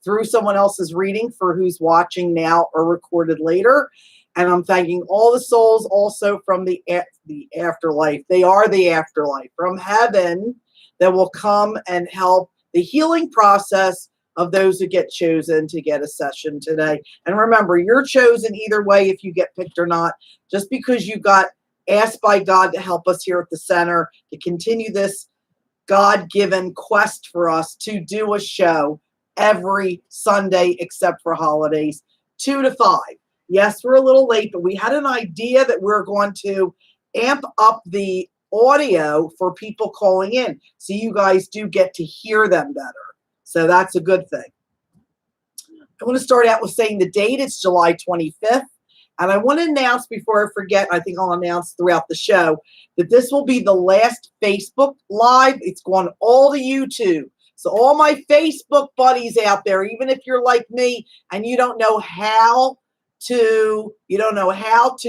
through someone else's reading for who's watching now or recorded later. And I'm thanking all the souls also from the afterlife. They are the afterlife from heaven that will come and help the healing process of those who get chosen to get a session today. And remember, you're chosen either way if you get picked or not. Just because you got asked by God to help us here at the center to continue this God-given quest for us to do a show every Sunday except for holidays, 2 to 5. Yes, we're a little late, but we had an idea that we're going to amp up the audio for people calling in so you guys do get to hear them better. So that's a good thing. I want to start out with saying the date. It's July 25th. And I want to announce before I forget, I think I'll announce throughout the show, that this will be the last Facebook Live. It's going all to YouTube. So all my Facebook buddies out there, even if you're like me and you don't know how to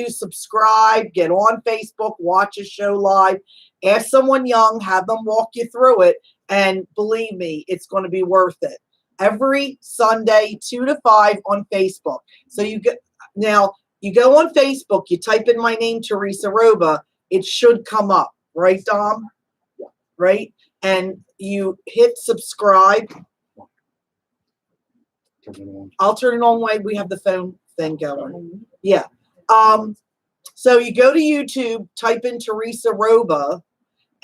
subscribe, get on Facebook, watch a show live, ask someone young, have them walk you through it. And believe me, it's going to be worth it. Every Sunday, 2 to 5 on Facebook. So you go on Facebook, you type in my name, Teresa Roba, it should come up, right, Dom? Yeah. Right? And you hit subscribe. I'll turn it on while we have the phone thing going. Yeah. So you go to YouTube, type in Teresa Roba,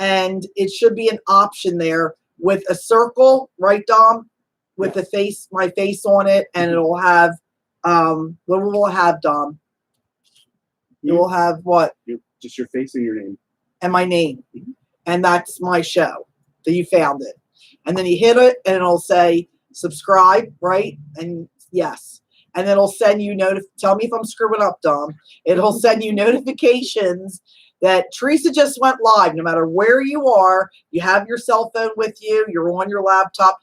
and it should be an option there with a circle, right, Dom? With the face, my face on it, and it'll have, what will it have, Dom? It will have what? Just your face and your name. And my name. And that's my show. So you found it. And then you hit it, and it'll say subscribe, right? And yes. And then it'll send you tell me if I'm screwing up, Dom. It'll send you notifications that Teresa just went live. No matter where you are, you have your cell phone with you, you're on your laptop.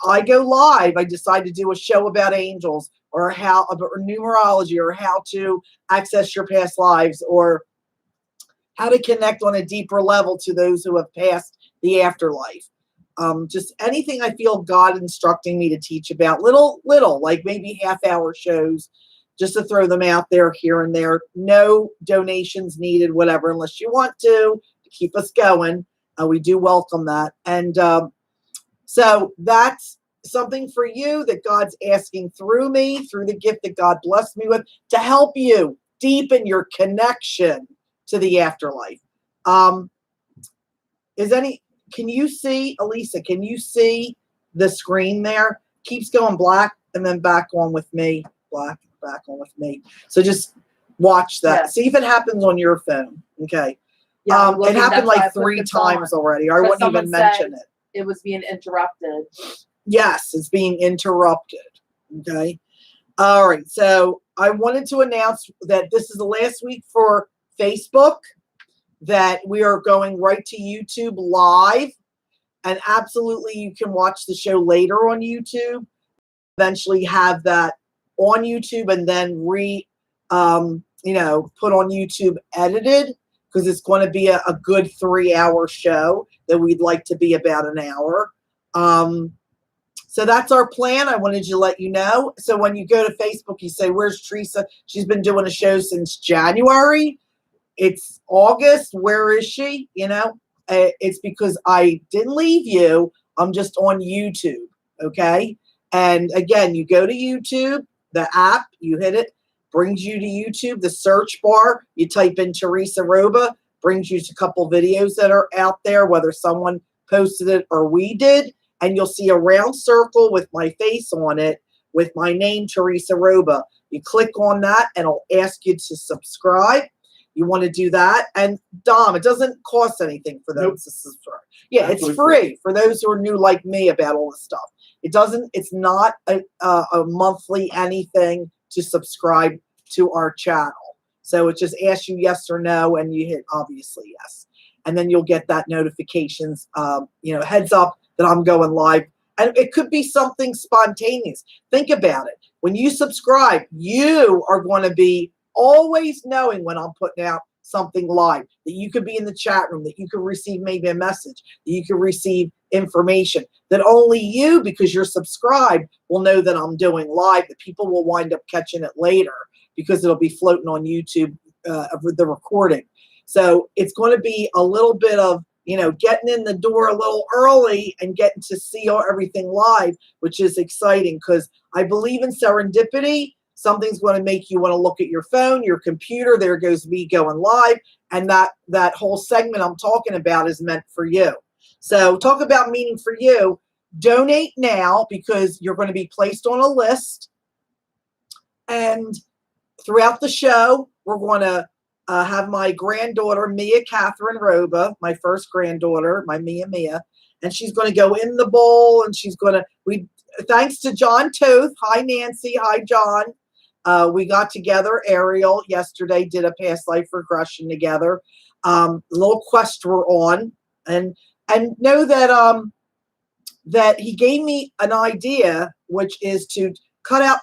I go live. I decide to do a show about angels or about numerology or how to access your past lives or how to connect on a deeper level to those who have passed the afterlife. Just anything I feel God instructing me to teach about, little, like maybe half-hour shows, just to throw them out there here and there. No donations needed, whatever, unless you want to keep us going. We do welcome that. And so that's something for you that God's asking through me, through the gift that God blessed me with, to help you deepen your connection to the afterlife. Can you see, Elisa, can you see the screen there? Keeps going black and then back on with me. Black, back on with me. So just watch that. Yes. See if it happens on your phone. Okay. Yeah, it happened like 3 times already. I wouldn't even mention it. It was being interrupted. Yes, it's being interrupted. Okay. All right. So I wanted to announce that this is the last week for Facebook, that we are going right to YouTube live. And absolutely, you can watch the show later on YouTube. Eventually have that on YouTube and then put on YouTube edited, because it's going to be a good 3-hour show that we'd like to be about an hour. So that's our plan. I wanted to let you know. So when you go to Facebook, you say, where's Teresa? She's been doing a show since January. It's August. Where is she? It's because I didn't leave you. I'm just on YouTube. Okay. And again, you go to YouTube, the app, you hit it, brings you to YouTube, the search bar, you type in Teresa Roba, brings you to a couple videos that are out there, whether someone posted it or we did. And you'll see a round circle with my face on it with my name, Teresa Roba. You click on that and it'll ask you to subscribe. You want to do that. And Dom, it doesn't cost anything for them to subscribe. Yeah, it's free for those who are new like me about all this stuff. It's not a monthly anything to subscribe to our channel. So it just asks you yes or no, and you hit obviously yes. And then you'll get that notifications, heads up that I'm going live. And it could be something spontaneous. Think about it. When you subscribe, you are going to be always knowing when I'm putting out something live, that you could be in the chat room, that you could receive maybe a message, that you could receive information that only you, because you're subscribed, will know that I'm doing live, that people will wind up catching it later because it'll be floating on YouTube with the recording. So it's going to be a little bit of, getting in the door a little early and getting to see everything live, which is exciting because I believe in serendipity. Something's going to make you want to look at your phone, your computer. There goes me going live. And that whole segment I'm talking about is meant for you. So talk about meaning for you. Donate now because you're going to be placed on a list. And throughout the show, we're going to have my granddaughter, Mia Catherine Roba, my first granddaughter, my Mia, and she's going to go in the bowl, and she's going to, thanks to John Toth. Hi, Nancy. Hi, John. We got together, Ariel, yesterday, did a past life regression together. Little quest we're on, and know that that he gave me an idea, which is to cut out,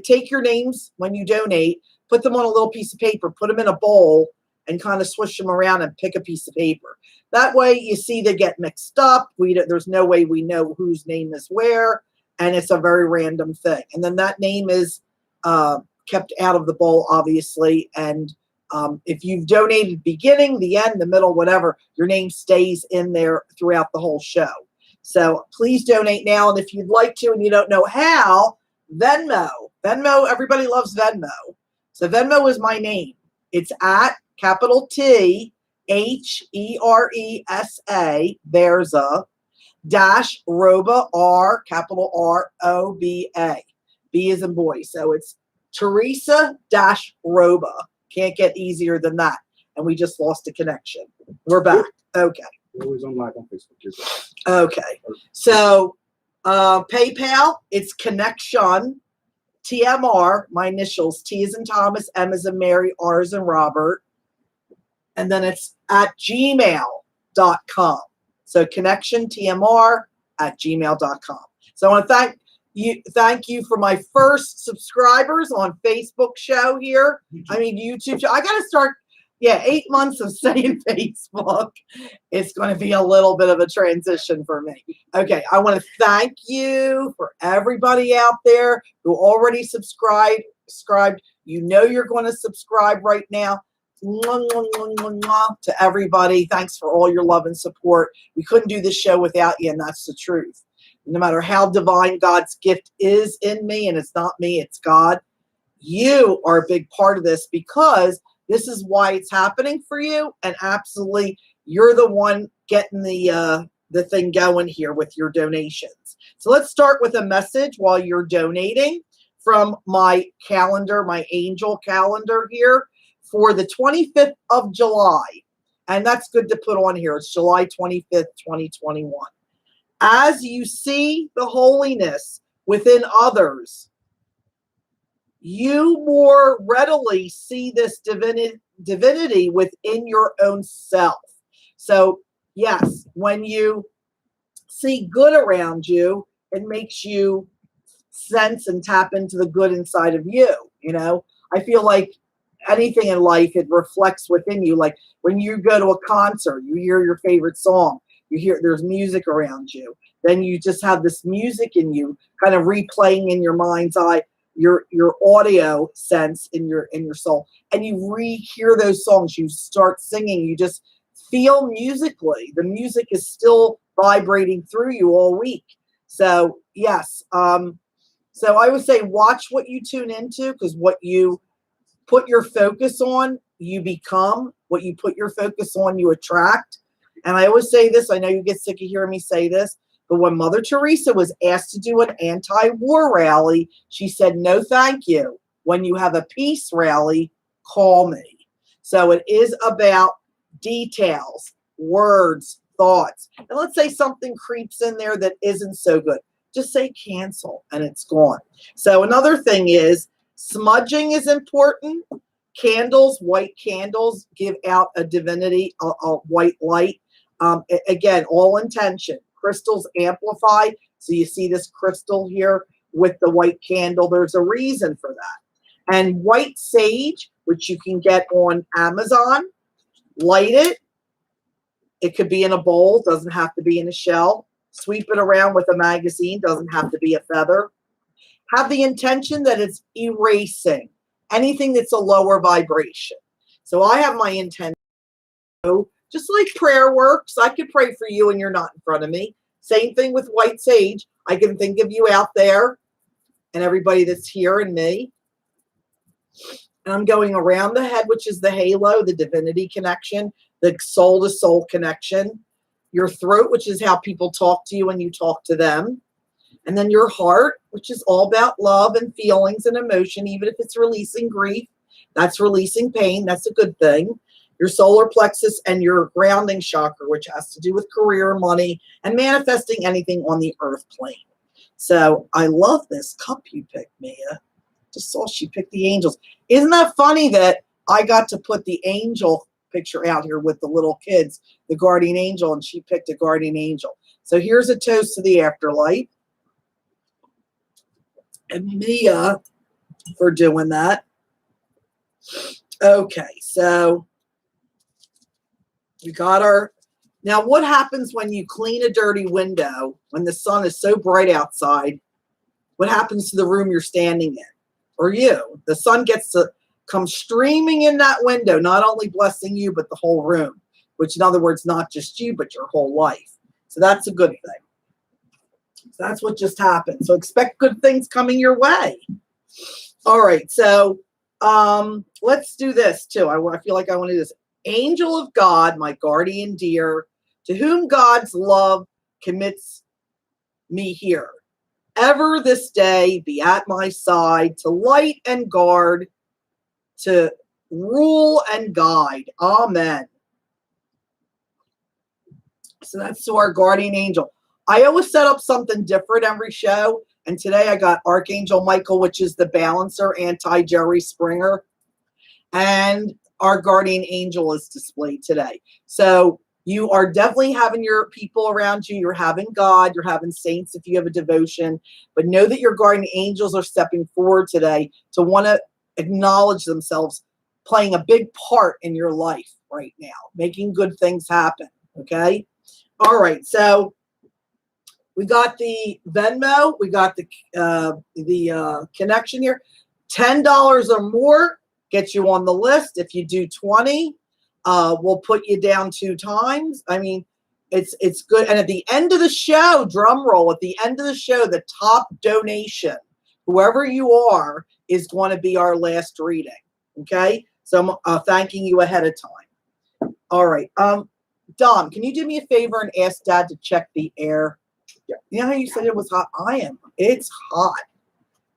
take your names when you donate, put them on a little piece of paper, put them in a bowl, and kind of swish them around and pick a piece of paper. That way, you see they get mixed up. There's no way we know whose name is where, and it's a very random thing. And then that name is kept out of the bowl, obviously. And if you've donated beginning, the end, the middle, whatever, your name stays in there throughout the whole show. So please donate now. And if you'd like to and you don't know how, Venmo, everybody loves Venmo. So Venmo is my name. It's at capital T HERESA, Verza, dash Roba, R, capital ROBA. B is in boy. So it's Teresa dash Roba. Can't get easier than that. And we just lost a connection. We're back. Okay. We're always on live on Facebook. Okay. So PayPal, it's Connection. TMR, my initials, T as in Thomas, M as in Mary, R as in Robert. And then it's at gmail.com. So connection TMR at gmail.com. So I want to thank you for my first subscribers on Facebook show here. YouTube show. I got to start, 8 months of saying Facebook. It's going to be a little bit of a transition for me. Okay, I want to thank you for everybody out there who already subscribed. You're going to subscribe right now. To everybody. Thanks for all your love and support. We couldn't do this show without you, and that's the truth. No matter how divine God's gift is in me, and it's not me, it's God, you are a big part of this because this is why it's happening for you. And absolutely, you're the one getting the thing going here with your donations. So let's start with a message while you're donating from my calendar, my angel calendar here for the 25th of July. And that's good to put on here. It's July 25th, 2021. As you see the holiness within others, you more readily see this divinity within your own self. So, yes, when you see good around you, it makes you sense and tap into the good inside of you. I feel like anything in life, it reflects within you. Like when you go to a concert, you hear your favorite song, you hear there's music around you, then you just have this music in you kind of replaying in your mind's eye, your audio sense in your soul, and you rehear those songs, you start singing, you just feel musically. The music is still vibrating through you all week. So yes, so I would say watch what you tune into, because what you put your focus on, you become. What you put your focus on, you attract. And I always say this, I know you get sick of hearing me say this, but when Mother Teresa was asked to do an anti-war rally, she said, no, thank you. When you have a peace rally, call me. So it is about details, words, thoughts. And let's say something creeps in there that isn't so good. Just say cancel and it's gone. So another thing is smudging is important. Candles, white candles give out a divinity, a white light. Again, all intention. Crystals amplify. So you see this crystal here with the white candle. There's a reason for that. And white sage, which you can get on Amazon, Light it. It could be in a bowl, doesn't have to be in a shell. Sweep it around with a magazine, doesn't have to be a feather. Have the intention that it's erasing anything that's a lower vibration. So I have my intention, just like prayer works. I could pray for you and you're not in front of me. Same thing with white sage. I can think of you out there and everybody that's here and me. And I'm going around the head, which is the halo, the divinity connection, the soul to soul connection, your throat, which is how people talk to you when you talk to them. And then your heart, which is all about love and feelings and emotion, even if it's releasing grief, that's releasing pain. That's a good thing. Your solar plexus and your grounding chakra, which has to do with career, money, and manifesting anything on the earth plane. So I love this cup you picked, Mia. Just saw she picked the angels. Isn't that funny that I got to put the angel picture out here with the little kids, the guardian angel, and she picked a guardian angel. So here's a toast to the afterlife. And Mia for doing that. Okay, so we got our, now what happens when you clean a dirty window, when the sun is so bright outside? What happens to the room you're standing in? Or you? The sun gets to come streaming in that window, not only blessing you, but the whole room, which in other words, not just you, but your whole life. So that's a good thing. So that's what just happened. So expect good things coming your way. All right, so let's do this too. I feel like I want to do this. Angel of God, my guardian dear, to whom God's love commits me here. Ever this day be at my side to light and guard, to rule and guide. Amen. So that's to our guardian angel. I always set up something different every show. And today I got Archangel Michael, which is the balancer, anti-Jerry Springer. And our guardian angel is displayed today. So you are definitely having your people around you. You're having God. You're having saints if you have a devotion. But know that your guardian angels are stepping forward today to want to acknowledge themselves playing a big part in your life right now, making good things happen. Okay? All right. So we got the Venmo. We got the connection here. $10 or more gets you on the list. If you do 20, we'll put you down 2 times. I mean, it's good. And at the end of the show, drum roll, at the end of the show, the top donation, whoever you are, is going to be our last reading. Okay? So I'm thanking you ahead of time. All right. Dom, can you do me a favor and ask Dad to check the air? Yeah. You know how you said it was hot? I am. It's hot.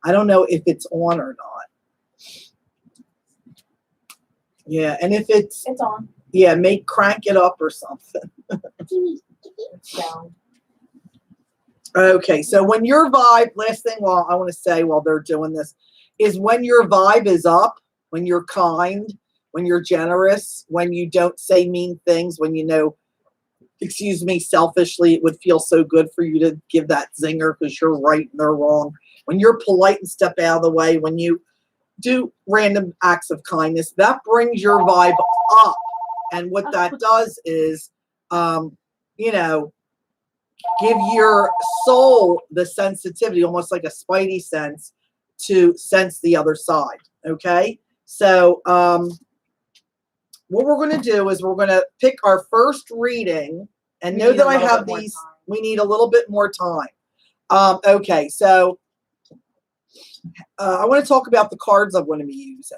I don't know if it's on or not. Yeah, and if it's on. Yeah, crank it up or something. It's down. Okay, so when your vibe, last thing I want to say while they're doing this, is when your vibe is up, when you're kind, when you're generous, when you don't say mean things, when you know, excuse me, selfishly, it would feel so good for you to give that zinger because you're right and they're wrong. When you're polite and step out of the way, when you do random acts of kindness, that brings your vibe up. And what that does is, you know, give your soul the sensitivity, almost like a spidey sense, to sense the other side. Okay? So what we're going to do is we're going to pick our first reading, and know that I have these. We need a little bit more time. Okay, so I want to talk about the cards I'm going to be using.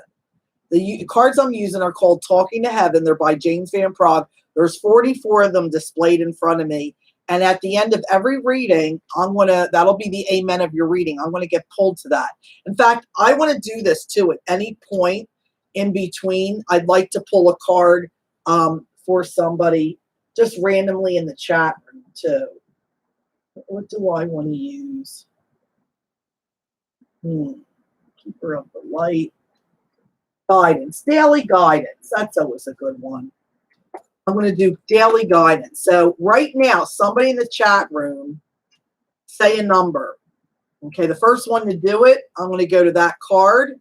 The cards I'm using are called Talking to Heaven. They're by James Van Praagh. There's 44 of them displayed in front of me. And at the end of every reading, that'll be the amen of your reading. I'm going to get pulled to that. In fact, I want to do this too. At any point in between, I'd like to pull a card for somebody just randomly in the chat room too. What do I want to use? Keeper of the Light. Guidance. Daily guidance. That's always a good one. I'm going to do daily guidance. So right now, somebody in the chat room, say a number. Okay, the first one to do it, I'm going to go to that card,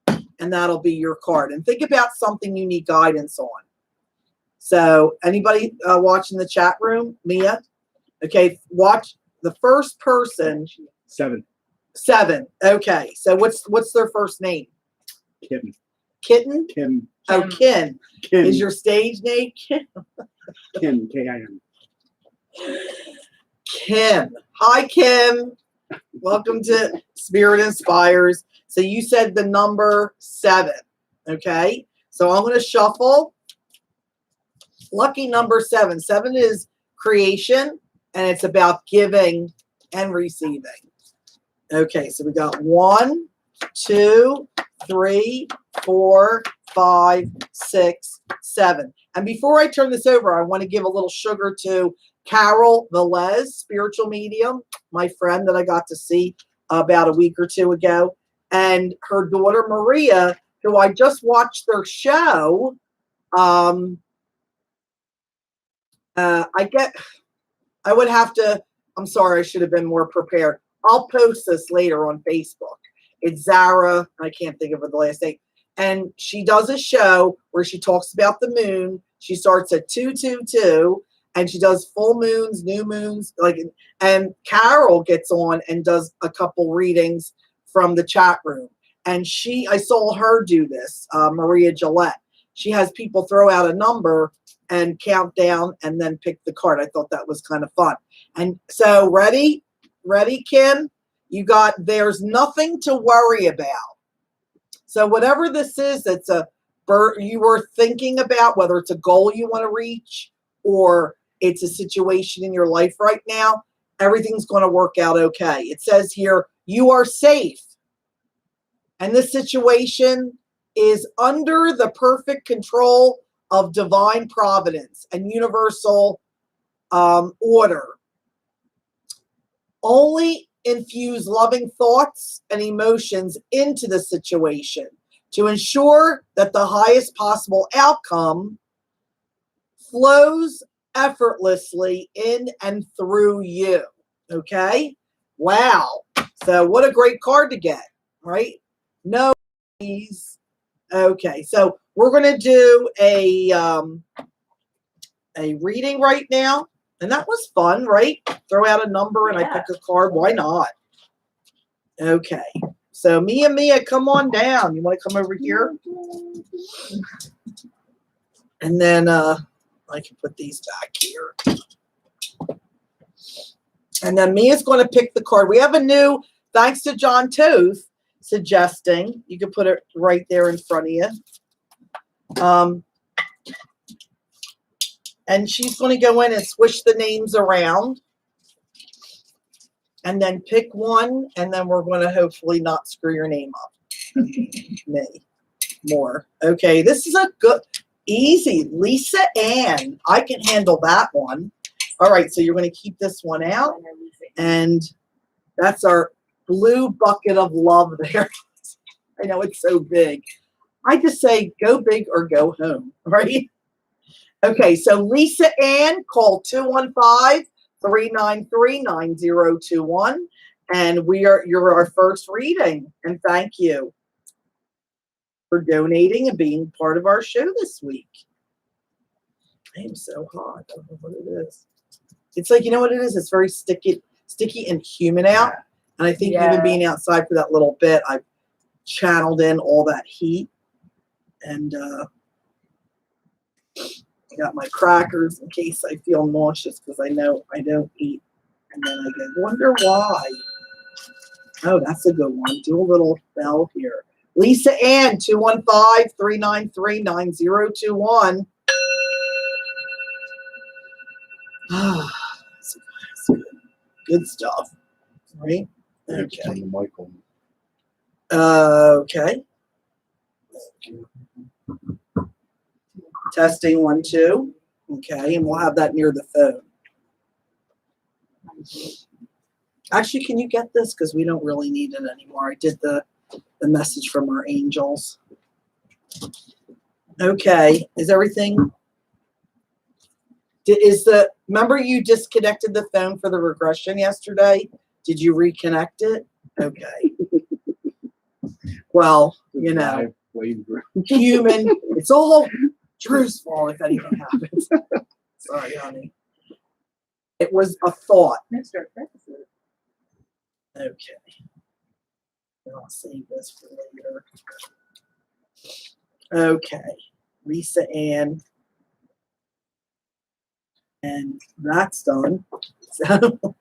and that'll be your card. And think about something you need guidance on. So anybody watching the chat room? Mia? Okay, watch the first person. 7. 7. Okay, so what's their first name? Kim. Kitten? Kim. Oh, Kin. Kim. Is your stage name Kim? Kim. Kim. Kim. Hi, Kim. Welcome to Spirit Inspires. So you said the number 7. Okay, so I'm going to shuffle. Lucky number 7. 7 is creation, and it's about giving and receiving. Okay, so we got 1, 2, 3, 4, 5, 6, 7. And before I turn this over, I want to give a little sugar to Carol Velez, spiritual medium, my friend that I got to see about a week or 2 ago, and her daughter Maria, who I just watched their show. I would have to, I'm sorry, I should have been more prepared. I'll post this later on Facebook. It's Zara, I can't think of her the last name. And she does a show where she talks about the moon. She starts at 222 and she does full moons, new moons, and Carol gets on and does a couple readings from the chat room. And I saw her do this, Maria Gillette. She has people throw out a number and count down and then pick the card. I thought that was kind of fun. And so ready, Kim? There's nothing to worry about. So whatever this is, that's you were thinking about, whether it's a goal you want to reach or it's a situation in your life right now, everything's going to work out okay. It says here, you are safe. And this situation is under the perfect control of divine providence and universal order. Only infuse loving thoughts and emotions into the situation to ensure that the highest possible outcome flows effortlessly in and through you. Okay? Wow. So what a great card to get, right? No, please. Okay, so we're going to do a reading right now. And that was fun, right? Throw out a number and I pick a card. Why not? Okay. So Mia, come on down. You want to come over here? And then I can put these back here. And then Mia's going to pick the card. We have a new, thanks to John Toth, suggesting, you can put it right there in front of you. And she's going to go in and swish the names around and then pick one, and then we're going to hopefully not screw your name up. More. Okay, this is a good, easy. Lisa Ann. I can handle that one. All right, so you're going to keep this one out. And that's our blue bucket of love there. I know it's so big. I just say go big or go home, right? Okay, so Lisa Ann, call 215-393-9021. And you're our first reading. And thank you for donating and being part of our show this week. I am so hot. I don't know what it is. It's like, you know what it is? It's very sticky and humid out. And I think even being outside for that little bit, I've channeled in all that heat. And I got my crackers in case I feel nauseous because I know I don't eat. And then I go, wonder why. Oh, that's a good one. Do a little bell here. Lisa Ann, 215-393-9021. That's good. Good stuff. Right? Okay. Okay. Testing 1, 2. Okay, and we'll have that near the phone. Actually, can you get this? Because we don't really need it anymore. I did the message from our angels. Okay, is everything? Remember you disconnected the phone for the regression yesterday? Did you reconnect it? Okay. Well, you know, human. It's all Drew's fault if anything happens. Sorry, honey. It was a thought. Mr. President. Okay. I'll save this for later. Okay. Lisa Ann. And that's done. So, Do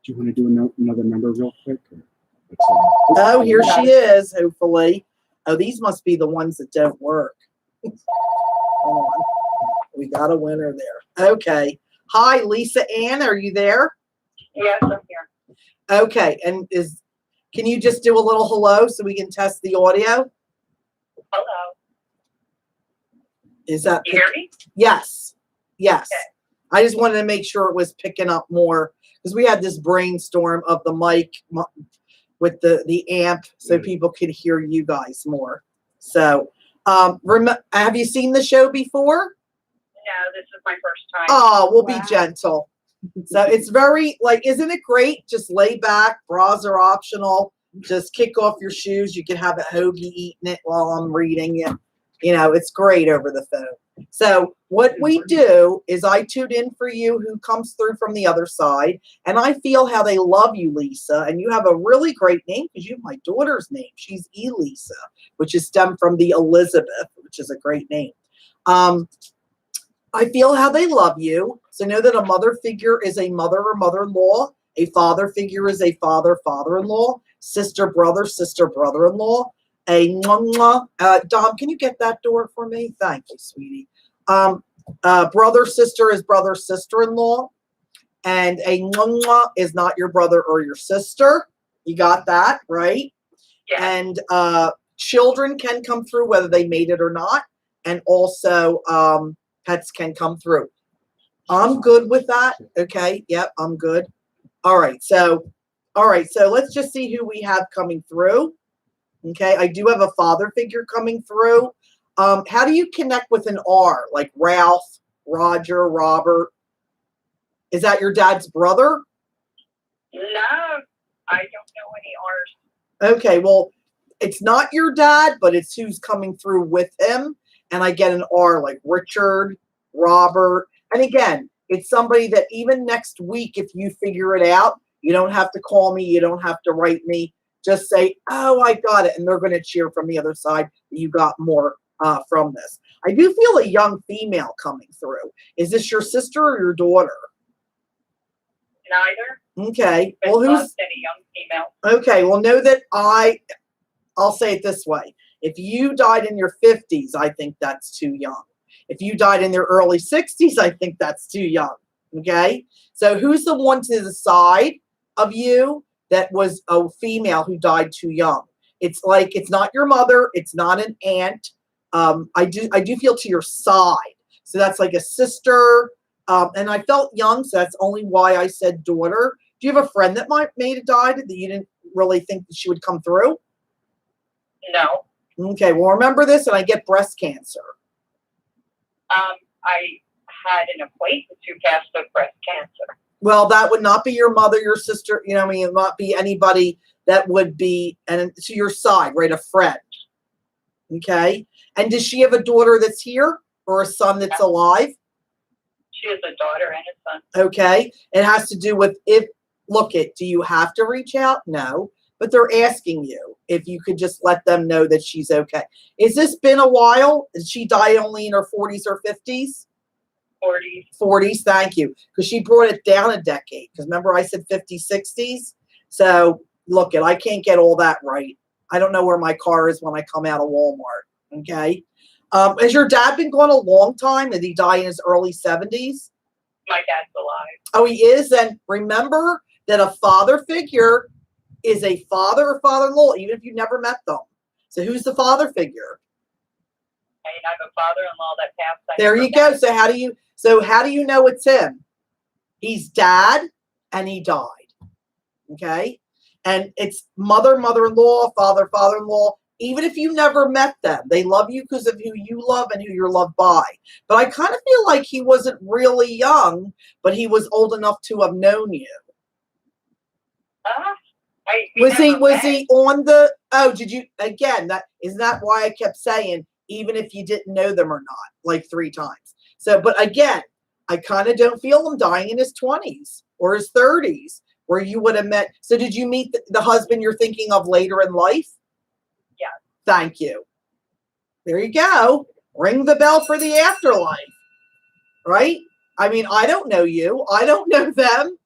you want to do another number real quick? oh, here she is, hopefully. Oh, these must be the ones that don't work. Hold on. We got a winner there. Okay. Hi, Lisa Ann, are you there? Yes, I'm here. Okay, and can you just do a little hello so we can test the audio? Hello. Is that You hear me? yes. Yes. Okay. I just wanted to make sure it was picking up more because we had this brainstorm of the mic with the amp so people could hear you guys more. So, have you seen the show before? No, this is my first time. Oh, we'll be Wow. gentle. So it's very isn't it great? Just lay back. Bras are optional. Just kick off your shoes. You can have a hoagie eating it while I'm reading it. You know, it's great over the phone. So what we do is I tune in for you who comes through from the other side, and I feel how they love you, Lisa. And you have a really great name because you have my daughter's name. She's Elisa, which is stemmed from the Elizabeth, which is a great name. I feel how they love you. So know that a mother figure is a mother or mother-in-law. A father figure is a father, father-in-law. Sister, brother-in-law. A mwah, mwah. Dom, can you get that door for me? Thank you, sweetie. Brother, sister is brother, sister-in-law. And a mwah, mwah is not your brother or your sister. You got that, right? Yeah. And children can come through whether they made it or not. And also pets can come through. I'm good with that. Okay. Yep, I'm good. All right. So let's just see who we have coming through. Okay. I do have a father figure coming through. How do you connect with an R? Like Ralph, Roger, Robert? Is that your dad's brother? No, I don't know any R's. Okay. Well, it's not your dad, but it's who's coming through with him. And I get an R like Richard, Robert. And again, it's somebody that even next week, if you figure it out, you don't have to call me. You don't have to write me. Just say, oh, I got it. And they're going to cheer from the other side that you got more from this. I do feel a young female coming through. Is this your sister or your daughter? Neither. Okay. Been Well, lost any young female. okay. Well, know that I'll say it this way. If you died in your 50s, I think that's too young. If you died in your early 60s, I think that's too young. Okay? So who's the one to the side of you that was a female who died too young? It's like it's not your mother, it's not an aunt. I do feel to your side. So that's like a sister. And I felt young, so that's only why I said daughter. Do you have a friend that may have died that you didn't really think that she would come through? No. Okay, well, remember this, and I get breast cancer. I had an acquaintance who passed of breast cancer. Well, that would not be your mother, your sister, it would not be anybody that would be and to your side, right? A friend. Okay. And does she have a daughter that's here or a son that's alive? She has a daughter and a son. Okay. It has to do with do you have to reach out? No. But they're asking you if you could just let them know that she's okay. Has this been a while? Did she die only in her 40s or 50s? 40s. 40s, thank you. Because she brought it down a decade. Because remember I said 50s, 60s? So I can't get all that right. I don't know where my car is when I come out of Walmart. Okay. Has your dad been gone a long time? Did he die in his early 70s? My dad's alive. Oh, he is? And remember that a father figure is a father or father-in-law, even if you never met them. So who's the father figure? I have a father-in-law that passed. There you go. So how do you know it's him? He's dad and he died. Okay? And it's mother, mother-in-law, father, father-in-law. Even if you never met them, they love you because of who you love and who you're loved by. But I kind of feel like he wasn't really young, but he was old enough to have known you. Was he on the, did you, again, isn't that why I kept saying even if you didn't know them or not, like 3 times. So, but again, I kind of don't feel him dying in his 20s or his 30s where you would have met. So did you meet the husband you're thinking of later in life? Yeah. Thank you. There you go. Ring the bell for the afterlife, right? I mean, I don't know you. I don't know them.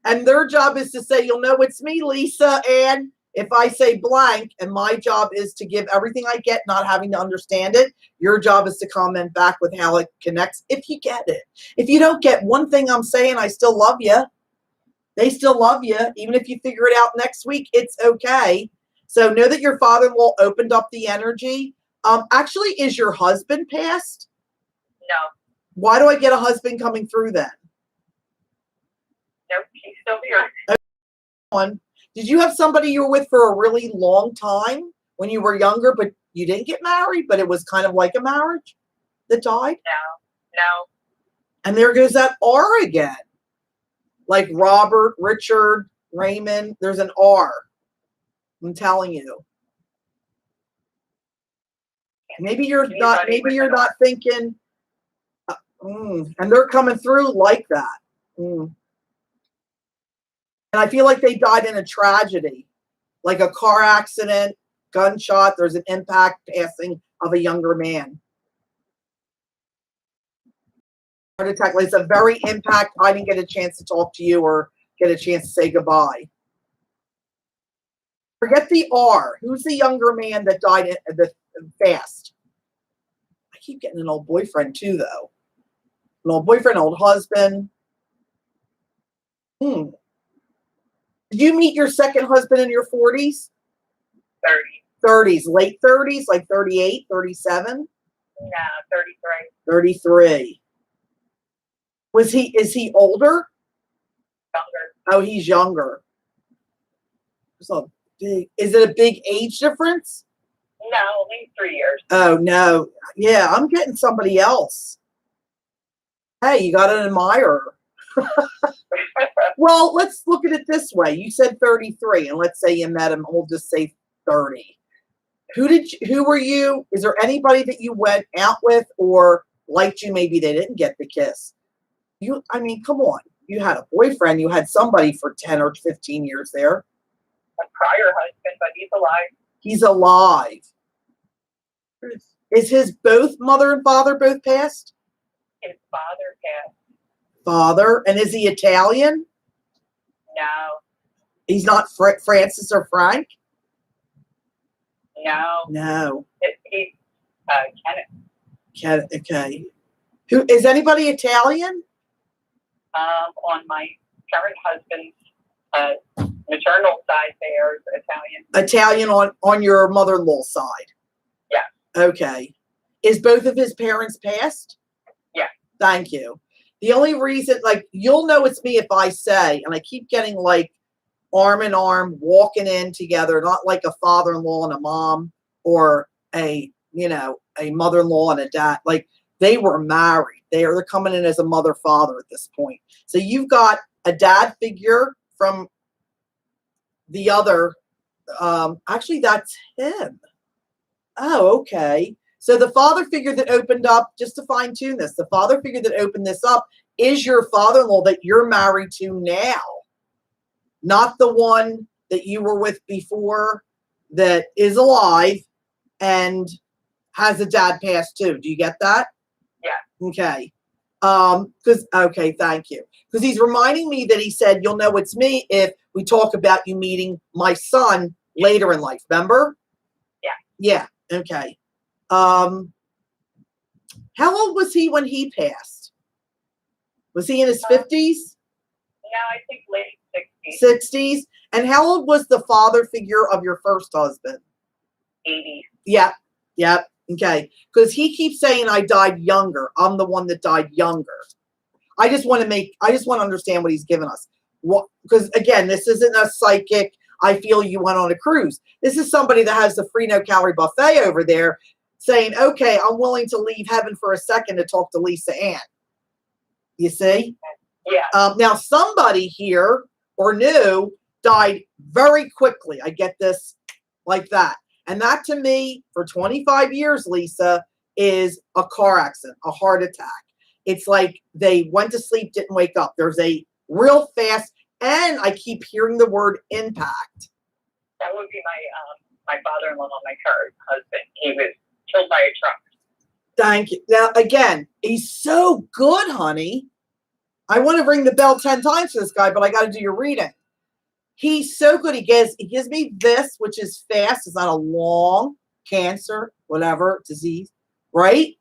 And their job is to say, you'll know it's me, Lisa. And if I say blank, and my job is to give everything I get, not having to understand it, your job is to comment back with how it connects, if you get it. If you don't get one thing I'm saying, I still love you. They still love you. Even if you figure it out next week, it's okay. So know that your father-in-law opened up the energy. Actually, is your husband passed? No. Why do I get a husband coming through then? Nope, he's still here. One. Did you have somebody you were with for a really long time when you were younger, but you didn't get married, but it was kind of like a marriage that died? No. And there goes that R again. Like Robert, Richard, Raymond, there's an R. I'm telling you. Maybe you're not. Maybe you're not thinking. And they're coming through like that. And I feel like they died in a tragedy, like a car accident, gunshot. There's an impact passing of a younger man. Heart attack. Like it's a very impact. I didn't get a chance to talk to you or get a chance to say goodbye. Forget the R. Who's the younger man that died fast? I keep getting an old boyfriend too, though. An old boyfriend, old husband. Did you meet your second husband in your 40s? 30. 30s, late 30s, like 38, 37? No, 33. 33. Is he older? Younger. Oh, he's younger. So big. Is it a big age difference? No, only 3 years. Oh no. Yeah, I'm getting somebody else. Hey, you got an admirer. Well, let's look at it this way. You said 33, and let's say you met him. We'll just say 30. Who were you? Is there anybody that you went out with or liked you? Maybe they didn't get the kiss. I mean, come on. You had a boyfriend. You had somebody for 10 or 15 years there. A prior husband, but he's alive. He's alive. Is his both mother and father both passed? His father passed. Father. And is he Italian? No. He's not Francis or Frank? No. No. He's Kenneth. Okay. Who is anybody Italian? On my current husband's maternal side, they are Italian. Italian on your mother-in-law's side? Yeah. Okay. Is both of his parents passed? Yeah. Thank you. The only reason, like, you'll know it's me if I say, and I keep getting like arm in arm walking in together, not like a father-in-law and a mom or a mother-in-law and a dad. Like they were married. They're coming in as a mother-father at this point. So you've got a dad figure from the other. Actually, that's him. Oh, okay. So the father figure that opened up, just to fine tune this, the father figure that opened this up is your father-in-law that you're married to now, not the one that you were with before that is alive and has a dad passed too. Do you get that? Yeah. Okay. Okay, thank you. Because he's reminding me that he said, you'll know it's me if we talk about you meeting my son later in life. Remember? Yeah. Yeah. Okay. How old was he when he passed? Was he in his 50s? No, I think late 60s. 60s? And how old was the father figure of your first husband? 80s. Yep. Yep. Okay. Because he keeps saying I died younger. I'm the one that died younger. I just want to understand what he's given us. Because again, this isn't a psychic, I feel you went on a cruise. This is somebody that has the free no calorie buffet over there saying, okay, I'm willing to leave heaven for a second to talk to Lisa Ann. You see? Yeah. Now somebody here or new died very quickly. I get this like that. And that to me, for 25 years, Lisa, is a car accident, a heart attack. It's like they went to sleep, didn't wake up. There's a real fast, and I keep hearing the word impact. That would be my father-in-law, my current husband. He was killed by a truck. Thank you. Now, again, he's so good, honey. I want to ring the bell 10 times for this guy, but I got to do your reading. He's so good. He gives me this, which is fast. It's not a long cancer, whatever disease, right?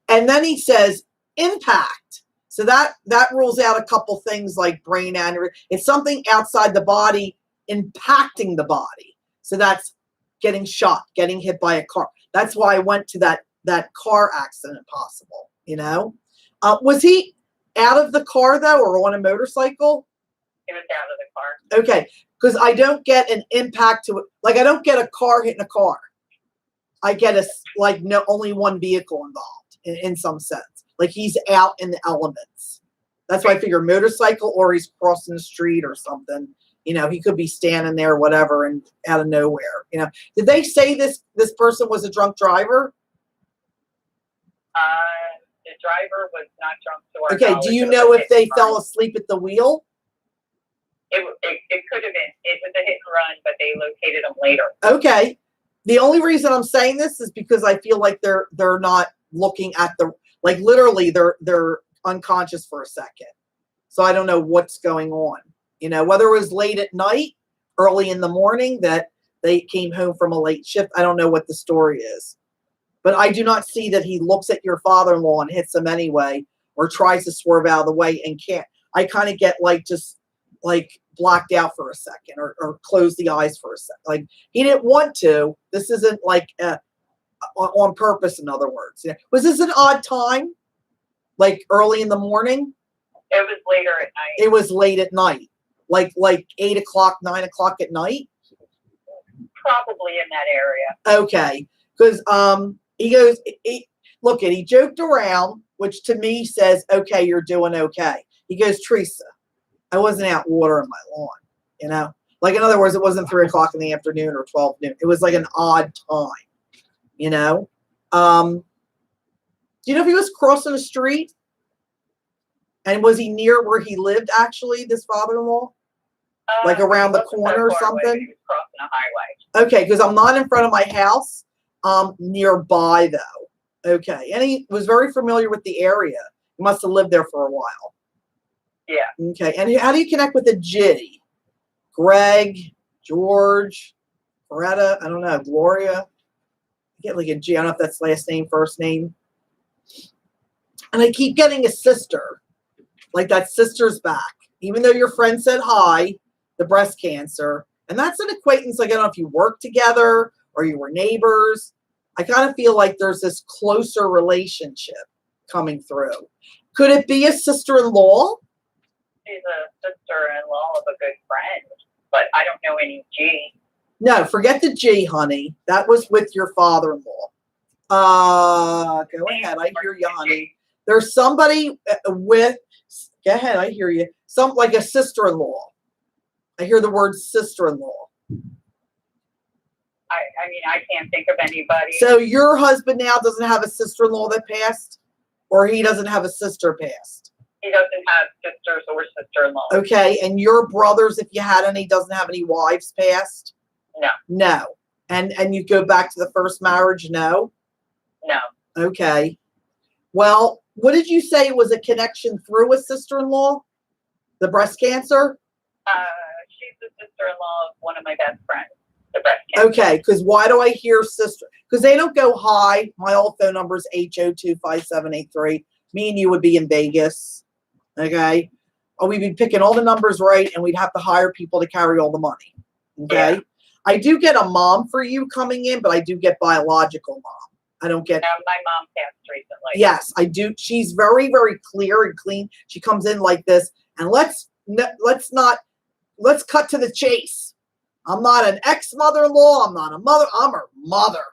And then he says impact. So that rules out a couple things like brain aneurysm. It's something outside the body impacting the body. So that's getting shot, getting hit by a car. That's why I went to that car accident possible, you know? Was he out of the car though, or on a motorcycle? He was out of the car. Okay, because I don't get an impact to it. Like I don't get a car hitting a car. I get only one vehicle involved in some sense. Like he's out in the elements. That's why I figure motorcycle, or he's crossing the street or something. You know, he could be standing there, whatever, and out of nowhere. You know, did they say this person was a drunk driver? The driver was not drunk to our Okay, knowledge. do you It was know a if hit they and fell run. asleep at the wheel? It could have been. It was a hit and run, but they located him later. Okay. The only reason I'm saying this is because I feel like they're not looking at literally they're unconscious for a second. So I don't know what's going on. You know, whether it was late at night, early in the morning that they came home from a late shift. I don't know what the story is. But I do not see that he looks at your father-in-law and hits him anyway, or tries to swerve out of the way and can't. I kind of get just blacked out for a second, or close the eyes for a second. Like he didn't want to. This isn't on purpose, in other words. Yeah. Was this an odd time? Like early in the morning? It was later at night. It was late at night. Like 8 o'clock, 9 o'clock at night? Probably in that area. Okay. Because he goes, he joked around, which to me says, okay, you're doing okay. He goes, Teresa, I wasn't out watering my lawn, you know? Like, in other words, it wasn't 3 o'clock in the afternoon or 12 noon. It was like an odd time, you know? Do you know if he was crossing the street? And was he near where he lived, actually, this father-in-law? Like around the corner or something? He was crossing a highway. Okay, because I'm not in front of my house. Nearby, though. Okay. And he was very familiar with the area. He must have lived there for a while. Yeah. Okay. And how do you connect with a G? Greg, George, Greta, I don't know, Gloria. I get like a G. I don't know if that's last name, first name. And I keep getting a sister. Like that sister's back. Even though your friend said hi, the breast cancer. And that's an acquaintance. Like, I don't know if you work together or you were neighbors. I kind of feel like there's this closer relationship coming through. Could it be a sister-in-law? She's a sister-in-law of a good friend, but I don't know any G. No, forget the G, honey. That was with your father-in-law. Go ahead. I hear you, honey. There's somebody with, go ahead. I hear you. Like a sister-in-law. I hear the word sister-in-law. I mean, I can't think of anybody. So your husband now doesn't have a sister-in-law that passed? Or he doesn't have a sister passed? He doesn't have sisters or sister-in-law. Okay. And your brothers, if you had any, doesn't have any wives passed? No. No. And you go back to the first marriage? No? No. Okay. Well, what did you say was a connection through a sister-in-law? The breast cancer? She's the sister-in-law of one of my best friends, the breast cancer. Okay, because why do I hear sister? Because they don't go hi. My old phone number is 802-5783. Me and you would be in Vegas. Okay? Or we'd be picking all the numbers right, and we'd have to hire people to carry all the money. Okay? Yeah. I do get a mom for you coming in, but I do get biological mom. I don't get... My mom passed recently. Yes, I do. She's very, very clear and clean. She comes in like this, and let's cut to the chase. I'm not an ex-mother-in-law. I'm not a mother. I'm her mother.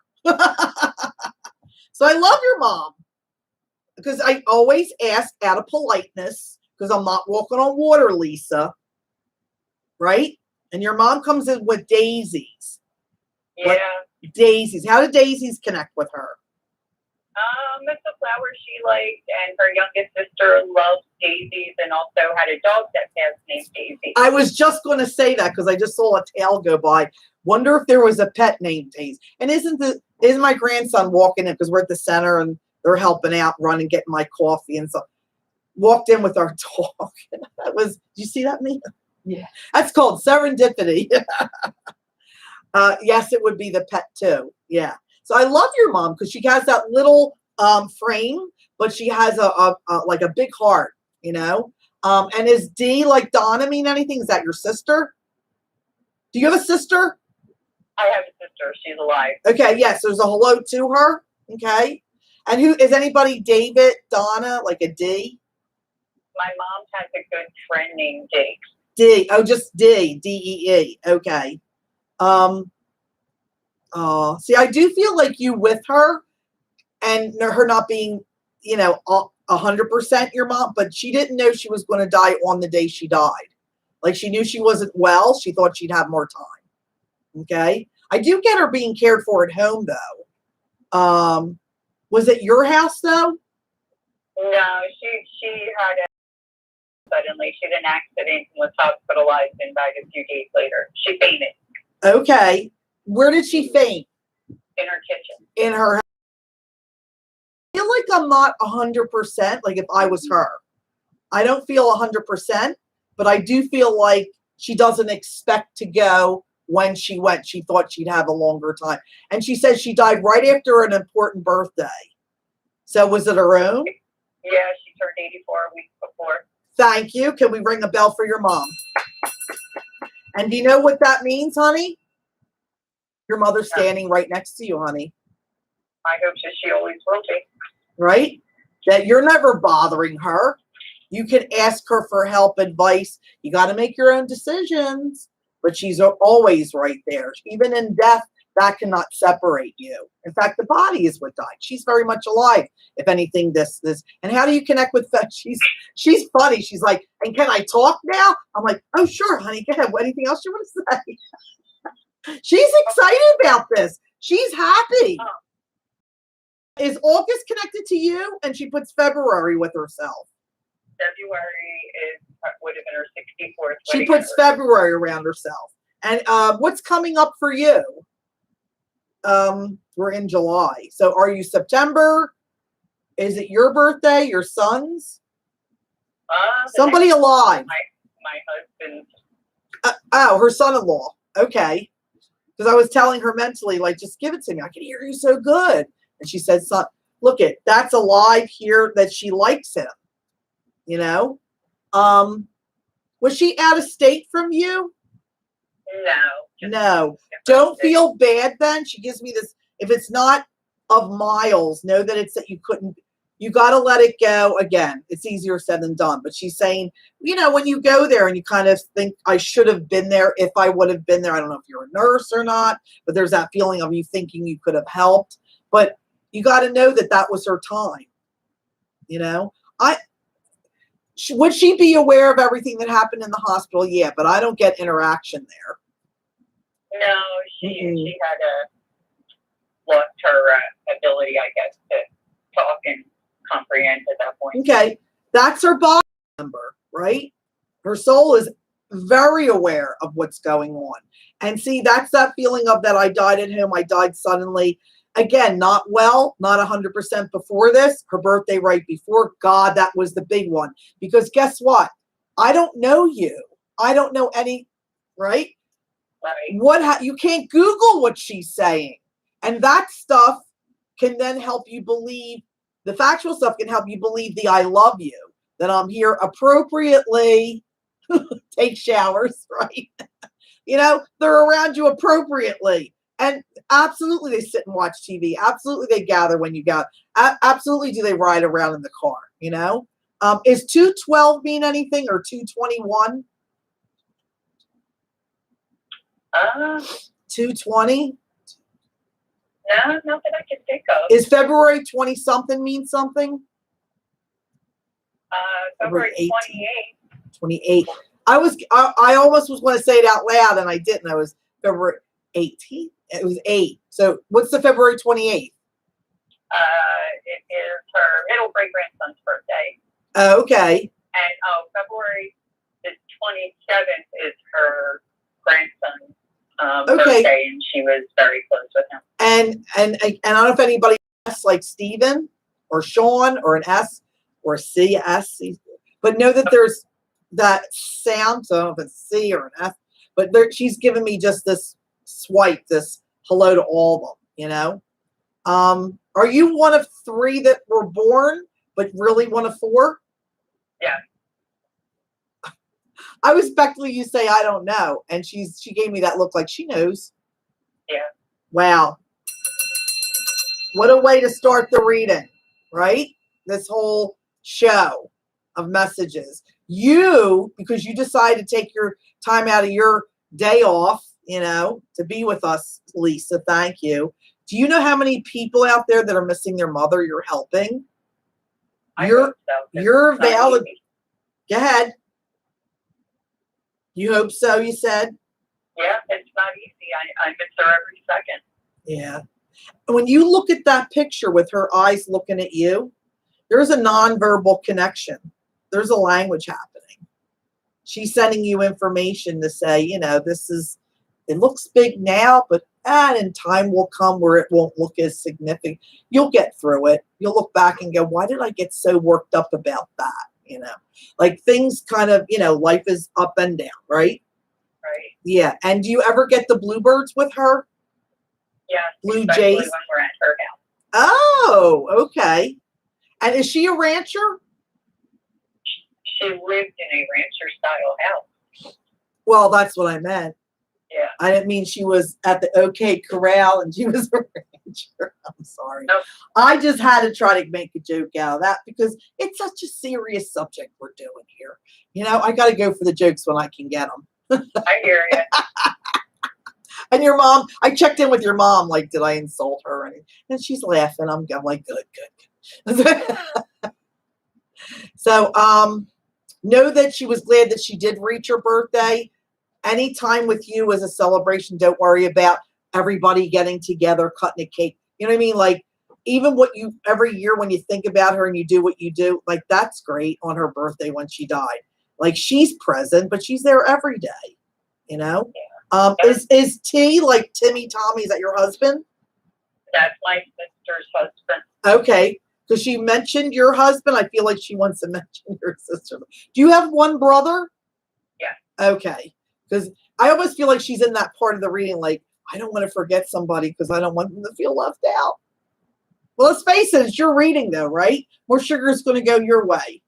So I love your mom because I always ask out of politeness because I'm not walking on water, Lisa. Right? And your mom comes in with daisies. Yeah. Daisies. How did Daisies connect with her? It's a flower she liked, and her youngest sister loves daisies and also had a dog that passed named Daisy. I was just going to say that because I just saw a tail go by. Wonder if there was a pet named Daisy. And isn't my grandson walking in because we're at the center and they're helping out, running, getting my coffee and so walked in with our dog. That was. Did you see that, Mia? Yeah. That's called serendipity. Yes, it would be the pet too. Yeah. So I love your mom because she has that little frame, but she has a like a big heart, you know. And is D like Donna mean anything? Is that your sister? Do you have a sister? I have a sister. She's alive. Okay, yes. There's a hello to her. Okay. And who is anybody? David, Donna, like a D? My mom has a good friend named Jake. D. Oh, just D. D-E-E. Okay. See, I do feel like you with her and her not being, 100% your mom, but she didn't know she was going to die on the day she died. Like she knew she wasn't well. She thought she'd have more time. Okay. I do get her being cared for at home though. Was it your house though? No, she had suddenly she had an accident and was hospitalized and died a few days later. She fainted. Okay. Where did she faint? In her kitchen. In her house. I feel like I'm not 100%, like if I was her. I don't feel 100%, but I do feel like she doesn't expect to go when she went. She thought she'd have a longer time. And she said she died right after an important birthday. So was it her own? Yeah, she turned 84 a week before. Thank you. Can we ring a bell for your mom? And do you know what that means, honey? Your mother's standing right next to you, honey. I hope that she always will be. Right? That you're never bothering her. You can ask her for help, advice. You got to make your own decisions. But she's always right there. Even in death, that cannot separate you. In fact, the body is what died. She's very much alive. If anything, this. And how do you connect with that? She's funny. She's like, and can I talk now? I'm like, oh, sure, honey. Go ahead. Anything else you want to say? She's excited about this. She's happy. Is August connected to you? And she puts February with herself. February would have been her 64th. She puts February around herself. And what's coming up for you? We're in July. So are you September? Is it your birthday? Your son's? Somebody alive. My husband's. Her son-in-law. Okay. Because I was telling her mentally, like, just give it to me. I can hear you so good. And she said, son, look it, that's alive here that she likes him. You know? Was she out of state from you? No. Don't feel bad then. She gives me this, if it's not of miles, know that it's that you couldn't, you got to let it go. Again, it's easier said than done. But she's saying, when you go there and you kind of think, I should have been there if I would have been there. I don't know if you're a nurse or not, but there's that feeling of you thinking you could have helped. But you got to know that that was her time. Would she be aware of everything that happened in the hospital? Yeah, but I don't get interaction there. No, she had lost her ability, I guess, to talk and comprehend at that point. Okay, that's her body member, right? Her soul is very aware of what's going on. And see, that's that feeling of that I died at home, I died suddenly. Again, not well, not 100% before this. Her birthday right before. God, that was the big one. Because guess what? I don't know you. I don't know any, right? Right. You can't Google what she's saying. And that stuff can then help you believe, the factual stuff can help you believe the I love you, that I'm here appropriately, take showers, right? They're around you appropriately. And absolutely they sit and watch TV. Absolutely they gather when you got. Absolutely do they ride around in the car, Is 212 mean anything or 221? 220? No, not that I can think of. Is February 20 something mean something? February 18. 28. 28. I almost was going to say it out loud and I didn't. I was February 18th. It was 8. So what's the February 28th? It is her great grandson's birthday. Okay. And February the 27th is her grandson's Okay. birthday, and she was very close with him. And I don't know if anybody else like Steven or Sean or an S or C S, but know that there's that sound. So I don't know if it's C or an F, but she's giving me just this swipe, this hello to all of them. You know, are you one of 3 that were born, but really one of 4? Yeah. I was expecting you say I don't know, and she gave me that look like she knows. Yeah. Wow. What a way to start the reading, right? This whole show of messages. You, because you decided to take your time out of your day off, you know, to be with us, Lisa. Thank you. Do you know how many people out there that are missing their mother you're helping? I hope so, 'cause You're it's not valid. easy. Go ahead. You hope so, you said? Yeah, it's not easy. I miss her every second. Yeah. When you look at that picture with her eyes looking at you, there's a nonverbal connection. There's a language happening. She's sending you information to say, you know, it looks big now, but in time will come where it won't look as significant. You'll get through it. You'll look back and go, why did I get so worked up about that? You know, like things kind of, you know, life is up and down, right? Right. Yeah. And do you ever get the bluebirds with her? Yeah. Blue especially jays? when we're at her house. Oh, okay. And is she a rancher? She lived in a rancher style house. Well, that's what I meant. Yeah. I didn't mean she was at the OK Corral and she was a rancher. I'm sorry. Nope. I just had to try to make a joke out of that because it's such a serious subject we're doing here. You know, I got to go for the jokes when I can get them. I hear you. And your mom, I checked in with your mom, like, did I insult her? And she's laughing. I'm like, good. So, know that she was glad that she did reach her birthday. Any time with you is a celebration. Don't worry about everybody getting together, cutting a cake. You know what I mean? Like, even every year when you think about her and you do what you do, like, that's great on her birthday when she died. Like, she's present, but she's there every day, you know? Yeah. Is T, like Timmy Tommy, is that your husband? That's my sister's husband. Okay. Because she mentioned your husband. I feel like she wants to mention your sister. Do you have one brother? Yeah. Okay. Because I almost feel like she's in that part of the reading, like, I don't want to forget somebody because I don't want them to feel left out. Well, let's face it, it's your reading though, right? More sugar is going to go your way.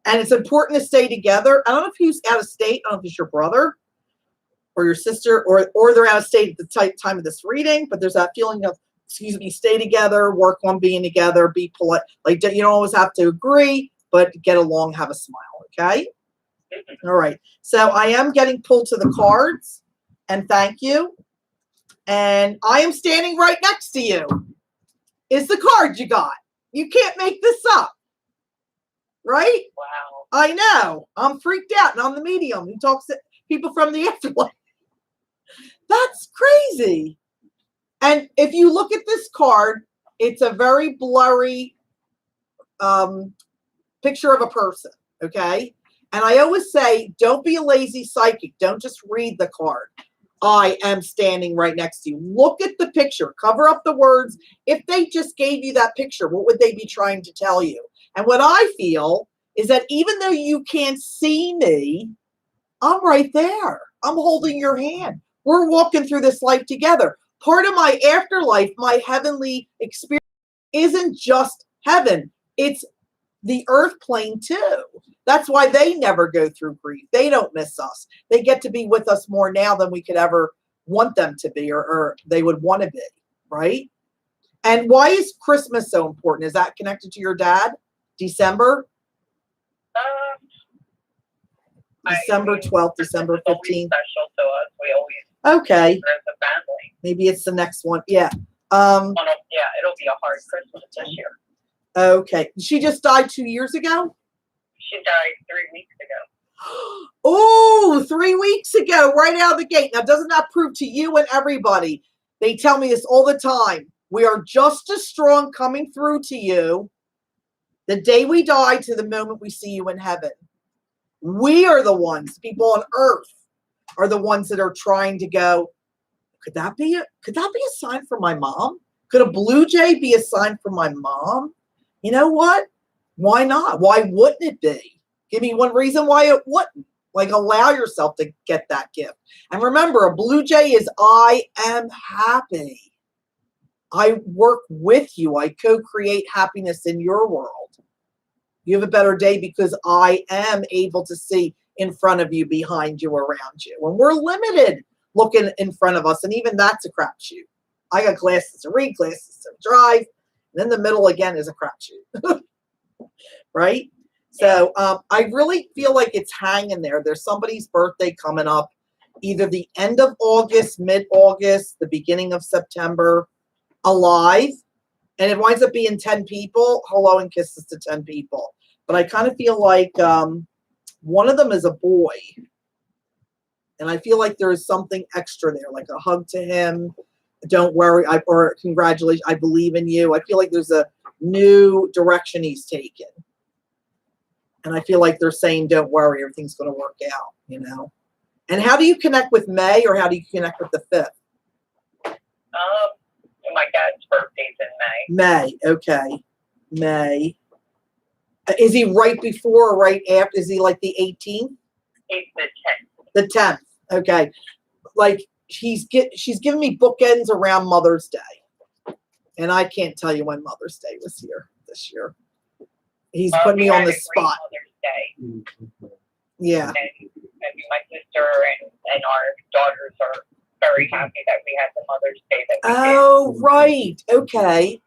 And it's important to stay together. I don't know if he's out of state. I don't know if it's your brother or your sister or they're out of state at the time of this reading, but there's that feeling of, stay together, work on being together, be polite. Like, you don't always have to agree, but get along, have a smile, okay? All right. So I am getting pulled to the cards, and thank you. And I am standing right next to you. Is the card you got. You can't make this up. Right? Wow. I know. I'm freaked out, and I'm the medium who talks to people from the afterlife. That's crazy. And if you look at this card, it's a very blurry picture of a person, okay? And I always say, don't be a lazy psychic. Don't just read the card. I am standing right next to you. Look at the picture. Cover up the words. If they just gave you that picture, what would they be trying to tell you? And what I feel is that even though you can't see me, I'm right there. I'm holding your hand. We're walking through this life together. Part of my afterlife, my heavenly experience, isn't just heaven. It's the earth plane too. That's why they never go through grief. They don't miss us. They get to be with us more now than we could ever want them to be or they would want to be, right? And why is Christmas so important? Is that connected to your dad? December? December 12th, December 15th. Special to us. We always okay. as a family. Maybe it's the next one. Yeah. Yeah, it'll be a hard Christmas this year. Okay. She just died 2 years ago? She died 3 weeks ago. Oh, 3 weeks ago, right out of the gate. Now, doesn't that prove to you and everybody? They tell me this all the time. We are just as strong coming through to you the day we die to the moment we see you in heaven. We are the ones, people on earth are the ones that are trying to go, could that be a sign from my mom? Could a blue jay be a sign from my mom? You know what? Why not? Why wouldn't it be? Give me one reason why it wouldn't. Like, allow yourself to get that gift. And remember, a blue jay is I am happy. I work with you. I co-create happiness in your world. You have a better day because I am able to see in front of you, behind you, around you. When we're limited looking in front of us, and even that's a crapshoot. I got glasses to read, glasses to drive, and then the middle again is a crapshoot. Right? So I really feel like it's hanging there. There's somebody's birthday coming up, either the end of August, mid-August, the beginning of September, alive, and it winds up being 10 people. Hello and kisses to 10 people. But I kind of feel like one of them is a boy. And I feel like there is something extra there, like a hug to him. Don't worry, or congratulations, I believe in you. I feel like there's a new direction he's taken. And I feel like they're saying, don't worry, everything's going to work out, you know. And how do you connect with May, or how do you connect with the 5th? My dad's birthday's in May. May, okay. May. Is he right before or right after? Is he like the 18th? He's the 10th. The 10th, okay. Like, she's giving me bookends around Mother's Day. And I can't tell you when Mother's Day was here this year. He's put me on the spot. Mother's Day. Yeah. And my sister and our daughters are very happy that we had the Mother's Day that we did. Oh, right. Okay.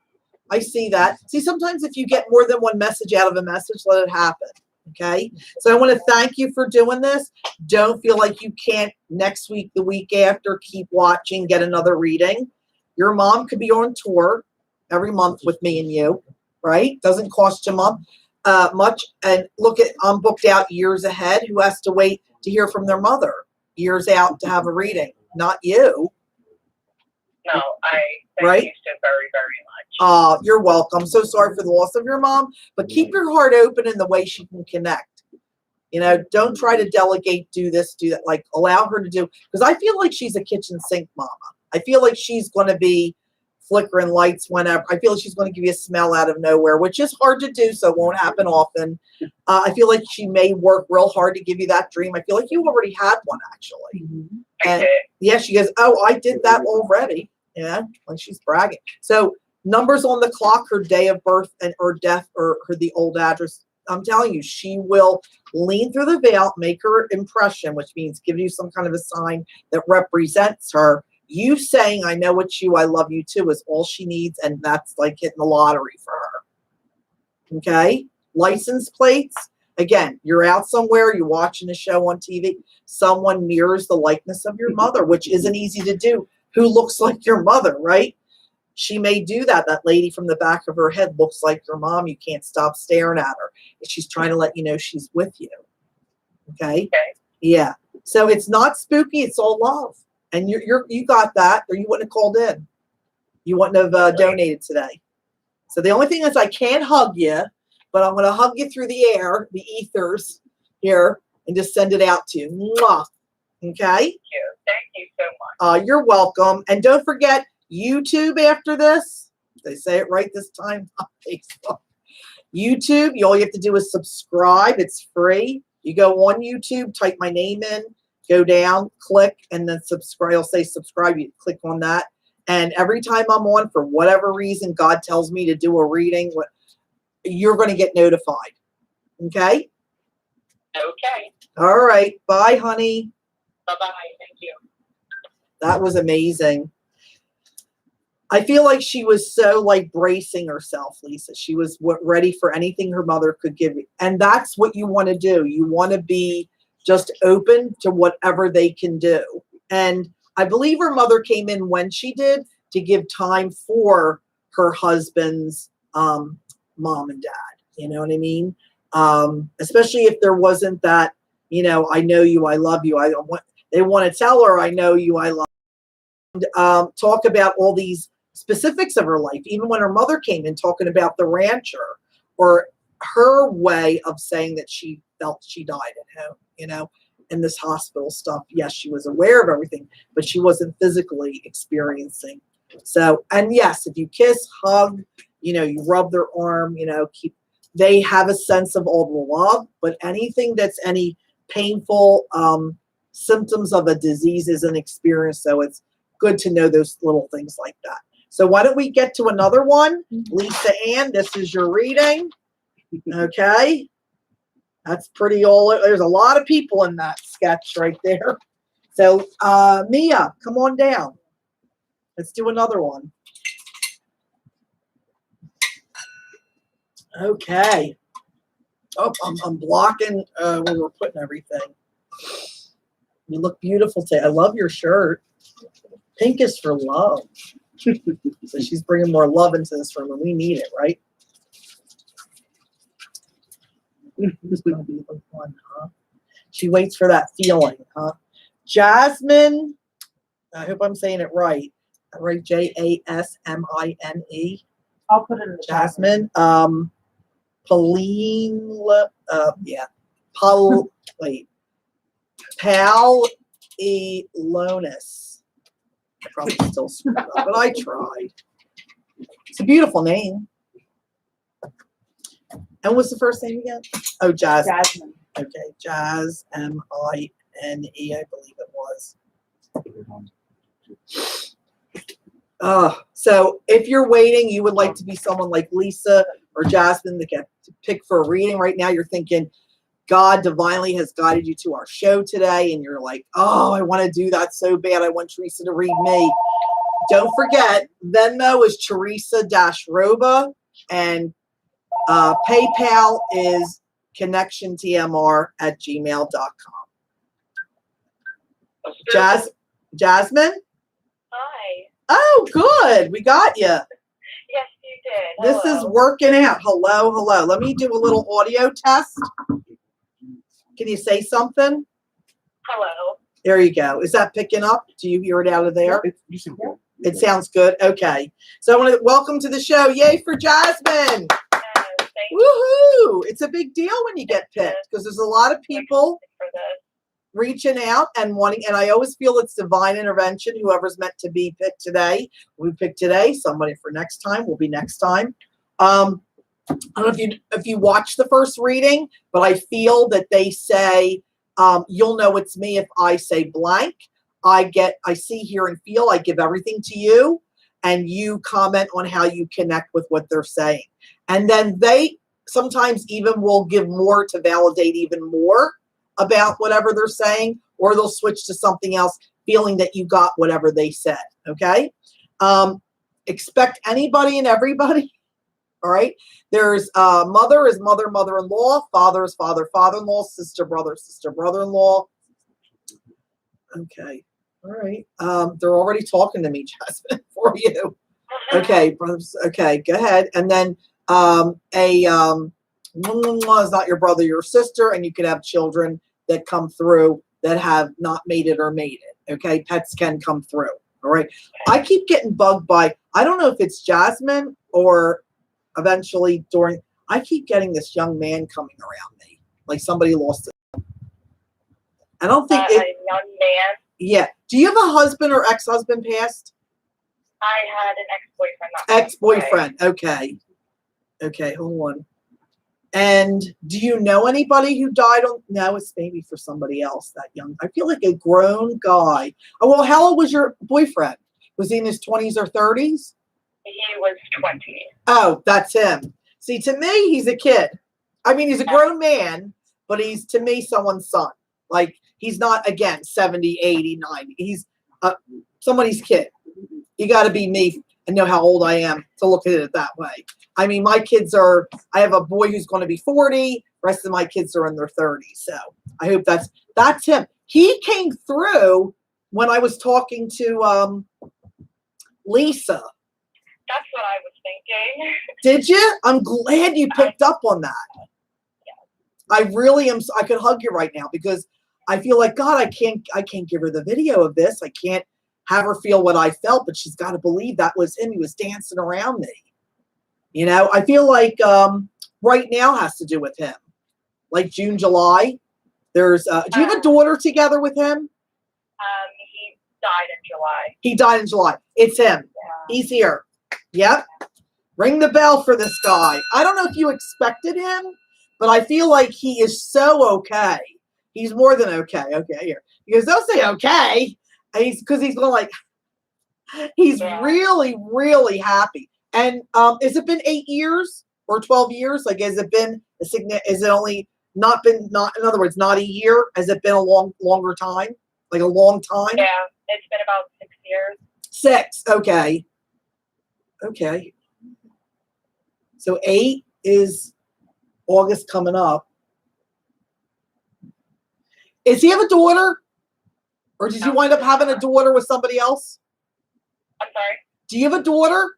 I see that. See, sometimes if you get more than one message out of a message, let it happen. Okay. So I want to thank you for doing this. Don't feel like you can't next week, the week after, keep watching, get another reading. Your mom could be on tour every month with me and you, right? Doesn't cost you much. And look, I'm booked out years ahead. Who has to wait to hear from their mother years out to have a reading? Not you. No, I thank you so very, very much. You're welcome. So sorry for the loss of your mom, but keep your heart open in the way she can connect. You know, don't try to delegate, do this, do that. Like, allow her to do, because I feel like she's a kitchen sink mama. I feel like she's going to be flickering lights whenever. I feel like she's going to give you a smell out of nowhere, which is hard to do, so it won't happen often. I feel like she may work real hard to give you that dream. I feel like you already had one, actually. Mm-hmm. And yeah, she goes, oh, I did that already. Yeah, like she's bragging. So numbers on the clock, her day of birth and or death, or the old address. I'm telling you, she will lean through the veil, make her impression, which means give you some kind of a sign that represents her. You saying, I know it's you, I love you too, is all she needs. And that's like hitting the lottery for her. Okay. License plates. Again, you're out somewhere, you're watching a show on TV. Someone mirrors the likeness of your mother, which isn't easy to do. Who looks like your mother, right? She may do that. That lady from the back of her head looks like your mom. You can't stop staring at her. She's trying to let you know she's with you. Okay? Yeah. So it's not spooky. It's all love. And you got that, or you wouldn't have called in. You wouldn't have donated today. So the only thing is I can't hug you, but I'm going to hug you through the air, the ethers here, and just send it out to you. Mwah. Okay? Thank you so much. You're welcome. And don't forget YouTube after this. They say it right this time on Facebook. YouTube, all you have to do is subscribe. It's free. You go on YouTube, type my name in, go down, click, and then subscribe. It'll say subscribe. You click on that. And every time I'm on, for whatever reason, God tells me to do a reading, you're going to get notified. Okay? Okay. All right. Bye, honey. Bye-bye. Thank you. That was amazing. I feel like she was so like bracing herself, Lisa. She was ready for anything her mother could give you. And that's what you want to do. You want to be just open to whatever they can do. And I believe her mother came in when she did to give time for her husband's mom and dad. You know what I mean? Especially if there wasn't that, I know you, I love you. They want to tell her, I know you, I love you. Talk about all these specifics of her life, even when her mother came in talking about the rancher or her way of saying that she felt she died at home, in this hospital stuff. Yes, she was aware of everything, but she wasn't physically experiencing. So, and yes, if you kiss, hug, you rub their arm, they have a sense of all the love, but anything that's any painful symptoms of a disease is an experience. So it's good to know those little things like that. So why don't we get to another one? Lisa Ann, this is your reading. Okay. That's pretty old. There's a lot of people in that sketch right there. So Mia, come on down. Let's do another one. Okay. Oh, I'm blocking where we're putting everything. You look beautiful today. I love your shirt. Pink is for love. So she's bringing more love into this room, and we need it, right? This is going to be the one, huh? She waits for that feeling, huh? Jasmine, I hope I'm saying it right. Right, Jasmine. I'll put it in the Jasmine. Pauline, yeah. Wait. Pal Elonis. I probably still screwed up, but I tried. It's a beautiful name. And what's the first name again? Oh, Jasmine. Jasmine. Okay, Jazz, M-I-N-E, I believe it was. So if you're waiting, you would like to be someone like Lisa or Jasmine that get to pick for a reading right now. You're thinking, God divinely has guided you to our show today, and you're like, oh, I want to do that so bad. I want Teresa to read me. Don't forget, Venmo is Teresa-Roba, and PayPal is connectiontmr@gmail.com. Jasmine? Hi. Oh, good. We got you. Yes, you did. This is working out. Hello, hello. Let me do a little audio test. Can you say something? Hello. There you go. Is that picking up? Do you hear it out of there? You seem good. It sounds good. Okay. So I want to welcome to the show. Yay for Jasmine. Thank you Woohoo. It's a big deal when you get picked because there's a lot of people for this. reaching out and wanting, and I always feel it's divine intervention. Whoever's meant to be picked today, we picked today. Somebody for next time will be next time. I don't know if you watch the first reading, but I feel that they say, you'll know it's me if I say blank. I see, hear, and feel. I give everything to you, and you comment on how you connect with what they're saying. And then they sometimes even will give more to validate even more about whatever they're saying, or they'll switch to something else, feeling that you got whatever they said. Okay. Expect anybody and everybody. All right. There's mother is mother, mother-in-law, father is father, father-in-law, sister, brother-in-law. Okay. All right. They're already talking to me, Jasmine, for you. Okay, brothers. Okay, go ahead. And then one-on-one is not your brother, your sister, and you could have children that come through that have not made it or made it. Okay, pets can come through. All right. I keep getting bugged by, I don't know if it's Jasmine or eventually I keep getting this young man coming around me, like somebody lost it. I don't think a young man. Yeah. Do you have a husband or ex-husband passed? I had an ex-boyfriend. Ex-boyfriend. Okay. Okay, hold on. And do you know anybody who died on? No, it's maybe for somebody else, that young. I feel like a grown guy. Oh, well, how old was your boyfriend? Was he in his 20s or 30s? He was 20. Oh, that's him. See, to me, he's a kid. I mean, he's a grown man, but he's, to me, someone's son. Like, he's not, again, 70, 80, 90. He's somebody's kid. You got to be me and know how old I am to look at it that way. I mean, my kids I have a boy who's going to be 40. Rest of my kids are in their 30s. So I hope that's him. He came through when I was talking to Lisa. That's what I was thinking. Did you? I'm glad you picked up on that. I really am. I could hug you right now because I feel like, God, I can't give her the video of this. I can't have her feel what I felt, but she's got to believe that was him. He was dancing around me. You know, I feel like right now has to do with him. Like June, July. There's, do you have a daughter together with him? He died in July. He died in July. It's him. Yeah. He's here. Yep. Ring the bell for this guy. I don't know if you expected him, but I feel like he is so okay. He's more than okay. Okay, here. Because don't say okay. Because he's going like, he's really, really happy. And has it been 8 years or 12 years? Like, has it been is it only not been, not, in other words, not a year? Has it been a longer time? Like a long time? Yeah, it's been about 6 years. 6, okay. Okay. So 8 is August coming up. Does he have a daughter? Or did you wind up having a daughter with somebody else? I'm sorry? Do you have a daughter?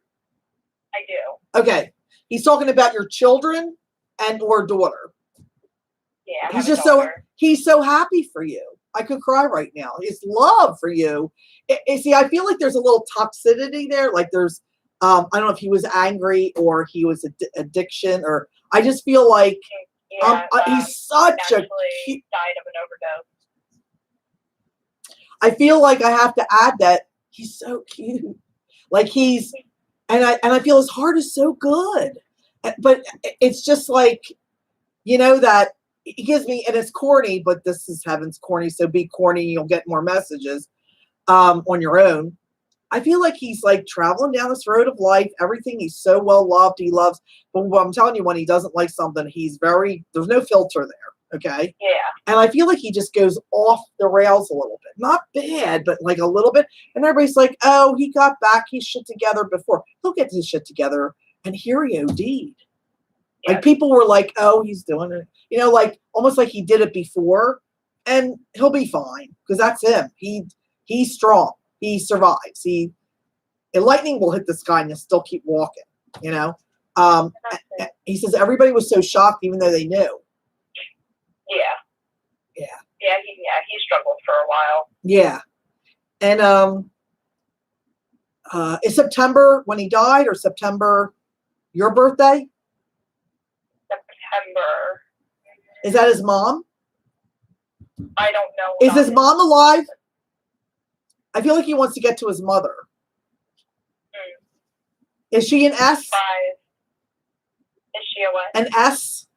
I do. Okay. He's talking about your children and or daughter. Yeah. He's just he's so happy for you. I could cry right now. His love for you. See, I feel like there's a little toxicity there. Like there's, I don't know if he was angry or he was addiction, or I just feel like he's such a cute. Died of an overdose. I feel like I have to add that he's so cute. Like he's, and I feel his heart is so good. But it's just like, you know, that he gives me, and it's corny, but this is heaven's corny, so be corny, you'll get more messages on your own. I feel like he's like traveling down this road of life, everything. He's so well loved, he loves, but I'm telling you, when he doesn't like something, he's there's no filter there, okay? Yeah. And I feel like he just goes off the rails a little bit. Not bad, but like a little bit. And everybody's like, oh, he got back his shit together before. He'll get his shit together, and here he OD'd. Like people were like, oh, he's doing it. You know, like almost like he did it before, and he'll be fine because that's him. He's strong. He survives. Lightning will hit this guy and he'll still keep walking, you know? He says everybody was so shocked even though they knew. Yeah. Yeah. Yeah, he struggled for a while. Yeah. And is September when he died, or September your birthday? September. Is that his mom? I don't know. Is his mom alive? I feel like he wants to get to his mother. Is she an S? 5. Is she a what? An S?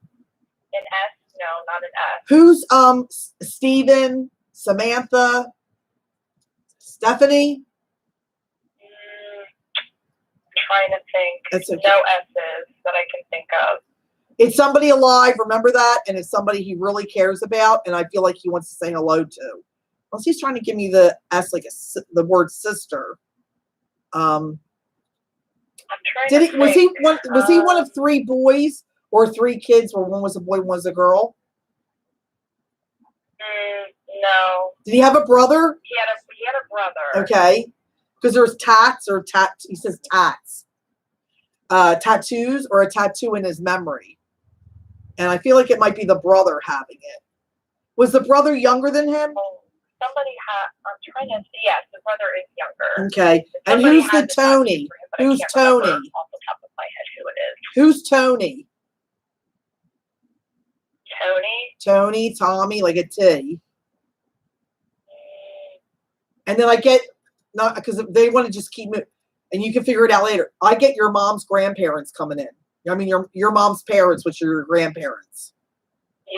An S? No, not an S. Who's Stephen, Samantha, Stephanie? Trying to think. That's okay. No S's that I can think of. It's somebody alive, remember that? And it's somebody he really cares about, and I feel like he wants to say hello to. Unless he's trying to give me the S, like the word sister. I'm trying was he one of 3 boys or 3 kids where one was a boy, one was a girl? No. Did he have a brother? He had a brother. Okay. Because there's tats or he says tats. Tattoos or a tattoo in his memory. And I feel like it might be the brother having it. Was the brother younger than him? Somebody I'm trying to see. Yes, the brother is younger. Okay. And who's the Tony? Who's Tony? Off the top of my head, who it is. Who's Tony? Tony, Tommy, like a T. And then I get, not because they want to just keep moving, and you can figure it out later. I get your mom's grandparents coming in. I mean, your mom's parents, which are your grandparents.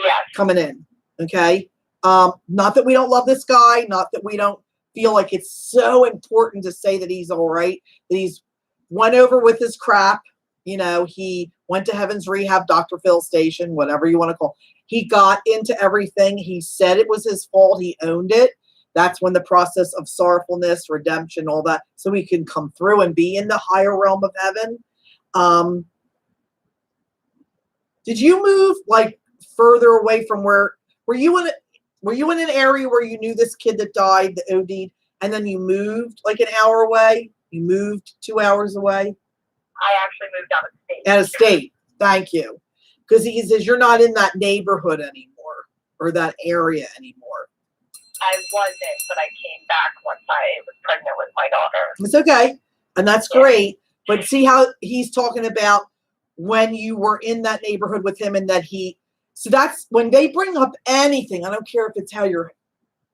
Yeah. Coming in. Okay. Not that we don't love this guy, not that we don't feel like it's so important to say that he's all right, that he's went over with his crap. You know, he went to Heaven's Rehab, Dr. Phil Station, whatever you want to call it. He got into everything. He said it was his fault. He owned it. That's when the process of sorrowfulness, redemption, all that, so he can come through and be in the higher realm of heaven. Did you move like further away from were you in an area where you knew this kid that died, the OD, and then you moved like an hour away? You moved 2 hours away? I actually moved out of state. Out of state. Thank you. because he says you're not in that neighborhood anymore or that area anymore. I wasn't, but I came back once I was pregnant with my daughter. It's okay. And that's Yeah. great. But see how he's talking about when you were in that neighborhood with him and that so that's when they bring up anything. I don't care if it's how your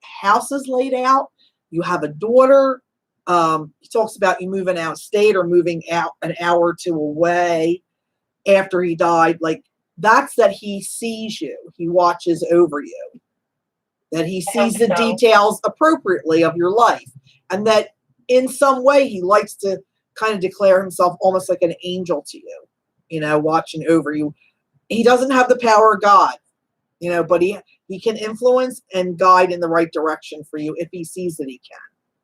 house is laid out. You have a daughter. He talks about you moving out of state or moving out an hour or two away after he died. Like that's that he sees you. He watches over you. That he sees the details appropriately of your life. And that in some way he likes to kind of declare himself almost like an angel to you, watching over you. He doesn't have the power of God, but he can influence and guide in the right direction for you if he sees that he can.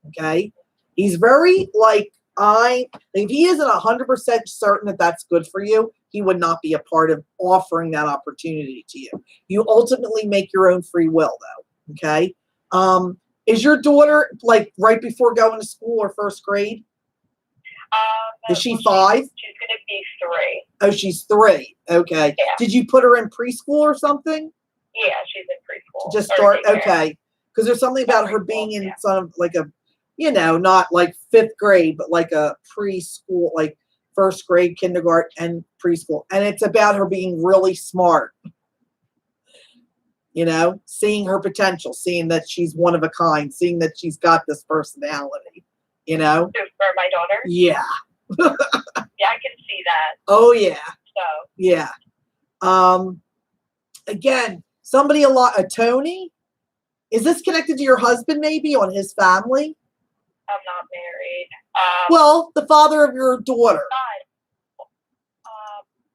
Okay. He's very if he isn't 100% certain that that's good for you, he would not be a part of offering that opportunity to you. You ultimately make your own free will though. Okay. Is your daughter right before going to school or first grade? Is she 5? She's going to be 3. Oh, she's 3. Okay. Yeah. Did you put her in preschool or something? Yeah, she's in preschool. Just or start. daycare. Okay. Because there's something about her Preschool, being in yeah. some not like 5th grade, but like a preschool, like first grade, kindergarten, and preschool. And it's about her being really smart. Seeing her potential, seeing that she's one of a kind, seeing that she's got this personality, For my daughter? Yeah. Yeah, I can see that. Oh, yeah. So, Yeah. Again, Tony, is this connected to your husband maybe on his family? I'm not married. Well, the father of your daughter. God.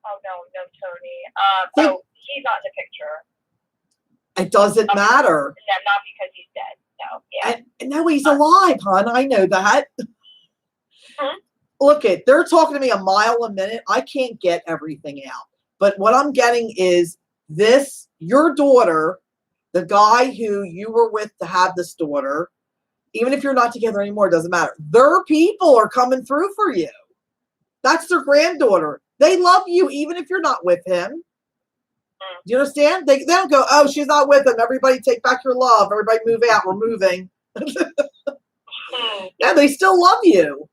Oh, no, Tony. So he's not in the picture. It doesn't matter. Not because he's dead. No. Yeah. And no, he's alive, hon. I know that. Look, they're talking to me a mile a minute. I can't get everything out. But what I'm getting is your daughter, the guy who you were with to have this daughter, even if you're not together anymore, it doesn't matter. Their people are coming through for you. That's their granddaughter. They love you even if you're not with him. Do you understand? They don't go, oh, she's not with him. Everybody take back your love. Everybody move out. We're moving. Yeah, they still love you.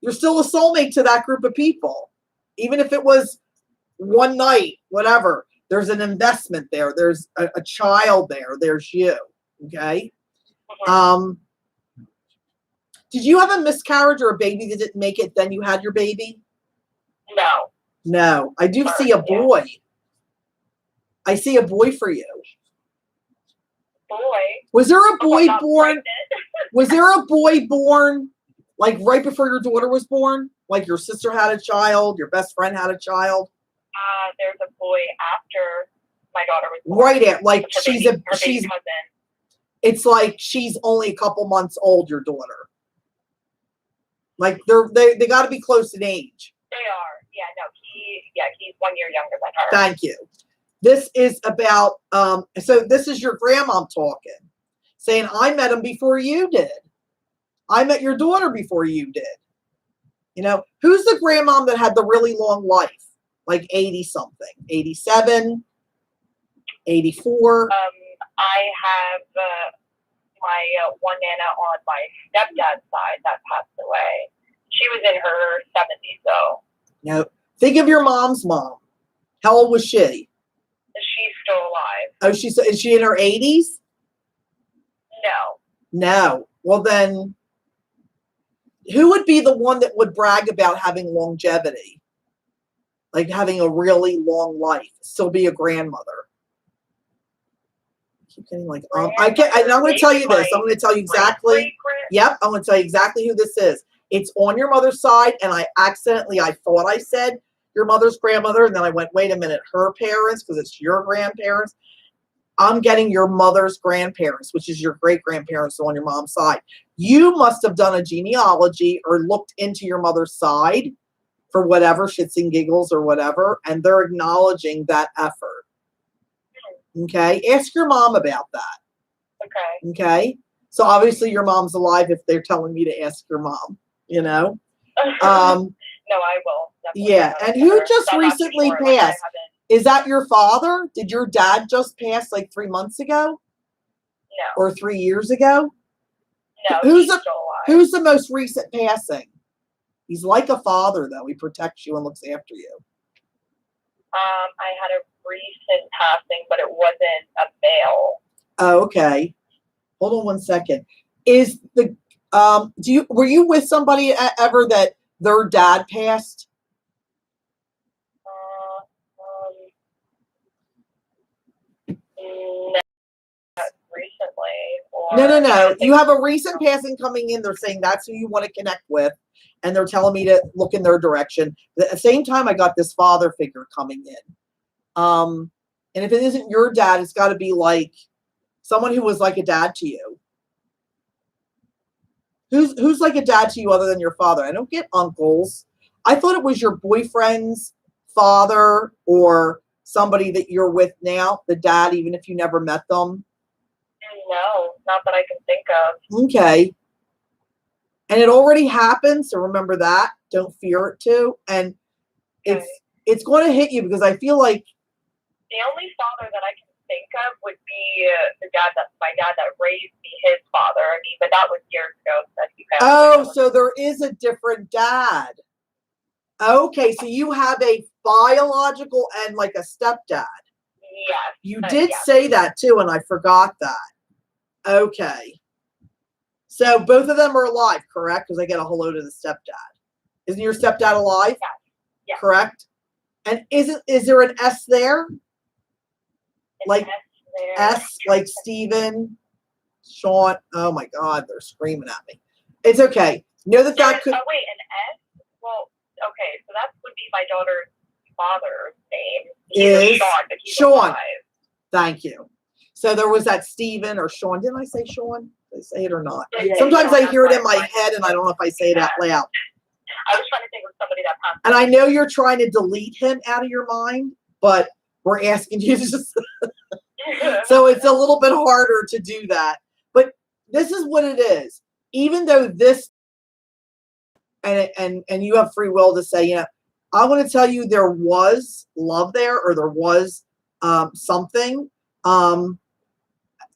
You're still a soulmate to that group of people. Even if it was one night, whatever. There's an investment there. There's a child there. There's you. Okay? Did you have a miscarriage or a baby that didn't make it, then you had your baby? No. No. I do see a boy. I see a boy for you. Boy. Was there a boy born? Pregnant. Was there a boy born like right before your daughter was born? Like your sister had a child, your best friend had a child? There's a boy after my daughter was born. Right at like Her baby cousin. It's like she's only a couple months old, your daughter. Like they got to be close in age. They are. Yeah, no, he's 1 year younger than her. Thank you. This is about so this is your grandma talking, saying I met him before you did. I met your daughter before you did. Who's the grandmom that had the really long life? Like 80 something, 87, 84. I have my one Nana on my stepdad's side that passed away. She was in her 70s though. No. Think of your mom's mom. How old was she? She's still alive. Oh, is she in her 80s? No. No. Well then, who would be the one that would brag about having longevity? Like having a really long life, still be a grandmother. I keep getting like, and I'm going to tell you this. I'm going to tell you exactly. Yep, I'm going to tell you exactly who this is. It's on your mother's side, and I thought I said your mother's grandmother, and then I went, wait a minute, her parents, because it's your grandparents. I'm getting your mother's grandparents, which is your great-grandparents on your mom's side. You must have done a genealogy or looked into your mother's side for whatever, shits and giggles or whatever, and they're acknowledging that effort. Okay? Ask your mom about that. Okay. Okay? So obviously your mom's alive if they're telling me to ask your mom, No, I will. definitely Yeah, another and who better. just I'm not too recently sure, like, I passed? haven't. Is that your father? Did your dad just pass like 3 months ago No, or 3 years ago? no, Who's he's the still alive. Who's the most recent passing? He's like a father, though. He protects you and looks after you. I had a recent passing, but it wasn't a male. Oh, okay. Hold on one second. Is the were you with somebody ever that their dad passed? Not recently, or No. You have a recent passing coming in. They're saying that's who you want to connect with, and they're telling me to look in their direction. At the same time, I got this father figure coming in. And if it isn't your dad, it's got to be like someone who was like a dad to you. Who's like a dad to you other than your father? I don't get uncles. I thought it was your boyfriend's father or somebody that you're with now, the dad, even if you never met them. No, not that I can think of. Okay. And it already happened, so remember that. Don't fear it too. And Okay. it's going to hit you because I feel like The only father that I can think of would be my dad that raised me, his father. I mean, but that was years ago that he passed away. oh, so there is a different dad. Okay, so you have a biological and like a stepdad. Yes. You did yes. say that too, and I forgot that. Okay. So both of them are alive, correct? Because I get a hello to the stepdad. Isn't your stepdad alive? Yes. Yes. Correct. And is there an S there? An Like S there. S, like Stephen, Sean. Oh my God, they're screaming at me. It's okay. Know that that could. Oh wait, an S. Well, okay, so that would be my daughter's father's name. He's Sean, but he's Sean. alive. Thank you. So there was that Stephen or Sean. Didn't I say Sean? Did I say it or not? Yeah, Sometimes Sean, I hear it in that's my head and I don't know if I say it out loud. I was trying to think of somebody that passed. And I know you're trying to delete him out of your mind, but we're asking you to just. So it's a little bit harder to do that. But this is what it is. Even though this, and you have free will to say, I want to tell you there was love there or there was something.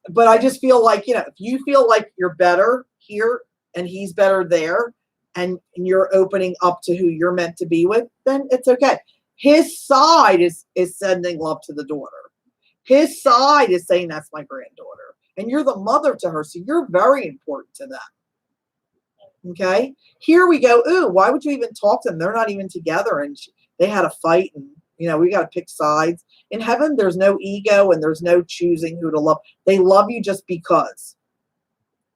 But I just feel like, if you feel like you're better here and he's better there and you're opening up to who you're meant to be with, then it's okay. His side is sending love to the daughter. His side is saying that's my granddaughter. And you're the mother to her, so you're very important to them. Okay? Here we go. Ooh, why would you even talk to them? They're not even together. And they had a fight and, we got to pick sides. In heaven, there's no ego and there's no choosing who to love. They love you just because.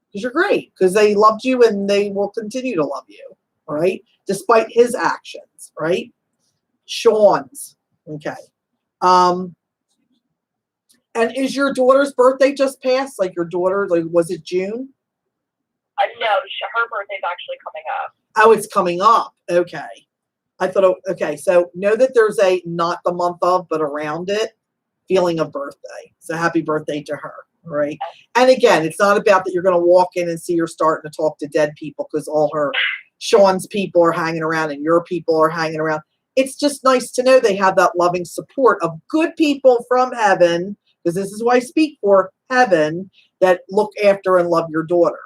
Because you're great. Because they loved you and they will continue to love you. All right? Despite his actions. Right? Sean's. Okay. And is your daughter's birthday just passed? Like your daughter, like was it June? No, her birthday's actually coming up. Oh, it's coming up. Okay. I thought, okay. So know that there's a not the month of, but around it feeling of birthday. So happy birthday to her. Right. And again, it's not about that you're going to walk in and see her starting to talk to dead people because all her Sean's people are hanging around and your people are hanging around. It's just nice to know they have that loving support of good people from heaven, because this is who I speak for, heaven, that look after and love your daughter.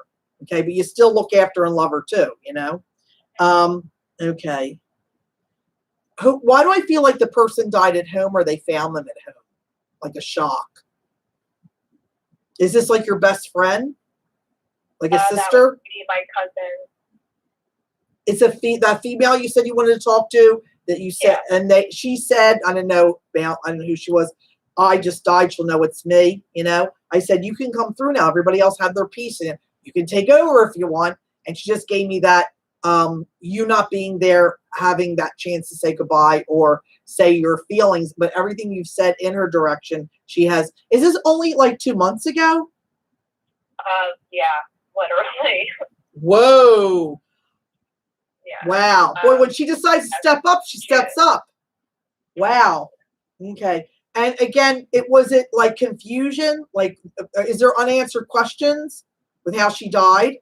Okay, but you still look after and love her too, Okay. Why do I feel like the person died at home or they found them at home? Like a shock. Is this like your best friend? Like a sister? That would be my cousin. It's that female you said you wanted to talk to that you said, Yeah. And she said, I don't know who she was. I just died. She'll know it's me. I said, you can come through now. Everybody else had their piece in it. You can take over if you want. And she just gave me that, you not being there, having that chance to say goodbye or say your feelings, but everything you've said in her direction, she has. Is this only like 2 months ago? Yeah, literally. Whoa. Yeah. Wow. Boy, when she decides to step up, she steps up. Wow. Okay. And again, was it like confusion? Like, is there unanswered questions with how she died?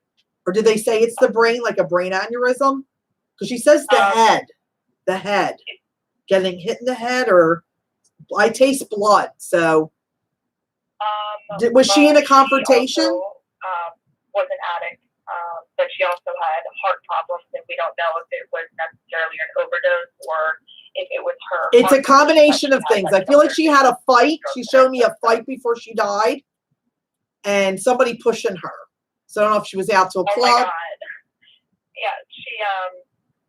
Or did they say it's the brain, like a brain aneurysm? Because she says the the head, getting hit in the head, or I taste blood. So was she in a confrontation? She also, was an addict, but she also had heart problems, and we don't know if it was necessarily an overdose or if it was her. It's a combination of things. I feel like she had a fight. She showed me a fight before she died, and somebody pushing her. So I don't know if she was out to a Oh club. my God. Yeah,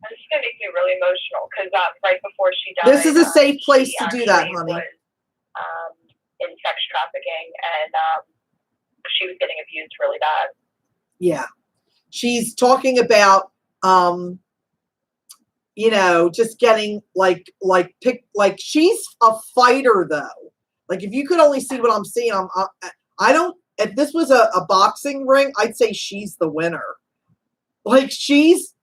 this is gonna make me really emotional because right before she died, This is a safe place she to do that, actually honey. Was in sex trafficking, and she was getting abused really bad. Yeah. She's talking about just getting like she's a fighter though. Like if you could only see what I'm seeing, if this was a boxing ring, I'd say she's the winner. Like she's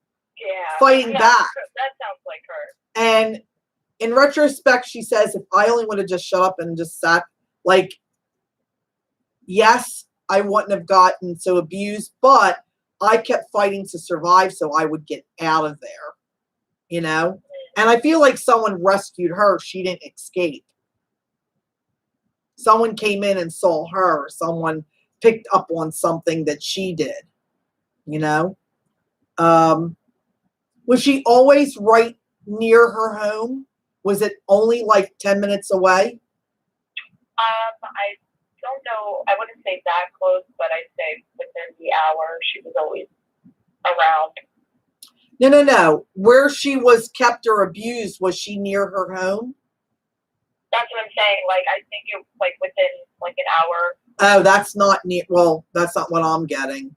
fighting back. That sounds like her. And in retrospect, she says, if I only would have just shut up and just sat, like, yes, I wouldn't have gotten so abused, but I kept fighting to survive so I would get out of there, And I feel like someone rescued her. She didn't escape. Someone came in and saw her. Someone picked up on something that she did, Was she always right near her home? Was it only like 10 minutes away? I don't know. I wouldn't say that close, but I'd say within the hour she was always around. No. Where she was kept or abused, was she near her home? That's what I'm saying. Like, I think it was like within like an hour. Oh, that's not near. Well, that's not what I'm getting.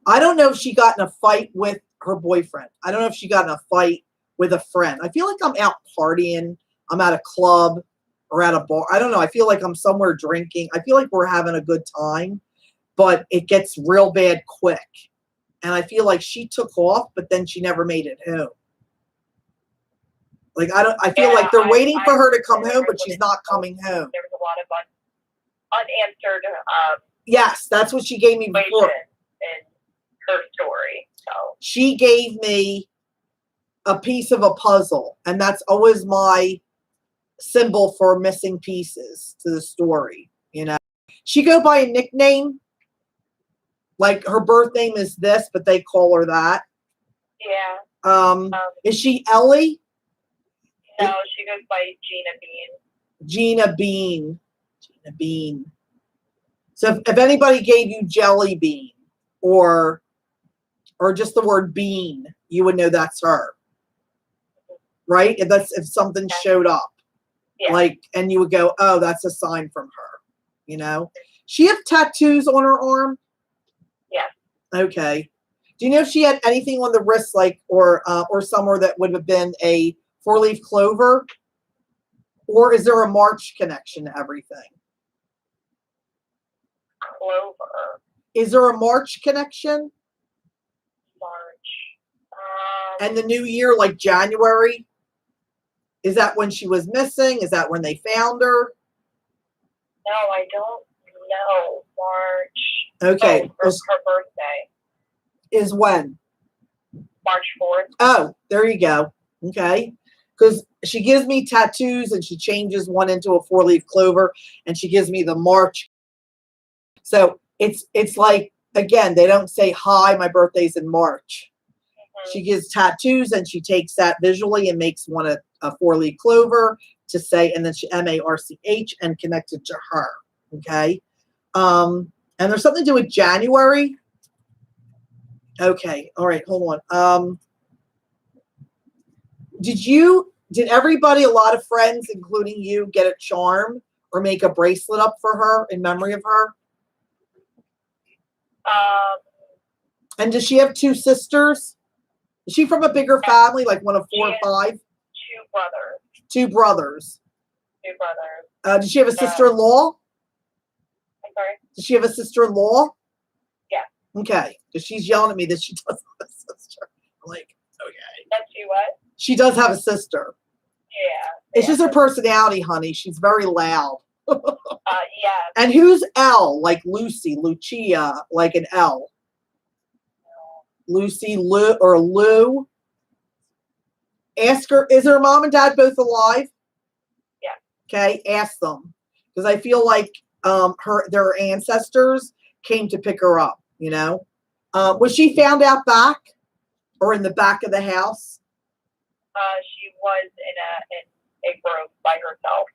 I don't know if she got in a fight with her boyfriend. I don't know if she got in a fight with a friend. I feel like I'm out partying. I'm at a club or at a bar. I don't know. I feel like I'm somewhere drinking. I feel like we're having a good time, but it gets real bad quick. And I feel like she took off, but then she never made it home. Like I feel like they're waiting for her to come home, but she's not coming home. There was a lot of unanswered yes, that's what she gave me before. In her story. So she gave me a piece of a puzzle, and that's always my symbol for missing pieces to the story. She go by a nickname, like her birth name is this, but they call her that. Yeah. Is she Ellie? No, she goes by Gina Bean. Gina Bean. Gina Bean. So if anybody gave you Jelly Bean or just the word bean, you would know that's her. Right? If something showed up. Yeah. And you would go, oh, that's a sign from her. She have tattoos on her arm? Yeah. Okay. Do you know if she had anything on the wrist, or somewhere that would have been a 4-leaf clover? Or is there a March connection to everything? Clover. Is there a March connection? March. And the new year, like January? Is that when she was missing? Is that when they found her? No, I don't know. March. Okay. Oh, her birthday. Is when? March 4th. Oh, there you go. Okay. Because she gives me tattoos and she changes one into a 4-leaf clover and she gives me the March. So it's like, again, they don't say, hi, my birthday's in March. Mm-hmm. She gives tattoos and she takes that visually and makes one a 4-leaf clover to say, and then she MARCH and connect it to her. Okay. And there's something to do with January. Okay. All right. Hold on. Did everybody, a lot of friends, including you, get a charm or make a bracelet up for her in memory of her? And does she have 2 sisters? Is she from a bigger family, like one of 4 or 5? 2 brothers. 2 brothers. 2 brothers. Does she have a sister-in-law? I'm sorry? Does she have a sister-in-law? Yeah. Okay. Because she's yelling at me that she doesn't have a sister. I'm like, okay. That she what? She does have a sister. Yeah. It's just her personality, honey. She's very loud. Yeah. And who's L? Like Lucy, Lucia, like an L. Lucy, Lou, or Lou? Ask her, is her mom and dad both alive? Yeah. Okay, ask them. Because I feel like their ancestors came to pick her up, you know? Was she found out back or in the back of the house? She was in a grove by herself.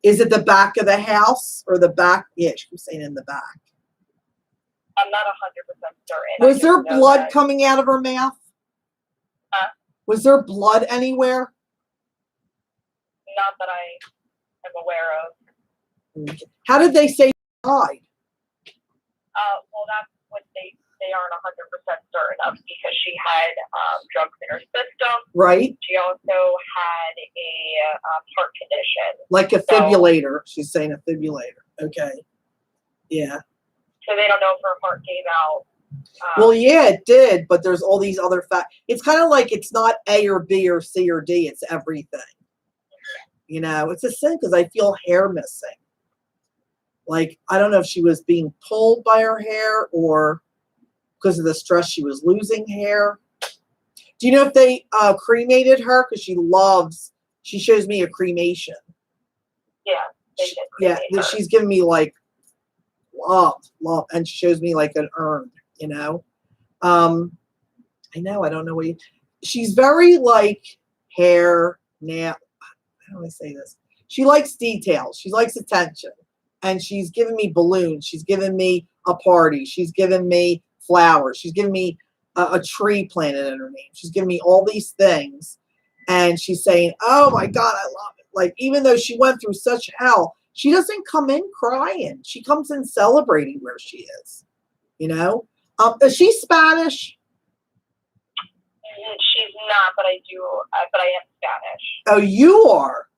Is it the back of the house or the back? Yeah, she was saying in the back. I'm not 100% certain. Was there I just know blood that- coming out of her mouth? Huh? Was there blood anywhere? Not that I am aware of. How did they say she died? Well, that's what they aren't 100% certain of because she had drugs in her system. Right? She also had a heart condition. Like a fibrillator. She's saying a fibrillator. Okay. Yeah. So they don't know if her heart gave out. Well, yeah, it did, but there's all these other facts. It's kind of like it's not A or B or C or D. It's everything. You know, it's a sin because I feel hair missing. Like, I don't know if she was being pulled by her hair or because of the stress she was losing hair. Do you know if they cremated her? Because she shows me a cremation. Yeah. They did Yeah, cremate her. she's giving me like love, and she shows me like an urn, you know. I know, I don't know she's very like hair, nail. How do I say this? She likes details. She likes attention. And she's giving me balloons. She's giving me a party. She's giving me flowers. She's giving me a tree planted in her name. She's giving me all these things. And she's saying, oh my God, I love it. Like, even though she went through such hell, she doesn't come in crying. She comes in celebrating where she is. You know? Is she Spanish? She's not, but I am Spanish. Oh, you are?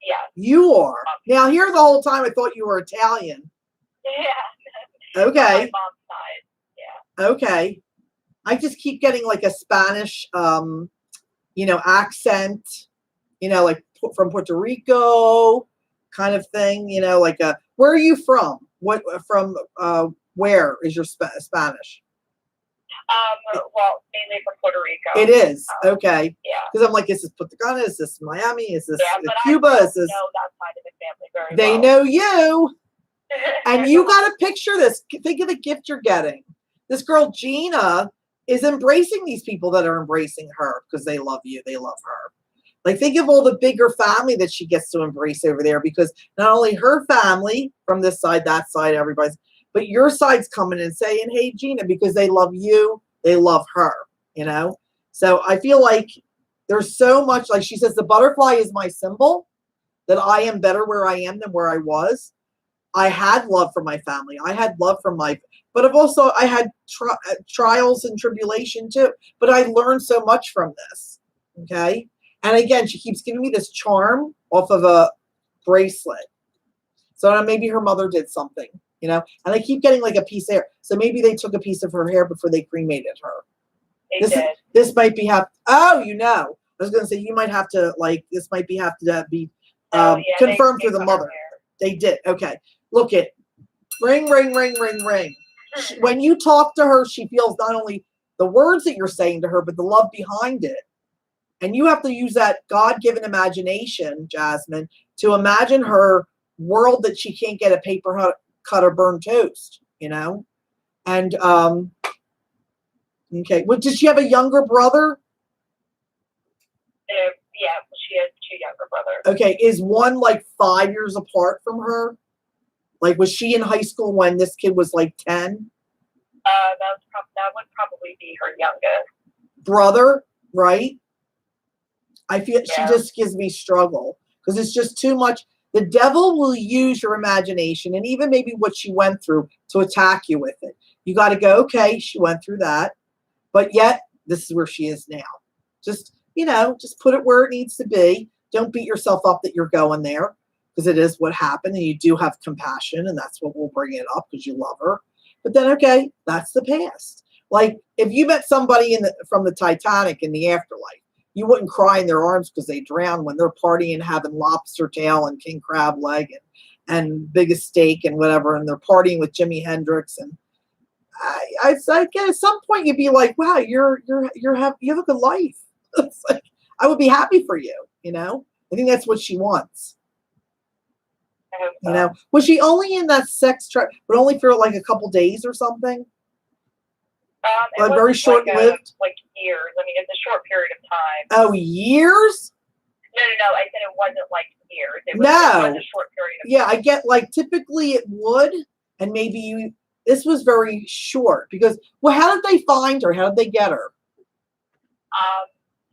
Yeah. You are. Now, here the whole time I thought you were Italian. Yeah. Okay. On my mom's side. Yeah. Okay. I just keep getting like a Spanish, accent, like from Puerto Rico kind of thing, like where are you from? Where is your Spanish? Well, mainly from Puerto Rico. It is. Okay. Yeah. Because I'm like, is this Punta Cana? Is this Miami? Is this I Cuba? don't Is this? know that side of the family very They well. know you. And you got to picture this. Think of the gift you're getting. This girl, Gina, is embracing these people that are embracing her because they love you. They love her. Like, think of all the bigger family that she gets to embrace over there because not only her family from this side, that side, everybody's, but your side's coming and saying, hey, Gina, because they love you, they love her, So I feel like there's so much, like she says, the butterfly is my symbol, that I am better where I am than where I was. I had love for my family. I had love for but I had trials and tribulation too. But I learned so much from this. Okay. And again, she keeps giving me this charm off of a bracelet. So maybe her mother did something, and I keep getting like a piece of hair. So maybe they took a piece of her hair before they cremated her. They did. This might be I was going to say, you might have to this might be confirmed through the mother. They did. Okay. Look at ring, ring, ring, ring, ring. When you talk to her, she feels not only the words that you're saying to her, but the love behind it. And you have to use that God-given imagination, Jasmine, to imagine her world that she can't get a paper cut or burn toast, And, okay. Well, did she have a younger brother? Yeah, she has two younger brothers. Okay. Is one like 5 years apart from her? Like, was she in high school when this kid was like 10? That would probably be her youngest brother, right? I feel Yeah. she just gives me struggle because it's just too much. The devil will use your imagination and even maybe what she went through to attack you with it. You got to go, okay, she went through that, but yet this is where she is now. Just, just put it where it needs to be. Don't beat yourself up that you're going there because it is what happened and you do have compassion and that's what will bring it up because you love her. But then, okay, that's the past. Like if you met somebody from the Titanic in the afterlife, you wouldn't cry in their arms because they drowned when they're partying, having lobster tail and king crab leg and biggest steak and whatever, and they're partying with Jimi Hendrix. And I at some point you'd be like, wow, you have a good life. It's like, I would be happy for you. You know, I think that's what she wants. I hope so. You know, was she only in that sex trap, but only for like a couple days or something? It Very wasn't short-lived? like years. I mean, it's a short period of time. Oh, years? No. I said it wasn't like years. It was a short period of Yeah, time. I get like typically it would, and maybe this was very short because well, how did they find her? How did they get her?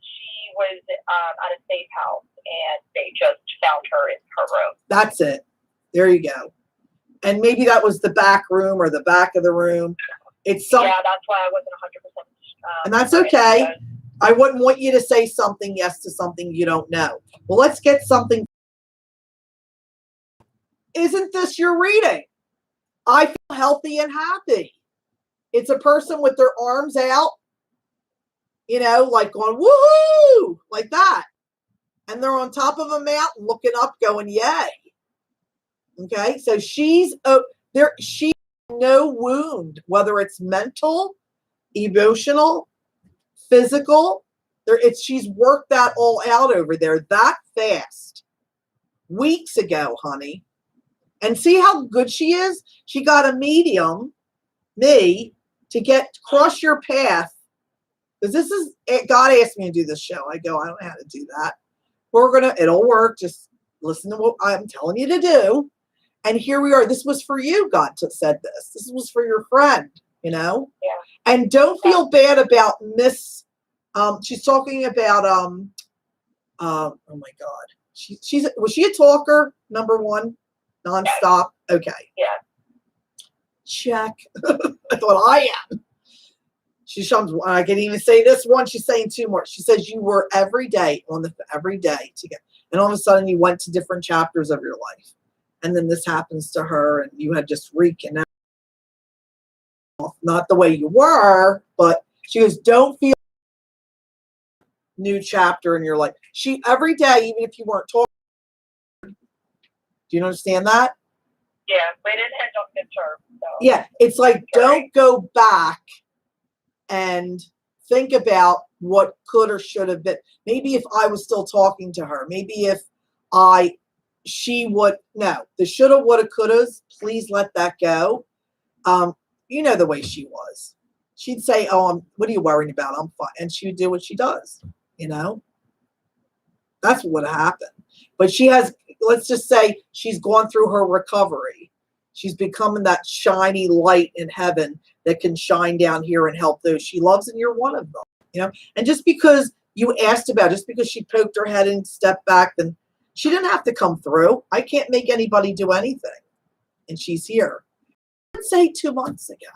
She was at a safe house, and they just found her in her room. That's it. There you go. And maybe that was the back room or the back of the room. It's some, Yeah, that's why I wasn't 100%. and that's okay. I wouldn't want you to say something yes to something you don't know. Well, let's get something. Isn't this your reading? I feel healthy and happy. It's a person with their arms out, you know, like going woohoo, like that. And they're on top of a mountain looking up, going, yay. Okay, so she's she no wound, whether it's mental, emotional, physical. She's worked that all out over there that fast. Weeks ago, honey. And see how good she is? She got a medium, me, to cross your path. Because this is, God asked me to do this show. I go, I don't know how to do that. It'll work. Just listen to what I'm telling you to do. And here we are. This was for you, God said this. This was for your friend, you know? Yeah. And don't feel bad about she's talking about, oh my God. Was she a talker, number one? Nonstop? Okay. Yeah. Check. I thought I am. I can even say this one. She's saying two more. She says you were every day together. And all of a sudden you went to different chapters of your life. And then this happens to her and you had just reconnected. Not the way you were, but she goes, don't feel new chapter in your life. Every day, even if you weren't talking. Do you understand that? Yeah, we didn't end on good terms. So. Yeah, it's like don't go back and think about what could or should have been. Maybe if I was still talking to her, maybe if she would, no, the shoulda, woulda, couldas, please let that go. You know the way she was. She'd say, oh, what are you worrying about? I'm fine. And she would do what she does, you know? That's what would have happened. But let's just say she's gone through her recovery. She's becoming that shiny light in heaven that can shine down here and help those she loves, and you're one of them, you know? And just because you asked just because she poked her head and stepped back, then she didn't have to come through. I can't make anybody do anything. And she's here. Let's say 2 months ago.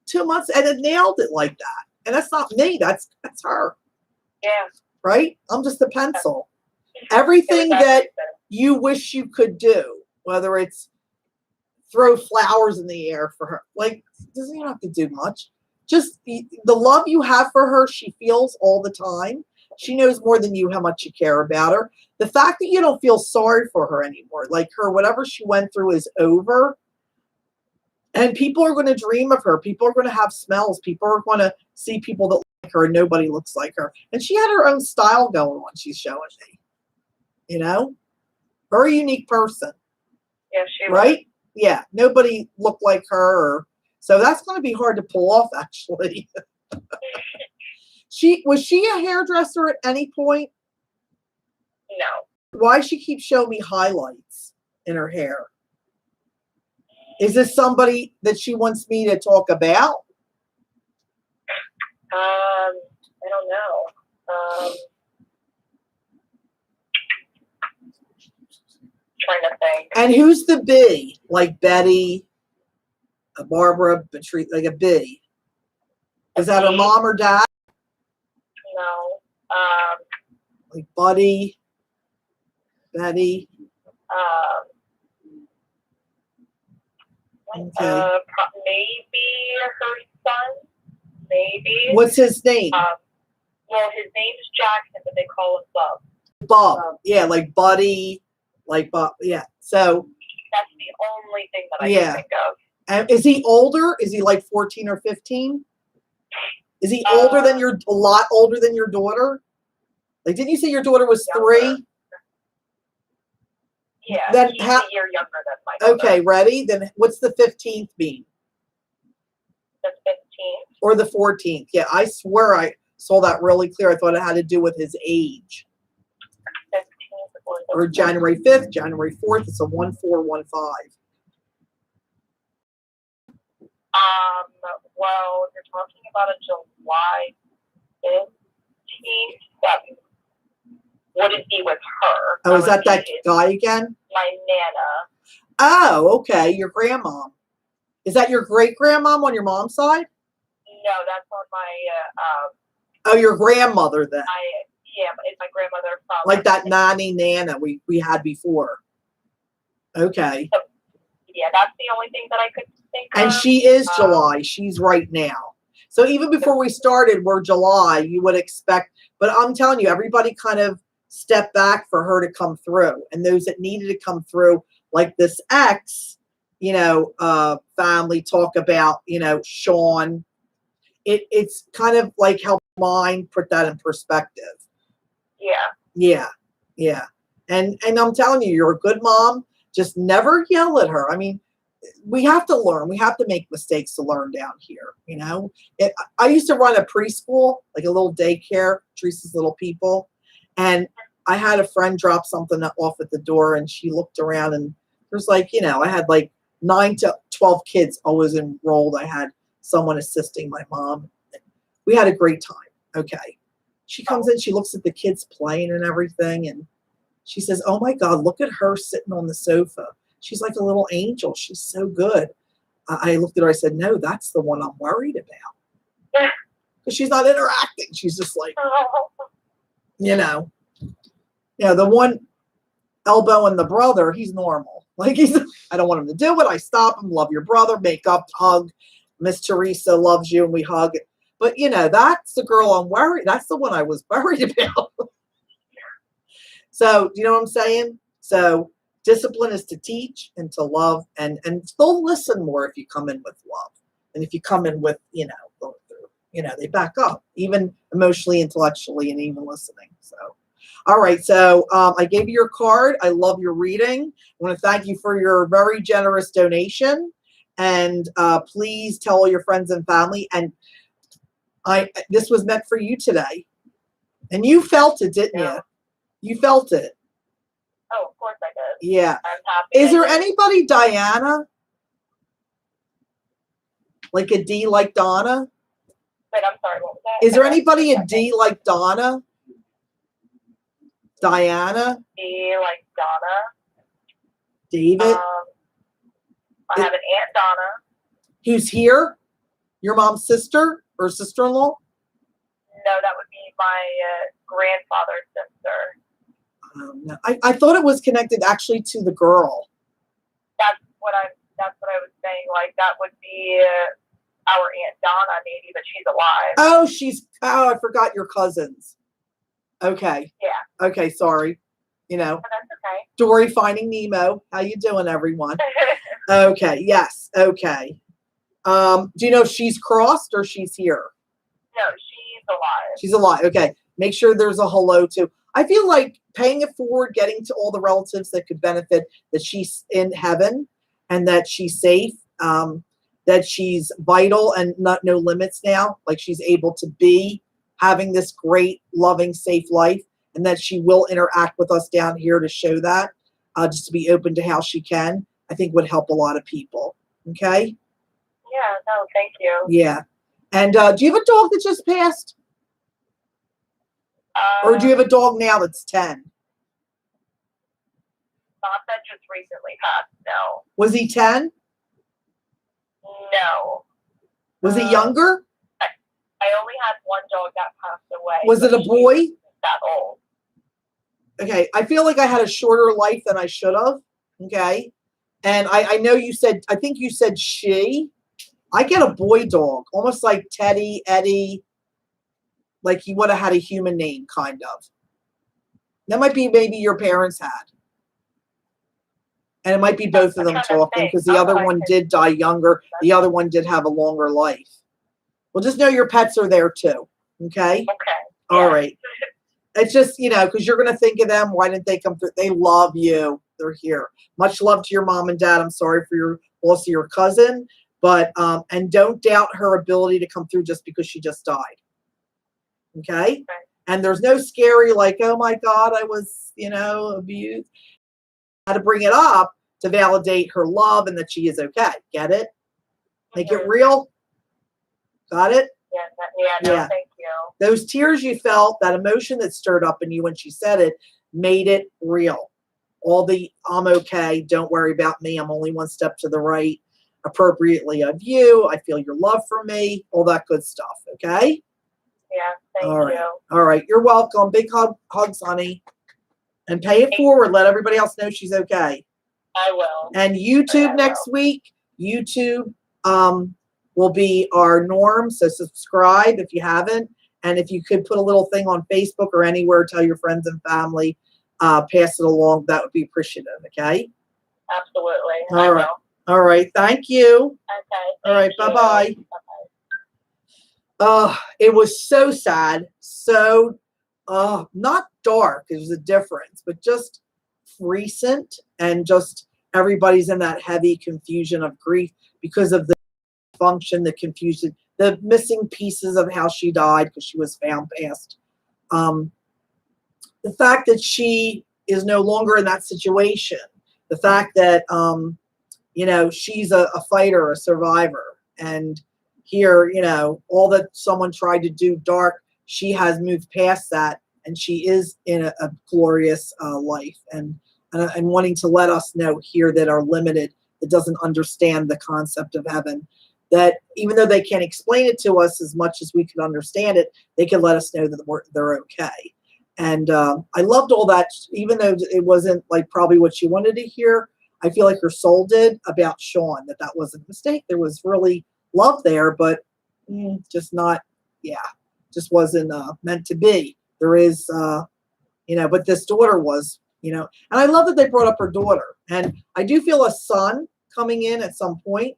2 months, and it nailed it like that. And that's not me. That's her. Yeah. Right? I'm just a pencil. Everything that you wish you could do, whether it's throw flowers in the air for her, like, doesn't even have to do much. Just the love you have for her, she feels all the time. She knows more than you how much you care about her. The fact that you don't feel sorry for her anymore, like whatever she went through is over. And people are going to dream of her. People are going to have smells. People are going to see people that like her, and nobody looks like her. And she had her own style going on, she's showing me. You know? Very unique person. Yeah, she was. Right? Yeah. Nobody looked like her. So that's going to be hard to pull off, actually. Was she a hairdresser at any point? No. Why she keeps showing me highlights in her hair? Is this somebody that she wants me to talk about? I don't know. Trying to think. And who's the B? Like Betty, a Barbara, Patrice, like a B? Is that her mom or dad? No. Like Buddy, Betty. Okay. Maybe her son. Maybe. What's his name? Well, his name's Jackson, but they call him Bub. Bob. Yeah, like Buddy, like Bob. Yeah. So that's the only thing that I can think of. And is he older? Is he like 14 or 15? Is he older than a lot older than your daughter? Like, didn't you say your daughter was Younger. 3? Yeah, Then she's how- a year younger than my mother. Okay, ready? Then what's the 15th mean? The 15th. Or the 14th? Yeah, I swear I saw that really clear. I thought it had to do with his age. 15th was the Or January 5th, January 4th. It's a 1415. Well, you're talking about a July 15th. That wouldn't be with her. Oh, is would that be guy again? my Nana. Oh, okay. Your grandmom. Is that your great grandmom on your mom's side? No, that's on my, Oh, your grandmother then. it's my grandmother from. Like that nanny nana we had before. Okay. Yeah, that's the only thing that I could think And of. she is July. She's right now. So even before we started, we're July. You would expect, but I'm telling you, everybody kind of stepped back for her to come through. And those that needed to come through, like this ex, family talk about, Sean. It's kind of like help mine put that in perspective. Yeah. Yeah. And I'm telling you, you're a good mom. Just never yell at her. I mean, we have to learn. We have to make mistakes to learn down here. I used to run a preschool, like a little daycare, Teresa's Little People. And I had a friend drop something off at the door, and she looked around, and there's I had 9 to 12 kids always enrolled. I had someone assisting my mom. We had a great time. Okay. She comes in, she looks at the kids playing and everything, and she says, "Oh my God, look at her sitting on the sofa. She's like a little angel. She's so good." I looked at her, I said, "No, that's the one I'm worried about." Because she's not interacting. She's just like, the one elbowing the brother, he's normal. I don't want him to do it. I stop him, love your brother, make up, hug. Miss Teresa loves you, and we hug. But, that's the girl I'm worried. That's the one I was worried about. So, do you know what I'm saying? So, discipline is to teach and to love, and they'll listen more if you come in with love. And if you come in with, going through, they back up, even emotionally, intellectually, and even listening. So, all right. So, I gave you your card. I love your reading. I want to thank you for your very generous donation. And please tell all your friends and family. And this was meant for you today. And you felt it, didn't you? You felt it. Oh, of course I did. Yeah. I'm happy. Is there anybody Diana? Like a D like Donna? Wait, I'm sorry, what was that? Is there anybody a D like Donna? Diana? D like Donna. David? I have an Aunt Donna. Who's here? Your mom's sister or sister-in-law? No, that would be my grandfather's sister. No. I thought it was connected actually to the girl. That's what I was saying. Like that would be our Aunt Donna, maybe, but she's alive. Oh, I forgot your cousins. Okay. Yeah. Okay, sorry. But that's okay. Dory Finding Nemo. How you doing, everyone? Okay. Yes. Okay. Do you know if she's crossed or she's here? No, she's alive. She's alive. Okay. Make sure there's a hello to. I feel like paying it forward, getting to all the relatives that could benefit, that she's in heaven and that she's safe, that she's vital and no limits now. Like she's able to be having this great, loving, safe life, and that she will interact with us down here to show that, just to be open to how she can, I think would help a lot of people. Okay? Yeah, no, thank you. Yeah. And do you have a dog that just passed? Or do you have a dog now that's 10? Not that just recently passed, no. Was he 10? No. Was he younger? I only had one dog that passed away. Was it a boy? That old. Okay, I feel like I had a shorter life than I should have. Okay. And I know you said, I think you said she. I get a boy dog, almost like Teddy, Eddie, like he would have had a human name, kind of. That might be maybe your parents had. And it might be both of them talking because the other one did die younger. The other one did have a longer life. Well, just know your pets are there too. Okay? Okay. All right. It's just, because you're going to think of them. Why didn't they come through? They love you. They're here. Much love to your mom and dad. I'm sorry for your loss of your cousin, but, and don't doubt her ability to come through just because she just died. Okay. And there's no scary, like, oh my God, I was, abused. How to bring it up to validate her love and that she is okay. Get it? Make it real. Got it? Yeah, thank you. Those tears you felt, that emotion that stirred up in you when she said it, made it real. All the I'm okay, don't worry about me, I'm only one step to the right, appropriately of you, I feel your love for me, all that good stuff, okay? Yeah, thank All right. you. All right, you're welcome. Big hugs, honey. And pay it forward. Let everybody else know she's okay. I will. And YouTube next week, YouTube will be our norm. So subscribe if you haven't. And if you could put a little thing on Facebook or anywhere, tell your friends and family, pass it along. That would be appreciative. Okay. Absolutely. All right. All right. Thank you. Okay. All right. Bye-bye. It was so sad. So, not dark. It was a difference, but just recent, and just everybody's in that heavy confusion of grief because of the function, the confusion, the missing pieces of how she died because she was found passed. The fact that she is no longer in that situation, the fact that, she's a fighter, a survivor, and here, all that someone tried to do dark, she has moved past that, and she is in a glorious life, and wanting to let us know here that are limited, that doesn't understand the concept of heaven, that even though they can't explain it to us as much as we could understand it, they can let us know that they're okay. And I loved all that, even though it wasn't like probably what she wanted to hear. I feel like her soul did about Sean, that wasn't a mistake. There was really love there, but just not, just wasn't meant to be. There is, but this daughter was, and I love that they brought up her daughter. And I do feel a son coming in at some point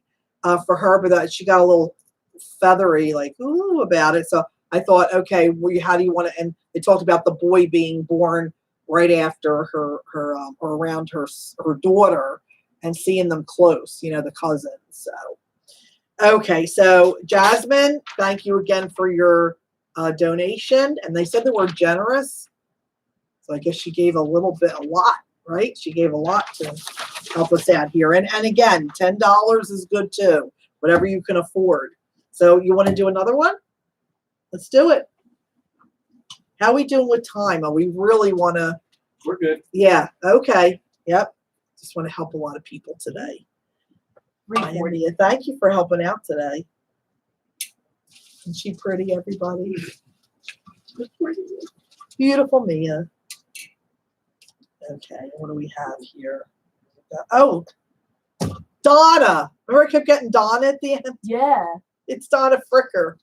for her, but that she got a little feathery, like, ooh, about it. So I thought, okay, how do you want to, and they talked about the boy being born right after her or around her daughter, and seeing them close, the cousins. So, okay. So Jasmine, thank you again for your donation. And they said they were generous. So I guess she gave a lot, right? She gave a lot to help us out here. And again, $10 is good too, whatever you can afford. So you want to do another one? Let's do it. How are we doing with time? We really want to. We're good. Yeah. Okay. Yep. Just want to help a lot of people today. 3:40. Thank you for helping out today. Isn't she pretty, everybody? Beautiful Mia. Okay, what do we have here? Oh, Donna. Remember I kept getting Donna at the end? Yeah. It's Donna Fricker.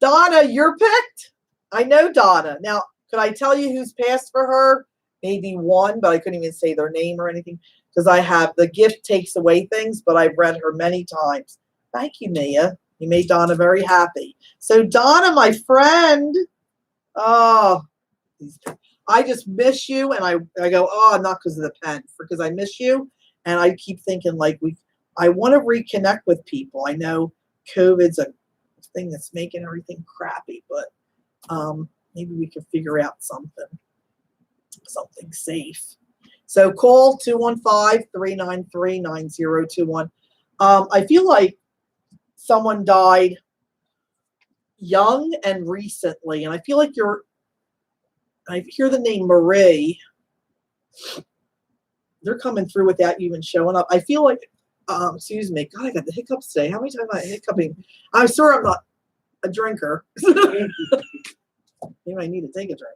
Donna, you're picked. I know Donna. Now, could I tell you who's passed for her? Maybe one, but I couldn't even say their name or anything because I have the gift takes away things, but I've read her many times. Thank you, Mia. You made Donna very happy. So Donna, my friend, oh, I just miss you. And I go, oh, not because of the pen, because I miss you. And I keep thinking like I want to reconnect with people. I know COVID's a thing that's making everything crappy, but maybe we can figure out something safe. So call 215-393-9021. I feel like someone died young and recently, and I feel like I hear the name Marie. They're coming through without you even showing up. I feel like, excuse me, God, I got the hiccups today. How many times am I hiccuping? I'm sure I'm not a drinker. Maybe I need to take a drink.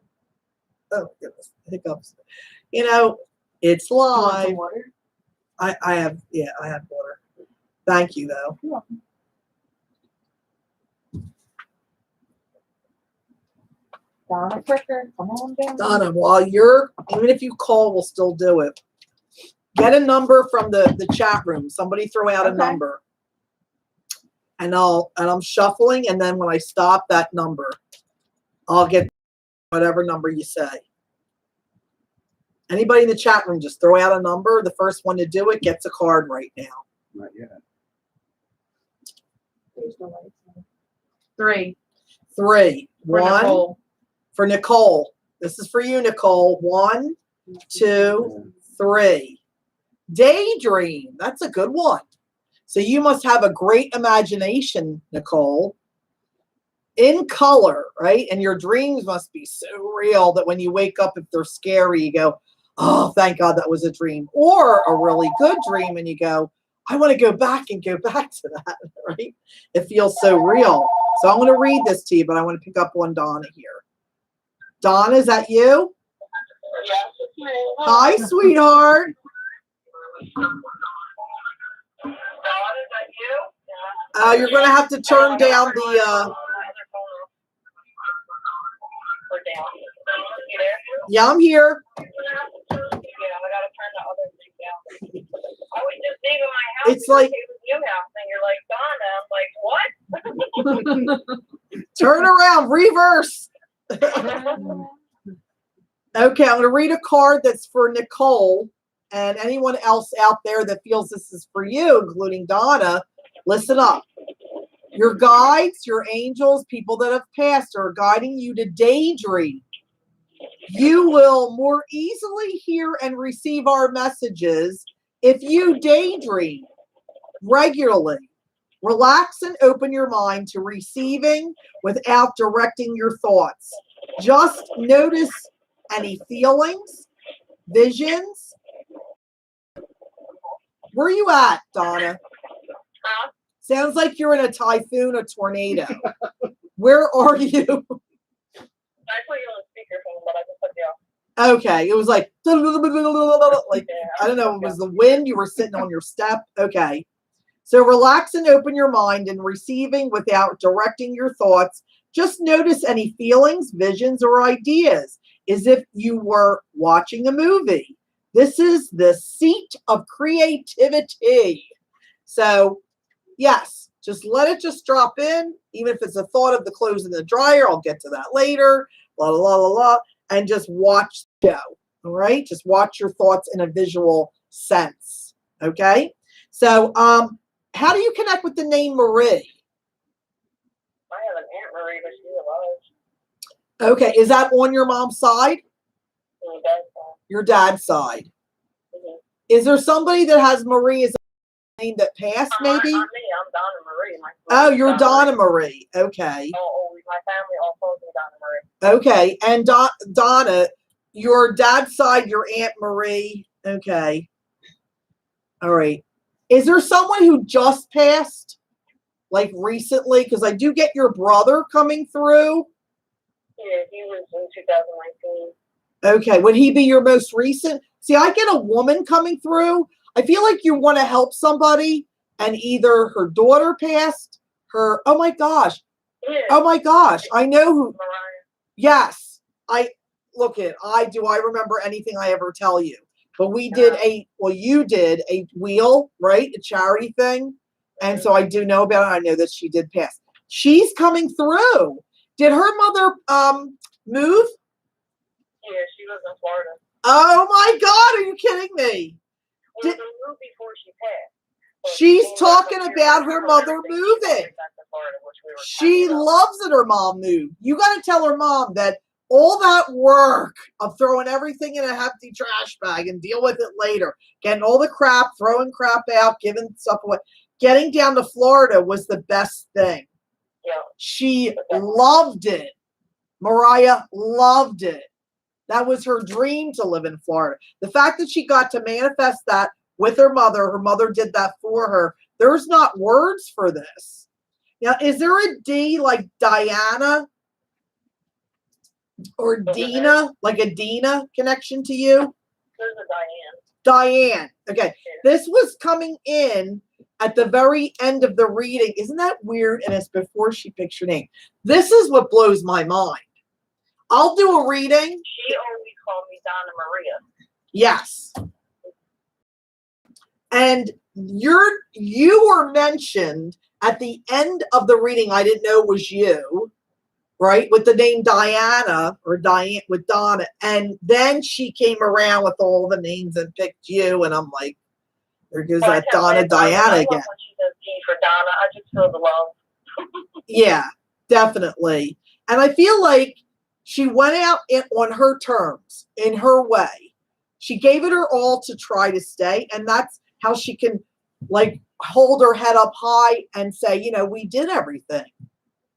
Oh, goodness, hiccups. It's live. Water? I have water. Thank you, though. You're welcome. Donna Fricker, come on down. Donna, even if you call, we'll still do it. Get a number from the chat room. Somebody throw out a number. And I'm shuffling, and then when I stop that number, I'll get whatever number you say. Anybody in the chat room, just throw out a number. The first one to do it gets a card right now. Not yet. 3. 3. For 1 Nicole. for Nicole. This is for you, Nicole. 1, 2, 3. Daydream. That's a good one. So you must have a great imagination, Nicole. In color, right? And your dreams must be so real that when you wake up, if they're scary, you go, oh, thank God that was a dream. Or a really good dream, and you go, I want to go back and go back to that, right? It feels so real. So I'm going to read this to you, but I want to pick up on Donna here. Donna, is that you? Yes, it's me. Hi, sweetheart. Dawn, is that you? You're going to have to turn down the, We're down. You there? yeah, I'm here. Yeah, I gotta turn the other thing down. I was just leaving my house. It's like- it was your house, and you're like, Donna. I'm like, what? Turn around, reverse. Okay, I'm going to read a card that's for Nicole and anyone else out there that feels this is for you, including Donna. Listen up. Your guides, your angels, people that have passed are guiding you to daydream. You will more easily hear and receive our messages if you daydream regularly. Relax and open your mind to receiving without directing your thoughts. Just notice any feelings, visions. Where are you at, Donna? Huh? Sounds like you're in a typhoon, a tornado. Where are you? I put you on speakerphone, but I just put you off. Okay, it was like, like I don't know, it was the wind. You were sitting on your step. Okay. So relax and open your mind and receiving without directing your thoughts. Just notice any feelings, visions, or ideas as if you were watching a movie. This is the seat of creativity. So, yes, just let it just drop in, even if it's a thought of the clothes in the dryer. I'll get to that later. La, la, la, la, la. And just watch the show. All right? Just watch your thoughts in a visual sense. Okay? So, how do you connect with the name Marie? I have an Aunt Marie, but she's alive. Okay, is that on your mom's side? And my dad's fine. Your dad's side. Mhm. Is there somebody that has Marie as a name that passed, maybe? Not me. I'm Donna Marie. Oh, you're Donna Marie. Okay. Oh, my family all calls me Donna Marie. Okay. And Donna, your dad's side, your Aunt Marie. Okay. All right. Is there someone who just passed, like recently? Because I do get your brother coming through. Yeah, he was in 2019. Okay. Would he be your most recent? See, I get a woman coming through. I feel like you want to help somebody, and either her daughter passed, oh my gosh. Yeah. Oh my gosh. I know who. Mariah. Yes. I remember anything I ever tell you? But we did you did a wheel, right? A charity thing. And so I do know about it. I know that she did pass. She's coming through. Did her mother move? Yeah, she was in Florida. Oh my God, are you kidding me? Well, they moved before she passed. So She's she talking moved up about here her and mother everything. She moving. went back to Florida, which we were She talking about. loves that her mom moved. You got to tell her mom that all that work of throwing everything in a hefty trash bag and deal with it later, getting all the crap, throwing crap out, giving stuff away, getting down to Florida was the best thing. Yeah. She loved it. Mariah loved it. That was her dream, to live in Florida. The fact that she got to manifest that with her mother did that for her. There's not words for this. Now, is there a D like Diana or Dina, like a Dina connection to you? There's a Diane. Diane. Okay. This was coming in at the very end of the reading. Isn't that weird? And it's before she picks your name. This is what blows my mind. I'll do a reading. She always called me Donna Maria. Yes. And you were mentioned at the end of the reading. I didn't know it was you. right? With the name Diana or Diane with Donna. And then she came around with all the names and picked you. And I'm like, there goes that Donna Diana again. When she says D for Donna, I just feel the love. Yeah, definitely. And I feel like she went out on her terms, in her way. She gave it her all to try to stay. And that's how she can like hold her head up high and say, you know, we did everything.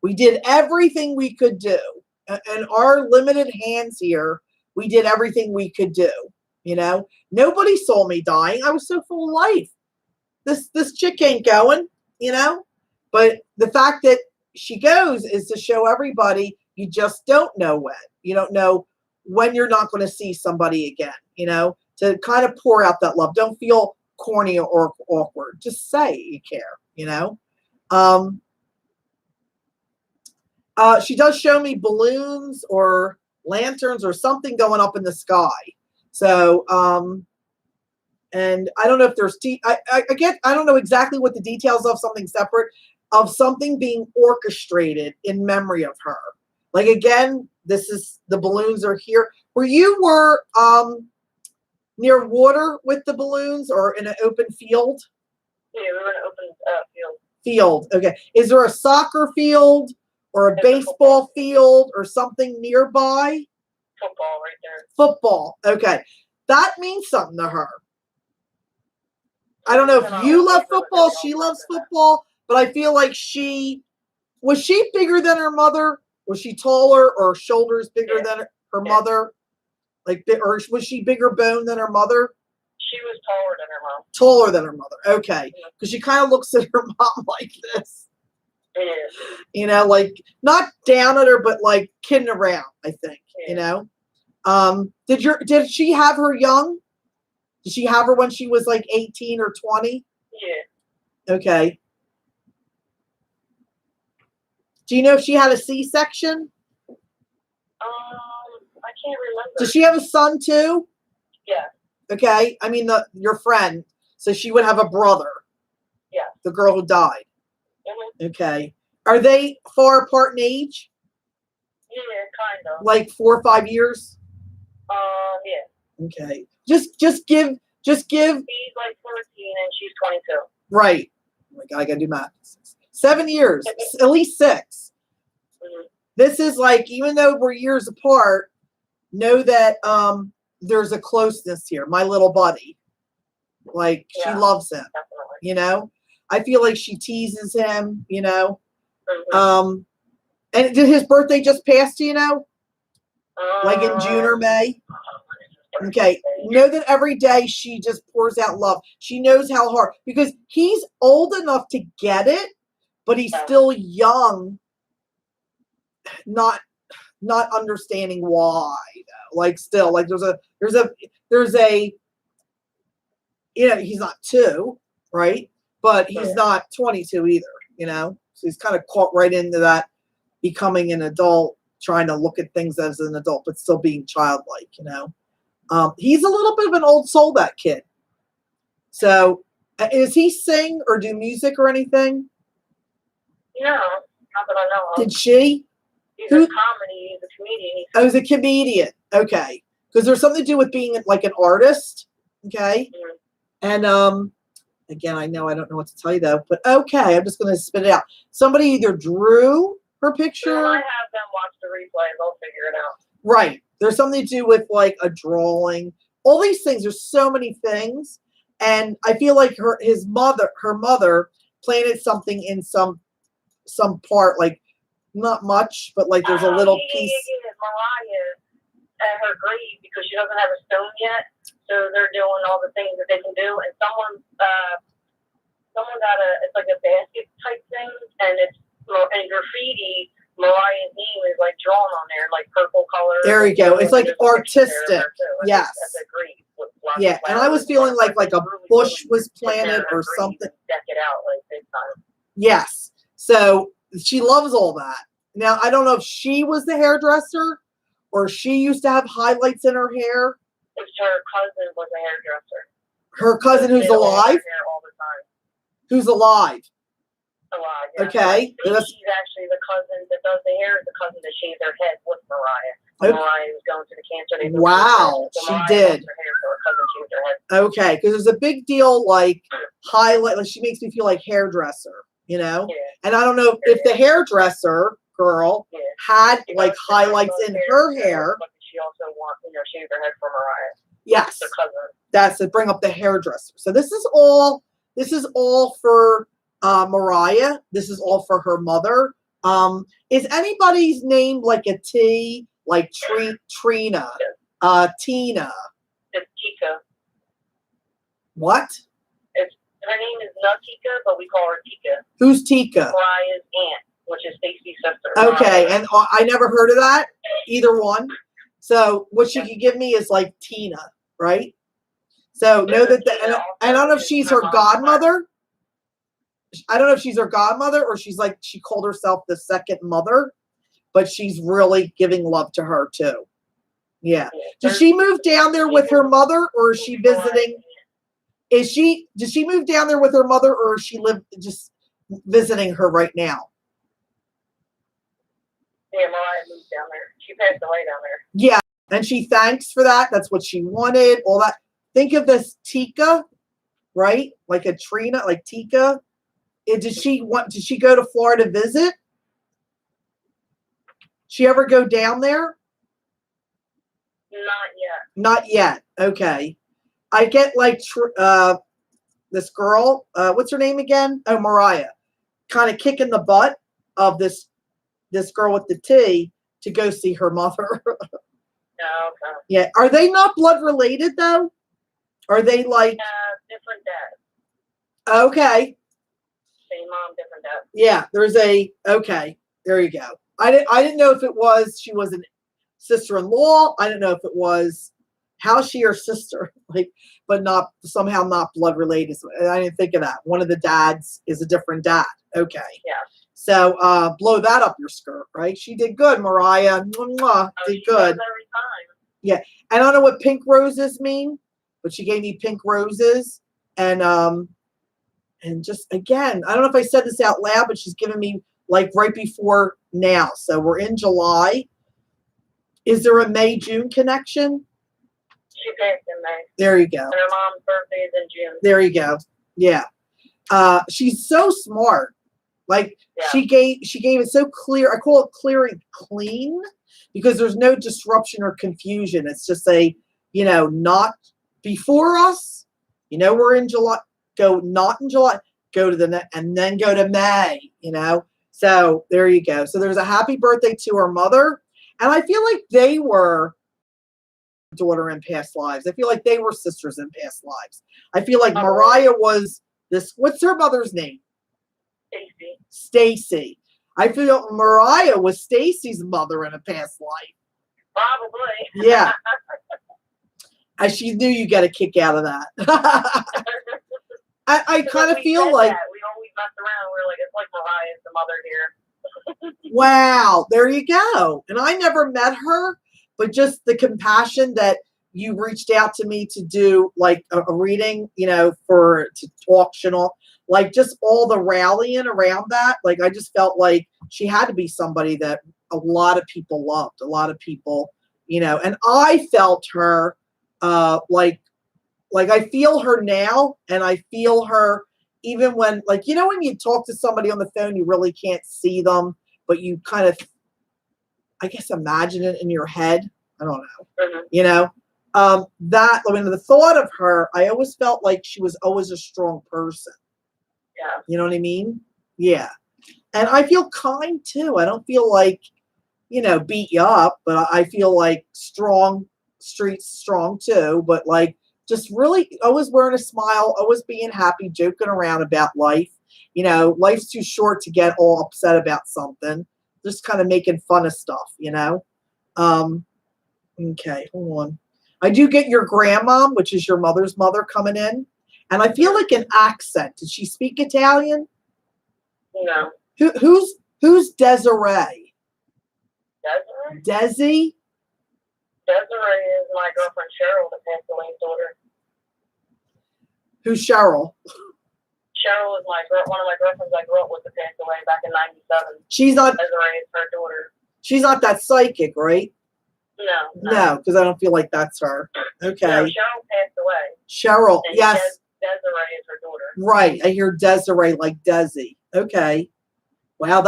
We did everything we could do. And our limited hands here, we did everything we could do. You know, nobody saw me dying. I was so full of life. This chick ain't going, you know, but the fact that she goes is to show everybody you just don't know when. You don't know when you're not going to see somebody again, you know, to kind of pour out that love. Don't feel corny or awkward. Just say you care, you know. She does show me balloons or lanterns or something going up in the sky. So, and I don't know if there's, I don't know exactly what the details of something separate, of something being orchestrated in memory of her. Like, again, this is, the balloons are here. Where you were near water with the balloons or in an open field? Yeah, we were in an open field. Field, okay. Is there a soccer field or a baseball field or something nearby? Football right there. Football, okay. That means something to her. I don't know if you love football, she loves football, but I feel like was she bigger than her mother? Was she taller or shoulders bigger than her mother? Like, or was she bigger bone than her mother? She was taller than her mom. Taller than her mother, okay. Because she kind of looks at her mom like this. Yeah. You know, like, not down at her, but like kidding around, I think, you know. Did she have her young? Did she have her when she was like 18 or 20? Yeah. Okay. Do you know if she had a C-section? I can't remember. Does she have a son too? Yeah. Okay. I mean, your friend. So she would have a brother. Yeah. The girl who died. Mm-hmm. Okay. Are they far apart in age? Yeah, kind of. Like 4 or 5 years? Yeah. Okay. Just give. He's like 14 and she's 22. Right. Oh my God, I gotta do math. 7 years, at least 6. Mm-hmm. This is like, even though we're years apart, know that there's a closeness here. My little buddy, like, she loves him. Definitely. You know, I feel like she teases him. You know, mm-hmm. And did his birthday just pass? Do you know, like in June or May? Okay, know that every day she just pours out love. She knows how hard, because he's old enough to get it, but he's still young, not understanding why though. Like, still, like, there's a you know, he's not 2, right? But he's not 22 either, you know? So he's kind of caught right into that becoming an adult, trying to look at things as an adult, but still being childlike, you know? He's a little bit of an old soul, that kid. So, does he sing or do music or anything? No, not that I know of. Did she? He's a comedy. He's a comedian. Oh, he's a comedian. Okay, because there's something to do with being like an artist. Okay, and again, I don't know what to tell you though, but okay, I'm just going to spit it out. Somebody either drew her picture. When I have them watch the replay, they'll figure it out. Right. There's something to do with like a drawing. All these things. There's so many things, and I feel like her mother planted something in some part, like not much, but like there's a little piece. Mariah at her grave, because she doesn't have a stone yet, so they're doing all the things that they can do. And someone got it's like a basket type thing, and it's and graffiti. Mariah's name is like drawn on there, like purple color. There you go. It's like artistic. Yes. Yeah, and I was feeling like a bush was planted or something. Deck it out like big time. Yes. So she loves all that. Now, I don't know if she was the hairdresser or she used to have highlights in her hair. It's her cousin was a hairdresser. Her cousin who's alive? Hair all the time. Who's alive? Mariah. Okay, that's- She's actually the cousin that does the hair, the cousin that shaved her head with Mariah. When Okay. Mariah was going to the cancer. They Wow, so she Mariah did. does her hair, so her cousin shaved her head. Okay, because there's a big deal, like highlight. Like she makes me feel like hairdresser, you know. Yeah. And I don't know if the hairdresser girl Yeah. had She like does the highlights in her hair. But she also wants, shaved her head for Mariah, Yes, the cousin. that's it. Bring up the hairdresser. So this is all. This is all for Mariah. This is all for her mother. Is anybody's name like a T, like Trina, Tina? It's Tika. What? Her name is not Tika, but we call her Tika. Who's Tika? Mariah's aunt, which is Stacy's sister. Okay, Mariah. and I never heard of that, either one. So what she could give me is like Tina, right? So know that, and I don't know if she's her godmother. I don't know if she's her godmother or she's like, she called herself the second mother, but she's really giving love to her too. Yeah. Did she move down there with her mother or is she visiting? Did she move down there with her mother or is she just visiting her right now? Yeah, Mariah moved down there. She passed away down there. Yeah. And she thanks for that. That's what she wanted. All that. Think of this Tika, right? Like a Trina, like Tika. Did she go to Florida to visit? She ever go down there? Not yet. Not yet. Okay. I get like this girl, what's her name again? Oh, Mariah. Kind of kicking the butt of this girl with the T to go see her mother. Oh, okay. Yeah. Are they not blood related though? Are they like different dad. okay. Same mom, different dad. Yeah, okay. There you go. I didn't know if it was she was a sister-in-law. I didn't know if it was how she her sister, like, but not somehow not blood related. So I didn't think of that. One of the dads is a different dad. Okay. Yeah. So blow that up your skirt, right? She did good, Mariah. Mwah, did She good. does every time. Yeah. And I don't know what pink roses mean, but she gave me pink roses. And just again, I don't know if I said this out loud, but she's giving me like right before now. So we're in July. Is there a May-June connection? She passed in May. There you go. And her mom's birthday is in June. There you go. Yeah. She's so smart. Like Yeah. she gave it so clear. I call it clear and clean because there's no disruption or confusion. It's just not before us. We're in July. Go not in July. Go to the and then go to May. So there you go. So there's a happy birthday to her mother, and I feel like they were daughter in past lives. I feel like they were sisters in past lives. I feel like Mariah was this. What's her mother's name? Stacy. Stacy. I feel Mariah was Stacy's mother in a past life. Probably. Yeah. She knew you got a kick out of that. I kind of feel like we always mess around. We're like, it's like Mariah's the mother here. wow, there you go. And I never met her, but just the compassion that you reached out to me to do like a reading, to auction, like just all the rallying around that. Like I just felt like she had to be somebody that a lot of people loved, a lot of people, and I felt her like I feel her now, and I feel her even when, when you talk to somebody on the phone, you really can't see them, but you kind of, I guess, imagine it in your head. I don't know, Mm-hmm. The thought of her, I always felt like she was always a strong person. Yeah. You know what I mean? Yeah. And I feel kind too. I don't feel like, beat you up, but I feel like strong too, but like, just really always wearing a smile, always being happy, joking around about life. Life's too short to get all upset about something. Just kind of making fun of stuff, Okay, hold on. I do get your grandmom, which is your mother's mother, coming in. And I feel like an accent. Did she speak Italian? No. Who's Desiree? Desiree? Desi? Desiree is my girlfriend Cheryl, the passed away's daughter. Who's Cheryl? Cheryl is one of my girlfriends I grew up with that passed away back in '97. She's not. Desiree is her daughter. She's not that psychic, right? No. No, because I don't feel like that's her. Okay. No, Cheryl passed away. Cheryl. And Yes. Desiree is her daughter. Right. I hear Desiree like Desi. Okay. Wow,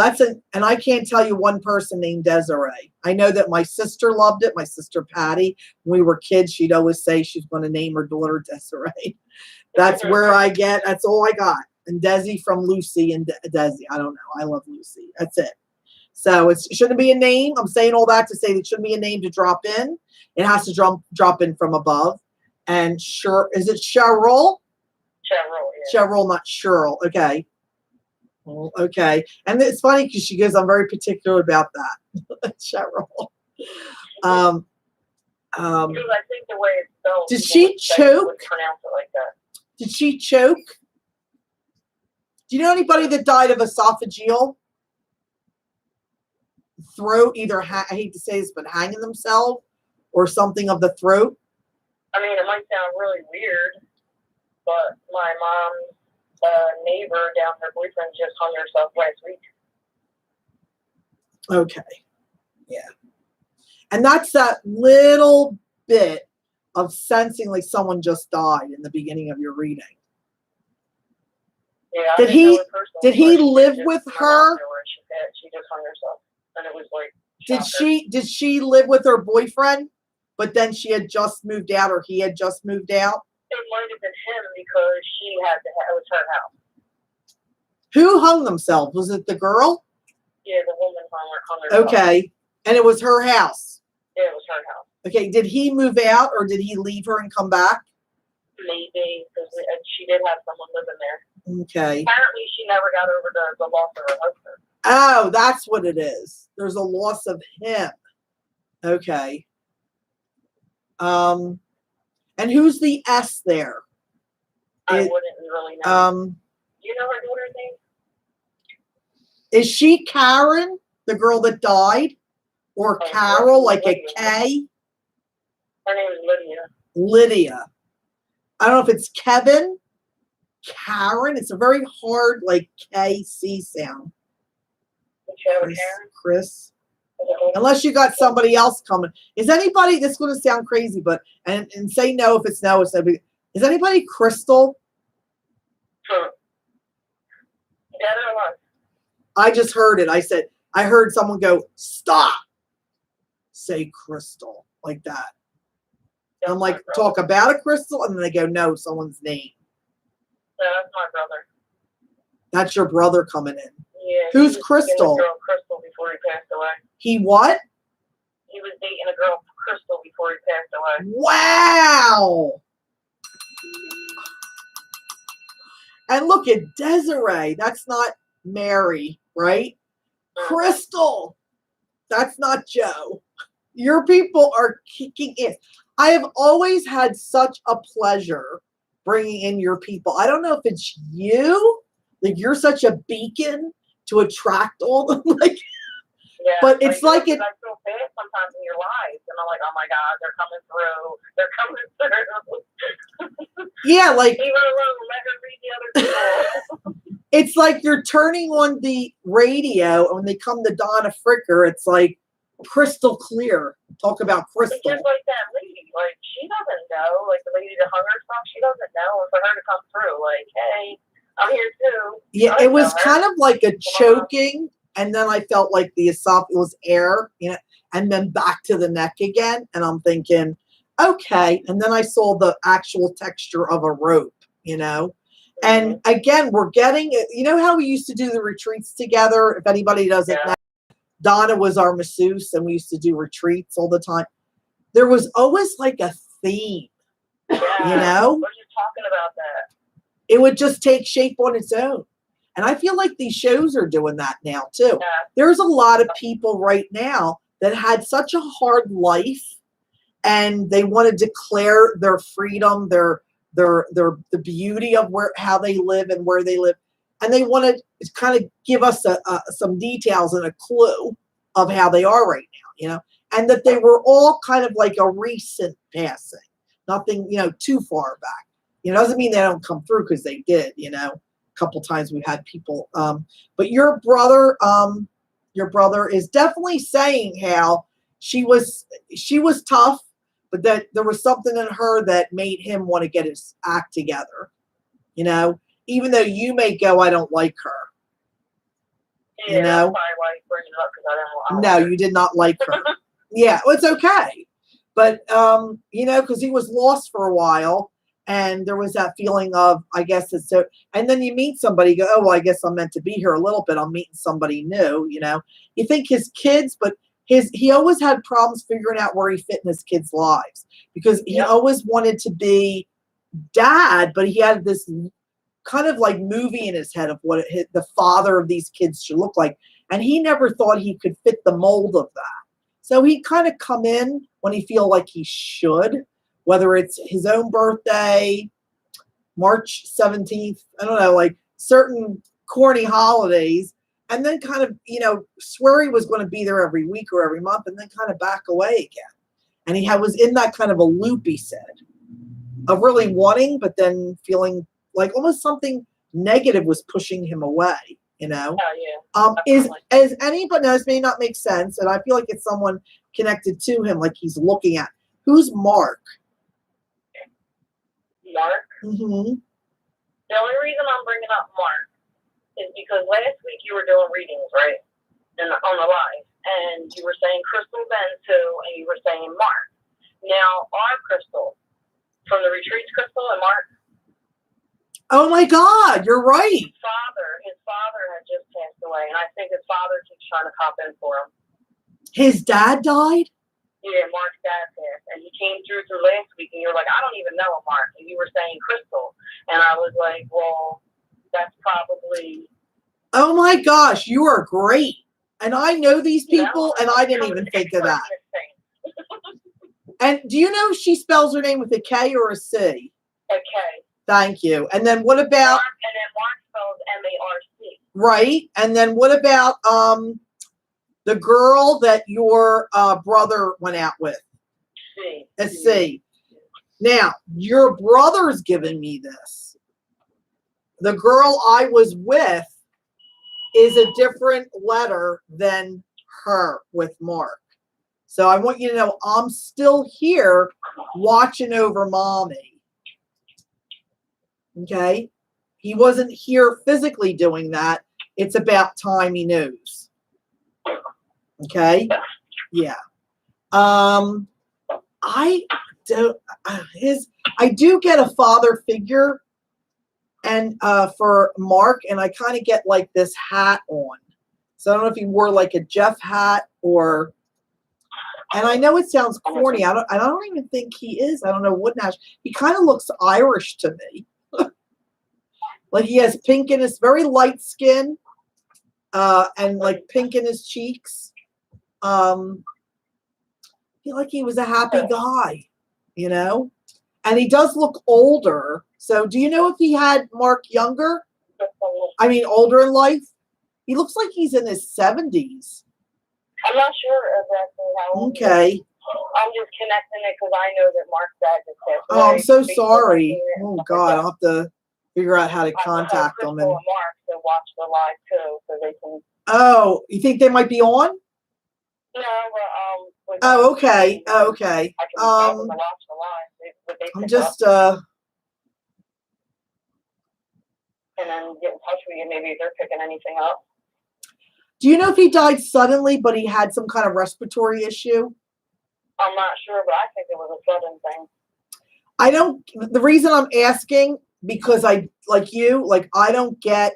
and I can't tell you one person named Desiree. I know that my sister loved it. My sister Patty, when we were kids, she'd always say she's going to name her daughter Desiree. That's where that's all I got. And Desi from Lucy and Desi. I don't know. I love Lucy. That's it. So it shouldn't be a name. I'm saying all that to say it shouldn't be a name to drop in. It has to drop in from above. And is it Cheryl? Cheryl, yeah. Cheryl, not Cheryl. Okay. Well, okay. And it's funny because she goes, I'm very particular about that. Cheryl. Because I think the way it's spelled. Did she choke? Would pronounce it like that. Did she choke? Do you know anybody that died of esophageal throat? Either, I hate to say this, but hanging themselves or something of the throat? I mean, it might sound really weird, but my mom's neighbor down her boyfriend just hung herself last week. Okay. Yeah. And that's that little bit of sensing like someone just died in the beginning of your reading. Yeah. Did he live with her? She just hung herself, and it was like. Did she live with her boyfriend, but then she had just moved out, or he had just moved out? It might have been him because it was her house. Who hung themselves? Was it the girl? Yeah, the woman hung herself. Okay. And it was her house. Yeah, it was her house. Okay. Did he move out or did he leave her and come back? Maybe, because she did have someone living there. Okay. Apparently, she never got over the loss of her husband. Oh, that's what it is. There's a loss of him. Okay. And who's the S there? I wouldn't really know. You know her daughter's name? Is she Karen, the girl that died? Or Carol, like a K? Her name is Lydia. Lydia. I don't know if it's Kevin, Karen. It's a very hard, like K-C sound. Chris. Unless you got somebody else coming. Is anybody, this is going to sound crazy, but, and say no if it's no. Is anybody Crystal? Dead or alive? I just heard it. I heard someone go, stop. Say Crystal, like that. And I'm like, talk about a crystal? And then they go, no, someone's name. No, that's my brother. That's your brother coming in. Yeah. Who's Crystal? Crystal before he passed away. He what? He was dating a girl, Crystal, before he passed away. Wow. And look at Desiree. That's not Mary, right? Crystal. That's not Joe. Your people are kicking in. I have always had such a pleasure bringing in your people. I don't know if it's you, like you're such a beacon to attract all them. Like, yeah, but it's like it. I feel bad sometimes in your lives, and I'm like, oh my God, they're coming through. They're coming through. Yeah, like leave her alone. Let her read the other people. It's like you're turning on the radio, and when they come to Donna Fricker, it's like crystal clear. Talk about crystal. It's just like that lady. Like, she doesn't know. Like, the lady that hung herself, she doesn't know. And for her to come through, like, hey, I'm here too. Yeah, it was kind of like a choking, and then I felt like the esophagus was air, you know, and then back to the neck again. And I'm thinking, okay. And then I saw the actual texture of a rope, you know. And again, we're getting, you know how we used to do the retreats together? If anybody doesn't know, Donna was our masseuse, and we used to do retreats all the time. There was always like a theme, you know? We're just talking about that. It would just take shape on its own. And I feel like these shows are doing that now too. Yeah. There's a lot of people right now that had such a hard life, and they want to declare their freedom, the beauty of how they live and where they live. And they want to kind of give us some details and a clue of how they are right now, you know, and that they were all kind of like a recent passing, nothing, you know, too far back. You know, doesn't mean they don't come through, because they did, you know. couple times we've had people. But your brother is definitely saying how she was tough, but that there was something in her that made him want to get his act together. You know, even though you may go, I don't like her. Yeah, You know? that's probably why he's bringing it up because I don't No, you did not like her. Yeah, well, it's okay. But, you know, because he was lost for a while and there was that feeling of, I guess it's so, and then you meet somebody, you go, oh, well, I guess I'm meant to be here a little bit. I'm meeting somebody new, you know. You think his kids, but he always had problems figuring out where he fit in his kids' lives because he always wanted to be dad, but he had this kind of like movie in his head of what the father of these kids should look like. And he never thought he could fit the mold of that. So he kind of come in when he feel like he should, whether it's his own birthday, March 17th, I don't know, like certain corny holidays, and then kind of, you know, swear he was going to be there every week or every month and then kind of back away again. And he was in that kind of a loop, he said, of really wanting, but then feeling like almost something negative was pushing him away, you know? Oh, yeah. Is anybody, now this may not make sense, and I feel like it's someone connected to him, like he's looking at. Who's Mark? Mark? Mm-hmm. The only reason I'm bringing up Mark is because last week you were doing readings, right? On the live. And you were saying Crystal Ben too, and you were saying Mark. Now, our Crystal, from the retreats, Crystal and Mark. Oh my God, you're right. His father had just passed away, and I think his father keeps trying to cop in for him. His dad died? Yeah, Mark's dad passed, and he came through last week, and you were like, I don't even know a Mark, and you were saying Crystal, and I was like, well, that's probably. Oh my gosh, you are great. And I know these people, and I didn't even think of that. And do you know she spells her name with a K or a C? A K. Thank you. And then what about? And then Mark spells M-A-R-C. Right. And then what about the girl that your brother went out with? C. A C. Now, your brother's giving me this. The girl I was with is a different letter than her with Mark. So I want you to know I'm still here watching over mommy. Okay? He wasn't here physically doing that. It's about time he knows. Okay? Yeah. I do get a father figure and for Mark, and I kind of get like this hat on. So I don't know if he wore like a Jeff hat or, and I know it sounds corny. I don't even think he is. I don't know what national. He kind of looks Irish to me. Like he has pink in his, very light skin, and like pink in his cheeks. I feel like he was a happy guy, you know? And he does look older. So do you know if he had Mark younger? I mean, older in life? He looks like he's in his 70s. I'm not sure exactly how old. Okay. I'm just connecting it because I know that Mark's dad just passed away. Oh, I'm so sorry. Oh, God. I'll have to figure out how to contact them. And Mark to watch the live too, so they can. Oh, you think they might be on? No, but Oh, okay. Oh, okay. I can watch the live. I'm just and then get in touch with you. Maybe if they're picking anything up. Do you know if he died suddenly, but he had some kind of respiratory issue? I'm not sure, but I think it was a sudden thing. I don't. The reason I'm asking because I don't get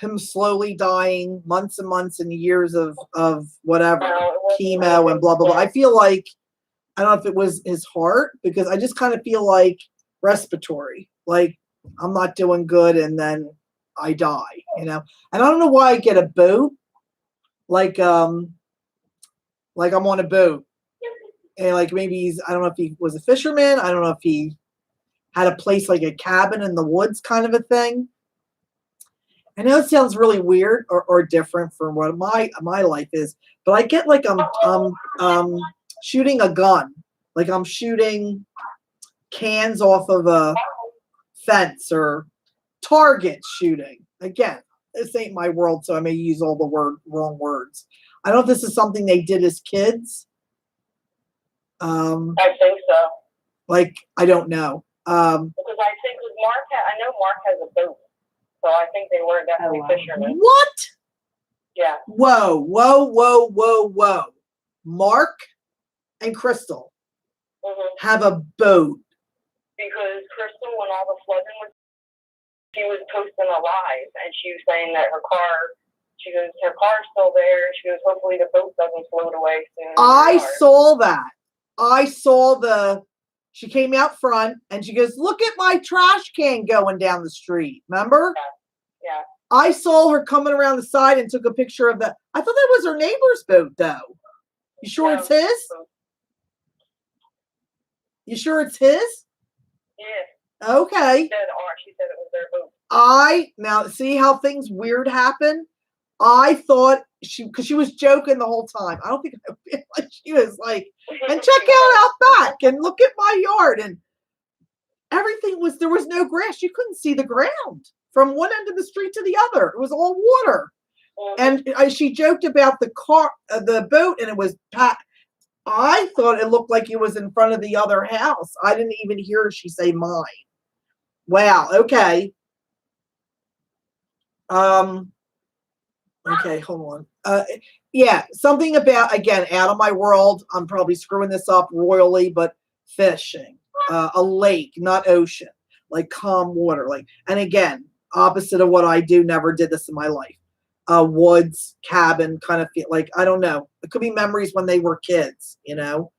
him slowly dying, months and months and years of whatever chemo and blah blah blah. I feel like I don't know if it was his heart because I just kind of feel like respiratory, like I'm not doing good and then I die, you know. And I don't know why I get a boat, like I'm on a boat, and like maybe I don't know if he was a fisherman. I don't know if he had a place like a cabin in the woods kind of a thing. I know it sounds really weird or different from what my life is, but I get like I'm shooting a gun, like I'm shooting cans off of a fence or target shooting. Again, this ain't my world, so I may use all the wrong words. I don't know if this is something they did as kids. I think so. Like, I don't know. Because I think with I know Mark has a boat, so I think they were definitely fishermen. What? Yeah. Whoa, whoa, whoa, whoa, whoa. Mark and Crystal have a boat. Because Crystal, when all the flooding was, she was posting a live, and she was saying that her car's still there. She goes, hopefully the boat doesn't float away soon. I saw that. I saw she came out front and she goes, look at my trash can going down the street. Remember? Yeah. I saw her coming around the side and took a picture of that. I thought that was her neighbor's boat, though. You sure it's his? You sure it's his? Yeah. Okay. She said it was their boat. Now see how things weird happen? I thought because she was joking the whole time. I don't think I realized she was like, and check out back and look at my yard, and everything there was no grass. You couldn't see the ground from one end of the street to the other. It was all water. And she joked about the boat, and it was packed. I thought it looked like it was in front of the other house. I didn't even hear she say mine. Wow. Okay. Okay, hold on. Yeah, something about, again, out of my world. I'm probably screwing this up royally, but fishing, a lake, not ocean, like calm water, and again, opposite of what I do. Never did this in my life. Woods, cabin, kind of feel like, I don't know. It could be memories when they were kids, you know.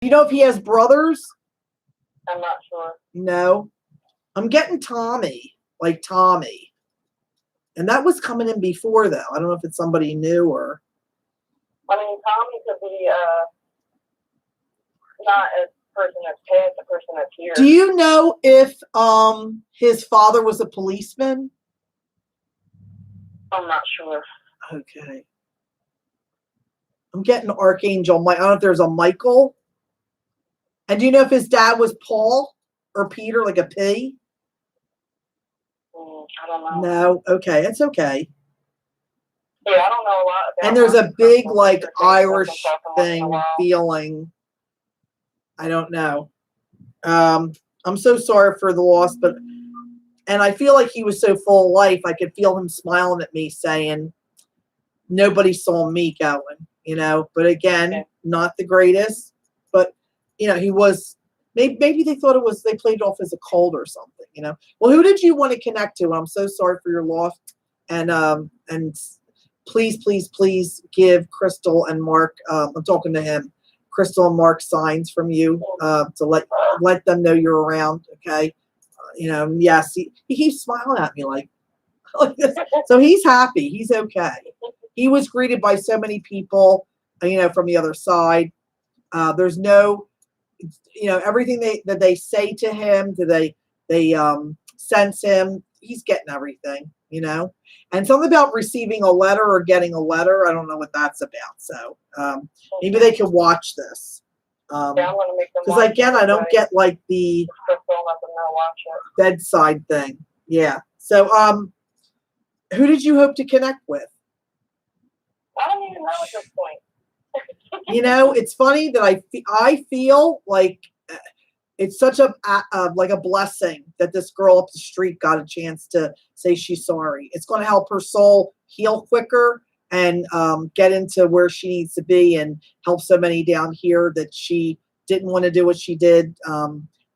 You know if he has brothers? I'm not sure. No. I'm getting Tommy, like Tommy. And that was coming in before, though. I don't know if it's somebody new or. I mean, Tommy could be not a person that's past, a person that's here. Do you know if his father was a policeman? I'm not sure. Okay. I'm getting Archangel Mike. I don't know if there's a Michael. And do you know if his dad was Paul or Peter, like a P? I don't know. No. Okay. It's okay. Yeah, I don't know a lot about. And there's a big, like, Irish thing feeling. I don't know. I'm so sorry for the loss, and I feel like he was so full of life. I could feel him smiling at me saying, nobody saw me going, you know. But again, not the greatest. But, you know, he was, maybe they thought they played it off as a cold or something, you know. Well, who did you want to connect to? I'm so sorry for your loss. And please, please, please give Crystal and Mark, I'm talking to him, Crystal and Mark signs from you to let them know you're around, okay? You know, yes, he keeps smiling at me like this. So he's happy. He's okay. He was greeted by so many people, you know, from the other side. There's no, you know, everything that they say to him, they sense him, he's getting everything, you know. And something about receiving a letter or getting a letter, I don't know what that's about. So maybe they could watch this. Because again, I don't get like the bedside thing. Yeah. So who did you hope to connect with? I don't even know at this point. You know, it's funny that I feel like it's such a like a blessing that this girl up the street got a chance to say she's sorry. It's going to help her soul heal quicker and get into where she needs to be and help so many down here that she didn't want to do what she did.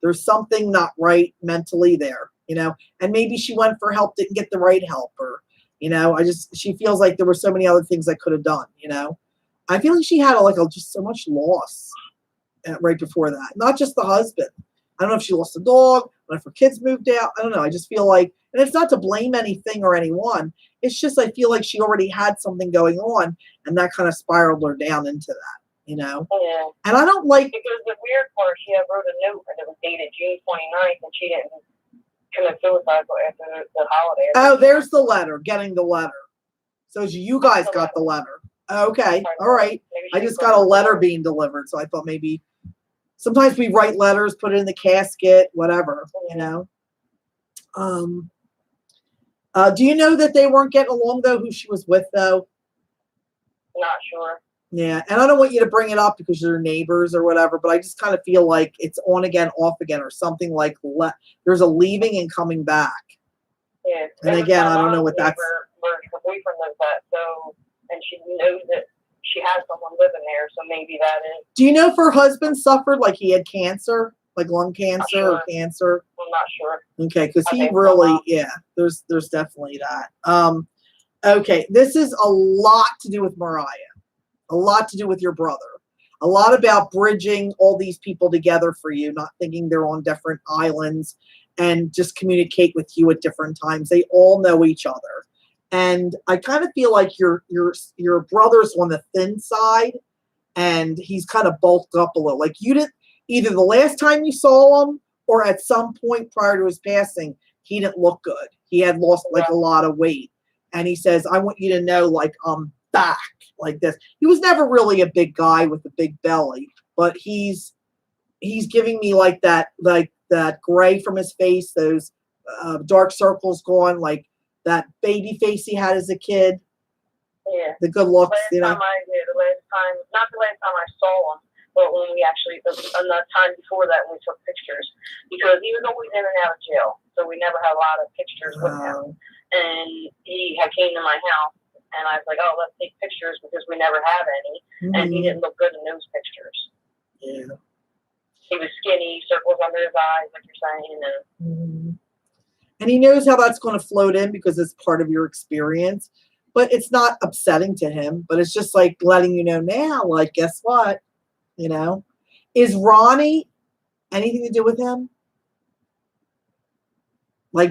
There's something not right mentally there, you know, and maybe she went for help, didn't get the right help, or, you know, she feels like there were so many other things I could have done, you know. I feel like she had just so much loss right before that. Not just the husband. I don't know if she lost a dog, or if her kids moved out. I don't know. I just feel like, and it's not to blame anything or anyone. It's just I feel like she already had something going on, and that kind of spiraled her down into that, you know. Yeah. And I don't like. Because the weird part, she had wrote a note and it was dated June 29th, and she didn't commit suicide until after the holiday. Oh, there's the letter. Getting the letter. So you guys got the letter. Okay. All right. I just got a letter being delivered, so I thought maybe sometimes we write letters, put it in the casket, whatever, you know. Do you know that they weren't getting along though? Who she was with though? Not sure. Yeah, and I don't want you to bring it up because you're neighbors or whatever, but I just kind of feel like it's on again, off again, or something like there's a leaving and coming back. Yeah. And It was again, my I don't know mom's what that's. neighbor where her boyfriend lives at, so, and she knows that she has someone living there, so maybe that is. Do you know if her husband suffered, like he had cancer, like lung cancer or cancer? I'm not sure. Okay, because I he think so, really, Mom. yeah, there's definitely that. Okay, this is a lot to do with Mariah, a lot to do with your brother, a lot about bridging all these people together for you, not thinking they're on different islands and just communicate with you at different times. They all know each other. And I kind of feel like your brother's on the thin side and he's kind of bulked up a little. Like you didn't, either the last time you saw him or at some point prior to his passing, he didn't look good. He had lost like a lot of weight. And he says, I want you to know, like, I'm back like this. He was never really a big guy with a big belly, but he's giving me like that gray from his face, those dark circles gone, like that baby face he had as a kid. Yeah. The good looks, the last time, not the last time I saw him, but when we actually, the time before that, when we took pictures, because he was always in and out of jail, so we never had a lot of pictures with him. And he had came to my house, and I was like, oh, let's take pictures because we never have any. Mm-hmm. And he didn't look good in those pictures. Yeah. He was skinny, circles under his eyes, like you're saying. And he knows how that's going to float in because it's part of your experience. But it's not upsetting to him. But it's just like letting you know now, like, guess what? You know? Is Ronnie anything to do with him? Like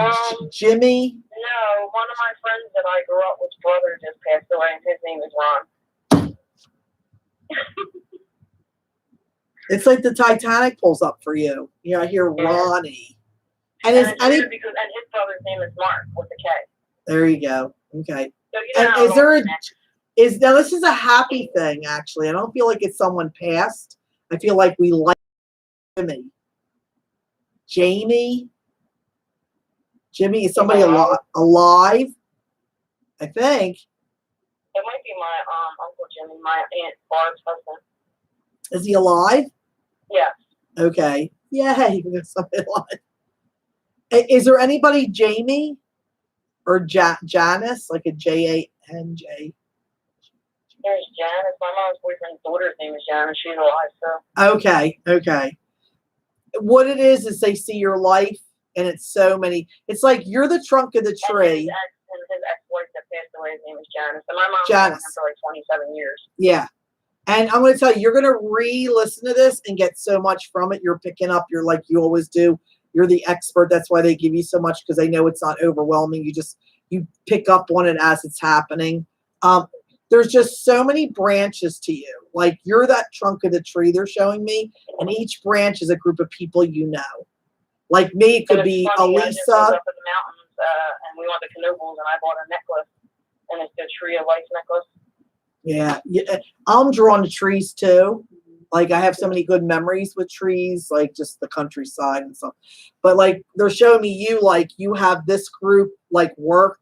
Jimmy? No, one of my friends that I grew up with, brother just passed away, and his name is Ron. It's like the Titanic pulls up for you. You know, I hear Ronnie. And it's weird because his brother's name is Mark with a K. There you go. Okay. So and is there now this is a happy thing actually. I don't feel like it's someone passed. I feel like we like Jamie. Jimmy is somebody alive, I think. It might be my Uncle Jimmy, my Aunt Barb's husband. Is he alive? Yeah. Okay. Yay, there's somebody alive. Is there anybody Jamie or Janice, like a J-A-N-J? There's Janice. My mom's boyfriend's daughter's name is Janice. She's alive, so. Okay. What it is they see your life. And it's so many. It's like you're the trunk of the tree. And his ex-wife that passed away, his name is Janice. And my mom was with him for like 27 years. Yeah. And I'm going to tell you, you're going to re-listen to this and get so much from it. You're picking up. You're like you always do. You're the expert. That's why they give you so much, because they know it's not overwhelming. You pick up on it as it's happening. There's just so many branches to you. Like you're that trunk of the tree they're showing me. And each branch is a group of people you know. Like me, it could be funny, Elisa. I just was up in the mountains, and we went to Knoebels, and I bought a necklace, and it's the Tree of Life necklace. Yeah. I'm drawn to trees too. Like I have so many good memories with trees, like just the countryside and stuff. But like they're showing me you, like you have this group, like work.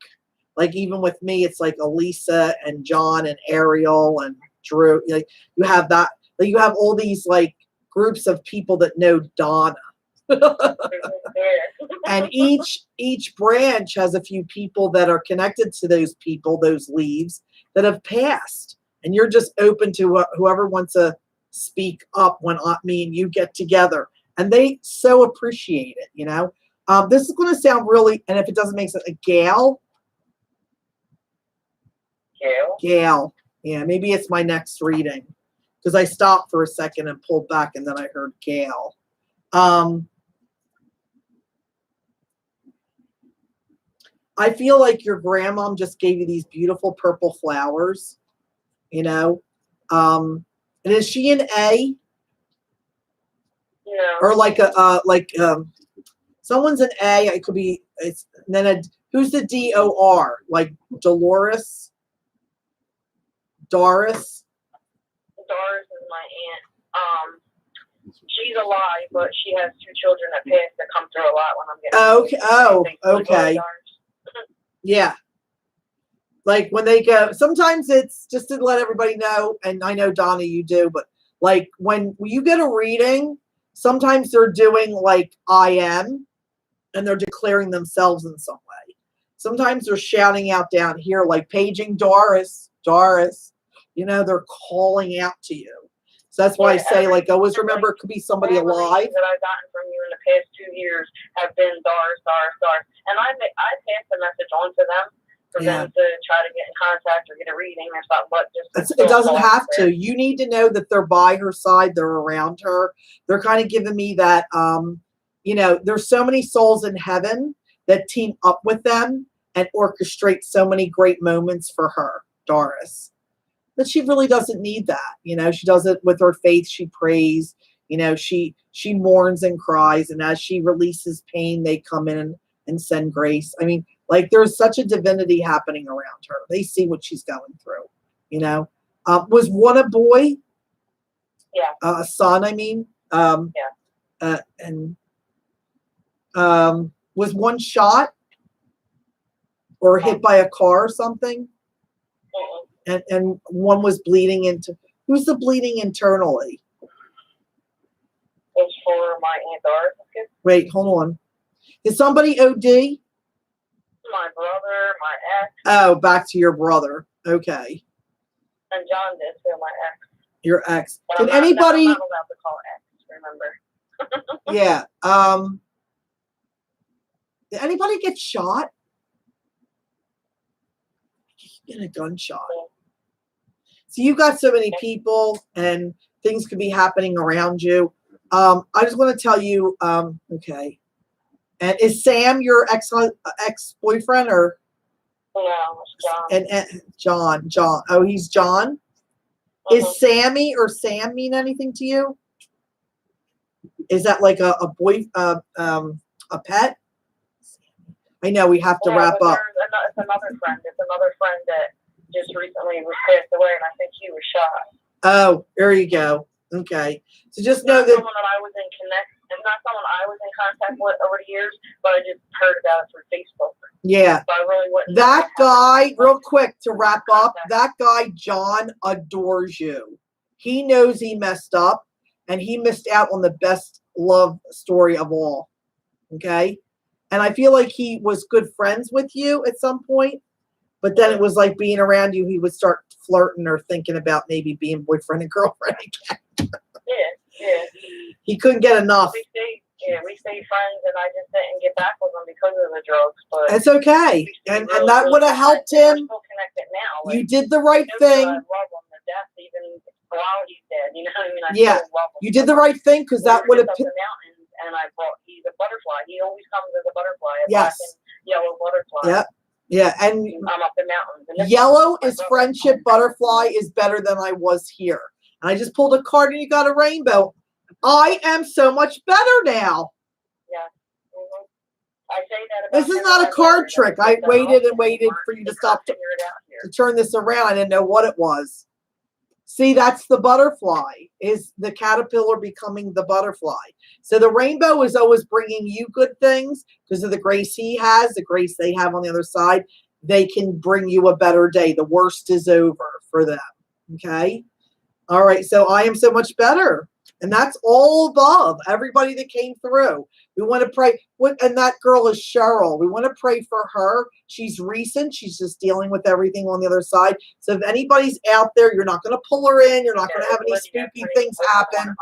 Like even with me, it's like Elisa and John and Ariel and Drew. Like you have that. Like you have all these like groups of people that know Donna. And each branch has a few people that are connected to those people, those leaves that have passed, and you're just open to whoever wants to speak up when me and you get together, and they so appreciate it. You know, this is going to sound really, and if it doesn't make sense, a Gail, yeah, maybe it's my next reading because I stopped for a second and pulled back, and then I heard Gail. I feel like your grandmom just gave you these beautiful purple flowers, you know. And is she an A? No. Or like someone's an A. It could be. It's and then who's the D-O-R? Like Dolores. Doris. Doris is my aunt. She's alive, but she has 2 children that passed that come through a lot when I'm getting. Okay. Oh, They really okay. love Yeah. Like when they go, sometimes it's just to let everybody know, and I know Donna, you do, but like when you get a reading, sometimes they're doing like I am, and they're declaring themselves in some way. Sometimes they're shouting out down here, like paging Doris, Doris. You know, they're calling out to you. So that's why I say, like, always remember it could be somebody all the alive. readings that I've gotten from you in the past 2 years have been Doris, Doris, Doris, and I pass the message on to them for Yeah. them to try to get in contact or get a reading or something. But just It doesn't have to. You need to know that they're by her side. They're around her. They're kind of giving me that, you know, there's so many souls in heaven that team up with them and orchestrate so many great moments for her, Doris. But she really doesn't need that. You know, she does it with her faith. She prays. You know, she mourns and cries. And as she releases pain, they come in and send grace. I mean, like there's such a divinity happening around her. They see what she's going through. You know, was one a boy? Yeah. A son, I mean. Yeah. And was one shot or hit by a car or something? And one was bleeding into. Who's the bleeding internally? It's for my Aunt Doris. Wait, hold on. Did somebody OD? My brother, my ex. Oh, back to your brother. Okay. And John did too, my ex. Your ex. But Did I'm anybody? not allowed to call ex, remember? Yeah. Did anybody get shot? In a gunshot. So you got so many people and things could be happening around you. I just want to tell you, okay. And is Sam your ex-boyfriend or? No, it's John. And John. Oh, he's John. Is Sammy or Sam mean anything to you? Is that like a boy, a pet? I know we have to wrap up. It's another friend. It's another friend that just recently was passed away, and I think he was shot. Oh, there you go. Okay. So just know that someone that I was in it's not someone I was in contact with over the years, but I just heard about it through Facebook. Yeah. So I really wouldn't. That guy, real quick to wrap up, that guy, John, adores you. He knows he messed up and he missed out on the best love story of all. Okay. And I feel like he was good friends with you at some point, but then it was like being around you, he would start flirting or thinking about maybe being boyfriend and girlfriend again. Yeah. He couldn't get enough. We stayed friends, and I just didn't get back with him because of the drugs. But it's okay, and that would have helped him. We're still connected now. You did the right thing. I love him to death, even while he's dead. You know what I mean? Yeah, you did the right thing because that would have. The mountains, and he's a butterfly. He always comes as a butterfly. Yes. Black and yellow butterfly. Yep. Yeah, and I'm up the mountains. And yellow is friendship. Butterfly is better than I was here. And I just pulled a card and you got a rainbow. I am so much better now. Yeah. I say that about this is not a card trick. I waited and waited for you to stop to turn this around. I didn't know what it was. See, that's the butterfly, is the caterpillar becoming the butterfly. So the rainbow is always bringing you good things because of the grace he has, the grace they have on the other side. They can bring you a better day. The worst is over for them. Okay? All right. So I am so much better. And that's all above everybody that came through. We want to pray. And that girl is Cheryl. We want to pray for her. She's recent. She's just dealing with everything on the other side. So if anybody's out there, you're not going to pull her in. You're not going to have any spooky things happen.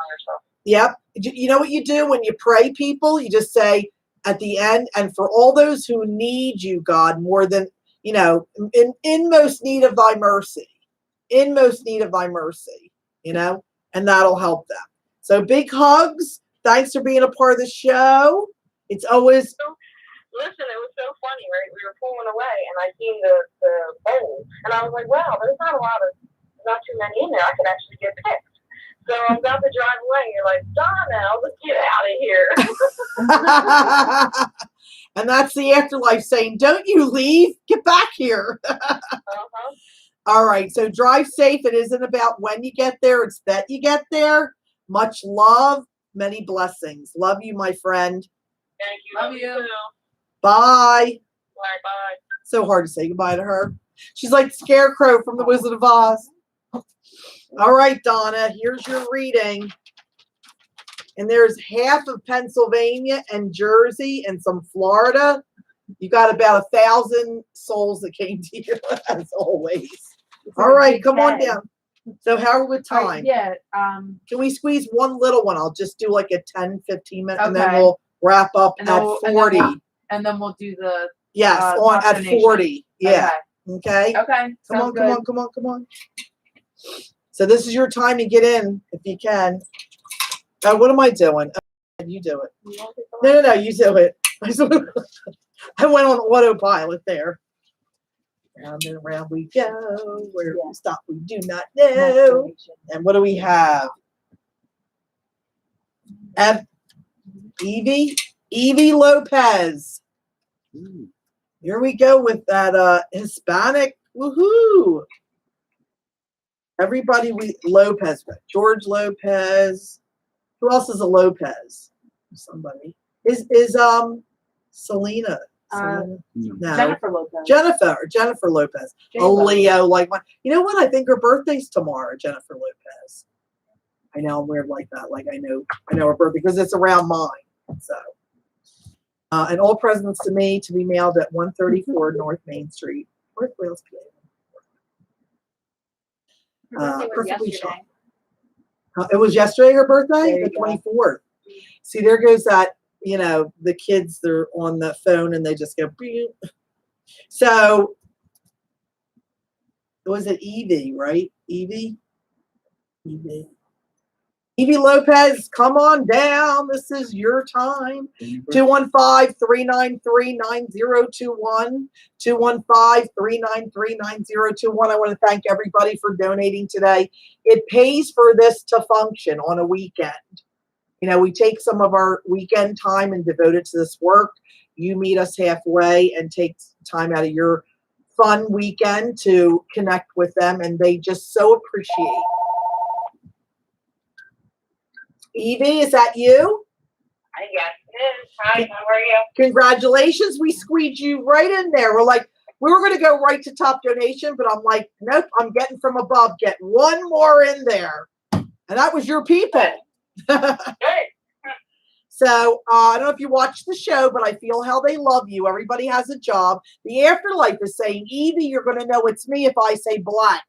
Yep. You know what you do when you pray, people? You just say at the end, and for all those who need you, God, more than, you know, in most need of thy mercy. In most need of thy mercy, you know, and that'll help them. So big hugs. Thanks for being a part of the show. It's always. Listen, it was so funny, right? We were pulling away, and I seen the bowl, and I was like, "Wow, there's not too many in there. I could actually get picked." So I'm about to drive away, and you're like, "Donna, let's get out of here." And that's the afterlife saying, "Don't you leave? Get back here." All right. So drive safe. It isn't about when you get there; it's that you get there. Much love. Many blessings. Love you, my friend. Thank you. Love you. Too. Bye. Bye bye. So hard to say goodbye to her. She's like Scarecrow from The Wizard of Oz. All right, Donna, here's your reading. And there's half of Pennsylvania and Jersey and some Florida. You got about 1,000 souls that came to you, as always. All right, come on down. So how are we with time? Yeah. Can we squeeze one little one? I'll just do like a 10, 15 minute, and then Okay. we'll wrap up And then at we'll- 40. And then we'll do the. Yes, on top at donation. 40. Yeah. Okay. Okay. Okay. Come on, come on, come on, come on. So this is your time to get in if you can. What am I doing? You do it. No, you do it. I went on autopilot there. Round and round we go. Where we stop, we do not know. And what do we have? Evie Lopez. Ooh. Here we go with that Hispanic. Woohoo! Everybody Lopez. George Lopez. Who else is a Lopez? Somebody. Is Selena? No. No. Jennifer Lopez. Jennifer Lopez. A J-Lo. Leo like one. You know what? I think her birthday's tomorrow, Jennifer Lopez. I know I'm weird like that. Like I know her birthday because it's around mine. So and all presents to me to be mailed at 134 North Main Street, North Wales, PA. Perfectly shot. It was yesterday her birthday, the 24th. See, there goes that, the kids, they're on the phone and they just go, beep. So, was it Evie, right? Evie Lopez, come on down. This is your time. 215-393-9021. 215-393-9021. I want to thank everybody for donating today. It pays for this to function on a weekend. We take some of our weekend time and devote it to this work. You meet us halfway and take time out of your fun weekend to connect with them, and they just so appreciate. Evie, is that you? Yes, it is. Hi, how are you? Congratulations. We squeezed you right in there. We're like, we were going to go right to top donation, but I'm like, nope, I'm getting from above. Get one more in there. And that was your people. Good. So I don't know if you watch the show, but I feel how they love you. Everybody has a job. The afterlife is saying, Evie, you're going to know it's me if I say black.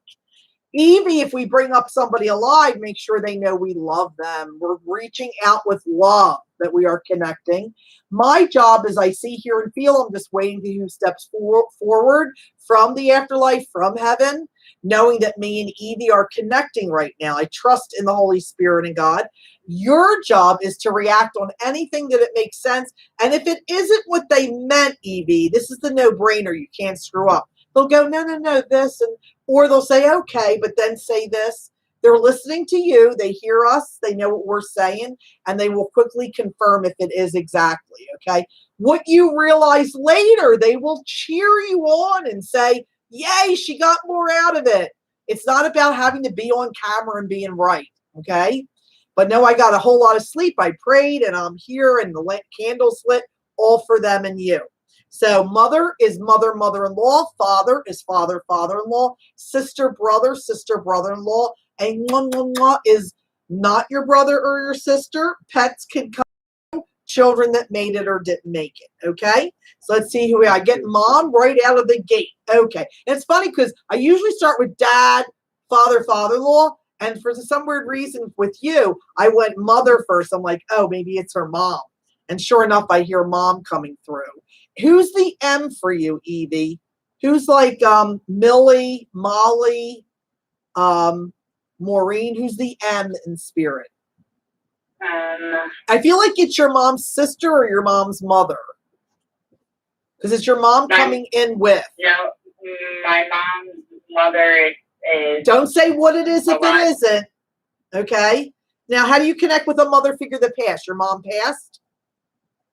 Evie, if we bring up somebody alive, make sure they know we love them. We're reaching out with love that we are connecting. My job is I see, hear, and feel. I'm just waiting to who steps forward from the afterlife, from heaven, knowing that me and Evie are connecting right now. I trust in the Holy Spirit and God. Your job is to react on anything that it makes sense. And if it isn't what they meant, Evie, this is the no-brainer. You can't screw up. They'll go, no, this, or they'll say, okay, but then say this. They're listening to you. They hear us. They know what we're saying, and they will quickly confirm if it is exactly, okay? What you realize later, they will cheer you on and say, yay, she got more out of it. It's not about having to be on camera and being right, okay? But no, I got a whole lot of sleep. I prayed, and I'm here, and the candles lit, all for them and you. So mother is mother, mother-in-law. Father is father, father-in-law. Sister, brother-in-law. And is not your brother or your sister. Pets can come. Children that made it or didn't make it. Okay? So let's see who we are. I get mom right out of the gate. Okay. And it's funny because I usually start with dad, father, father-in-law. And for some weird reason with you, I went mother first. I'm like, oh, maybe it's her mom. And sure enough, I hear mom coming through. Who's the M for you, Evie? Who's like Millie, Molly, Maureen? Who's the M in spirit? I feel like it's your mom's sister or your mom's mother. Because it's your mom coming in with. No, my mom's mother is. Don't say what it is if alive. it isn't. Okay? Now, how do you connect with a mother figure that passed? Your mom passed?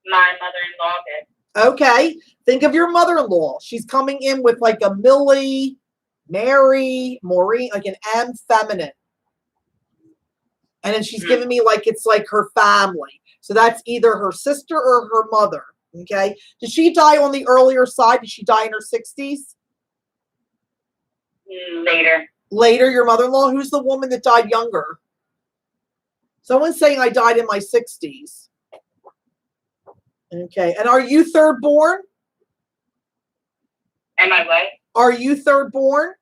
My mother-in-law did. Okay. Think of your mother-in-law. She's coming in with like a Millie, Mary, Maureen, like an M feminine. And then she's giving me like it's like her family. So that's either her sister or her mother. Okay. Did she die on the earlier side? Did she die in her 60s? Later. Later, your mother-in-law? Who's the woman that died younger? Someone's saying I died in my 60s. Okay. And are you third born? Am I what? Are you third born?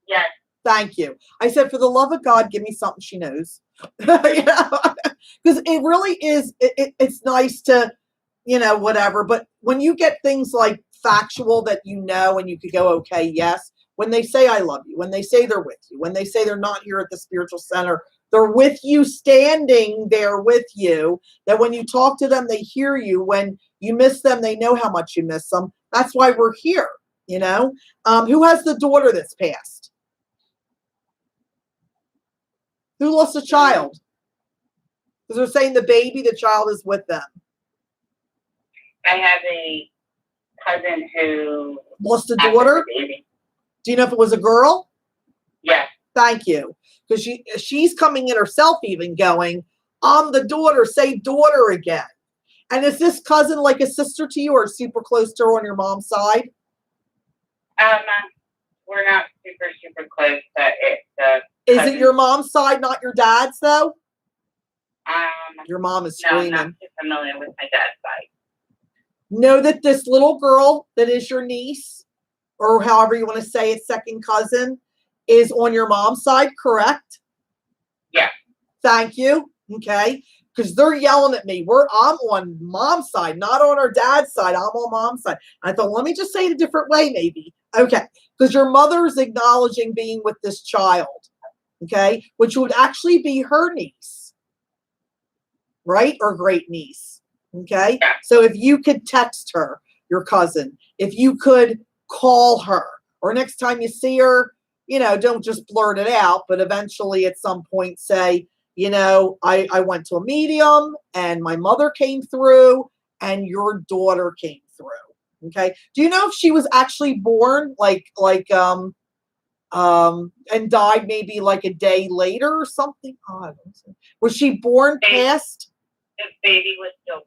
Yes. Thank you. I said, for the love of God, give me something she knows. Because it really is, it's nice to, whatever. But when you get things like factual that you know and you could go, okay, yes. When they say I love you, when they say they're with you, when they say they're not here at the spiritual center, they're with you, standing there with you, that when you talk to them, they hear you. When you miss them, they know how much you miss them. That's why we're here, Who has the daughter that's passed? Who lost a child? Because they're saying the child is with them. I have a cousin who Lost a daughter? Baby. Do you know if it was a girl? Yes. Thank you. Because she's coming in herself even going, I'm the daughter, say daughter again. And is this cousin like a sister to you or super close to her on your mom's side? We're not super close, but it's Is it your mom's side, not your dad's though? Your mom is no, I'm screaming. not too familiar with my dad's side. Know that this little girl that is your niece, or however you want to say it, second cousin, is on your mom's side, correct? Yeah. Thank you. Okay. Because they're yelling at me. I'm on mom's side, not on her dad's side. I'm on mom's side. I thought, let me just say it a different way, maybe. Okay. Because your mother is acknowledging being with this child. Okay. Which would actually be her niece. Right? Or great niece. Okay. Yeah. So if you could text her, your cousin, if you could call her, or next time you see her, don't just blurt it out, but eventually at some point say, I went to a medium and my mother came through and your daughter came through. Okay. Do you know if she was actually born and died maybe like a day later or something? Was she born past? The baby was stillborn.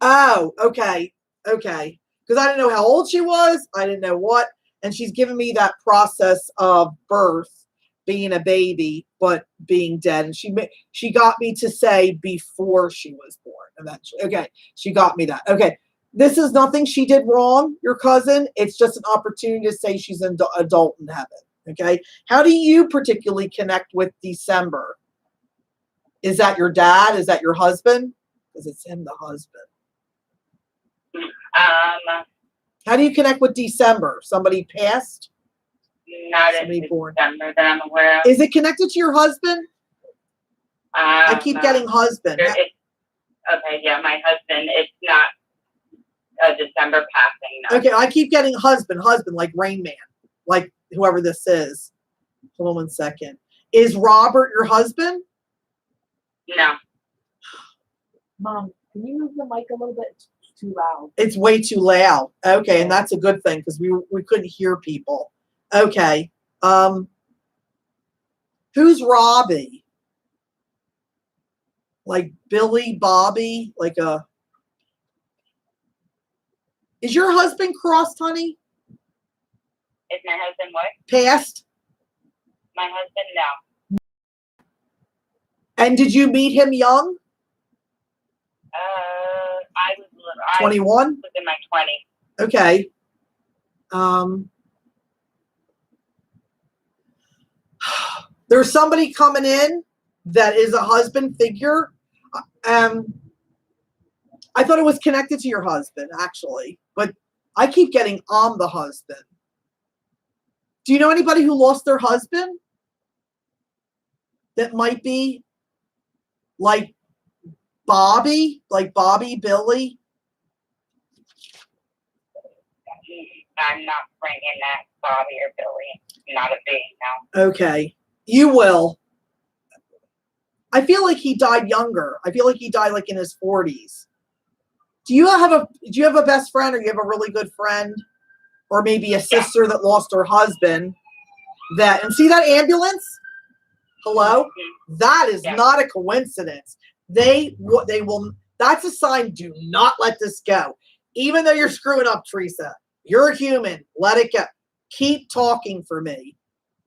Oh, okay. Okay. Because I didn't know how old she was. I didn't know what. And she's given me that process of birth, being a baby, but being dead. And she got me to say before she was born eventually. Okay. She got me that. Okay. This is nothing she did wrong, your cousin. It's just an opportunity to say she's an adult in heaven. Okay. How do you particularly connect with December? Is that your dad? Is that your husband? Because it's him, the husband. How do you connect with December? Somebody passed? Not Somebody in born. December that I'm aware of. Is it connected to your husband? I keep getting husband. Okay, yeah, my husband. It's not a December passing. No. Okay, I keep getting husband, like Rain Man, like whoever this is. Hold on 1 second. Is Robert your husband? No. Mom, can you move the mic a little bit? It's too loud. It's way too loud. Okay, and that's a good thing because we couldn't hear people. Okay. Who's Robbie? Like Billy, Bobby, like a. Is your husband crossed, honey? Is my husband what? Passed? My husband, no. And did you meet him young? I was little. 21? I was in my 20s. Okay. There's somebody coming in that is a husband figure. I thought it was connected to your husband, actually, but I keep getting I'm the husband. Do you know anybody who lost their husband that might be like Bobby, Billy? I'm not bringing that Bobby or Billy. Not a big no. Okay. You will. I feel like he died younger. I feel like he died like in his 40s. Do you have a best friend, or you have a really good friend, or maybe a sister that lost her husband? And see that ambulance? Hello? Mhm. That is Yeah. not a coincidence. They will. That's a sign. Do not let this go. Even though you're screwing up, Teresa, you're a human. Let it go. Keep talking for me.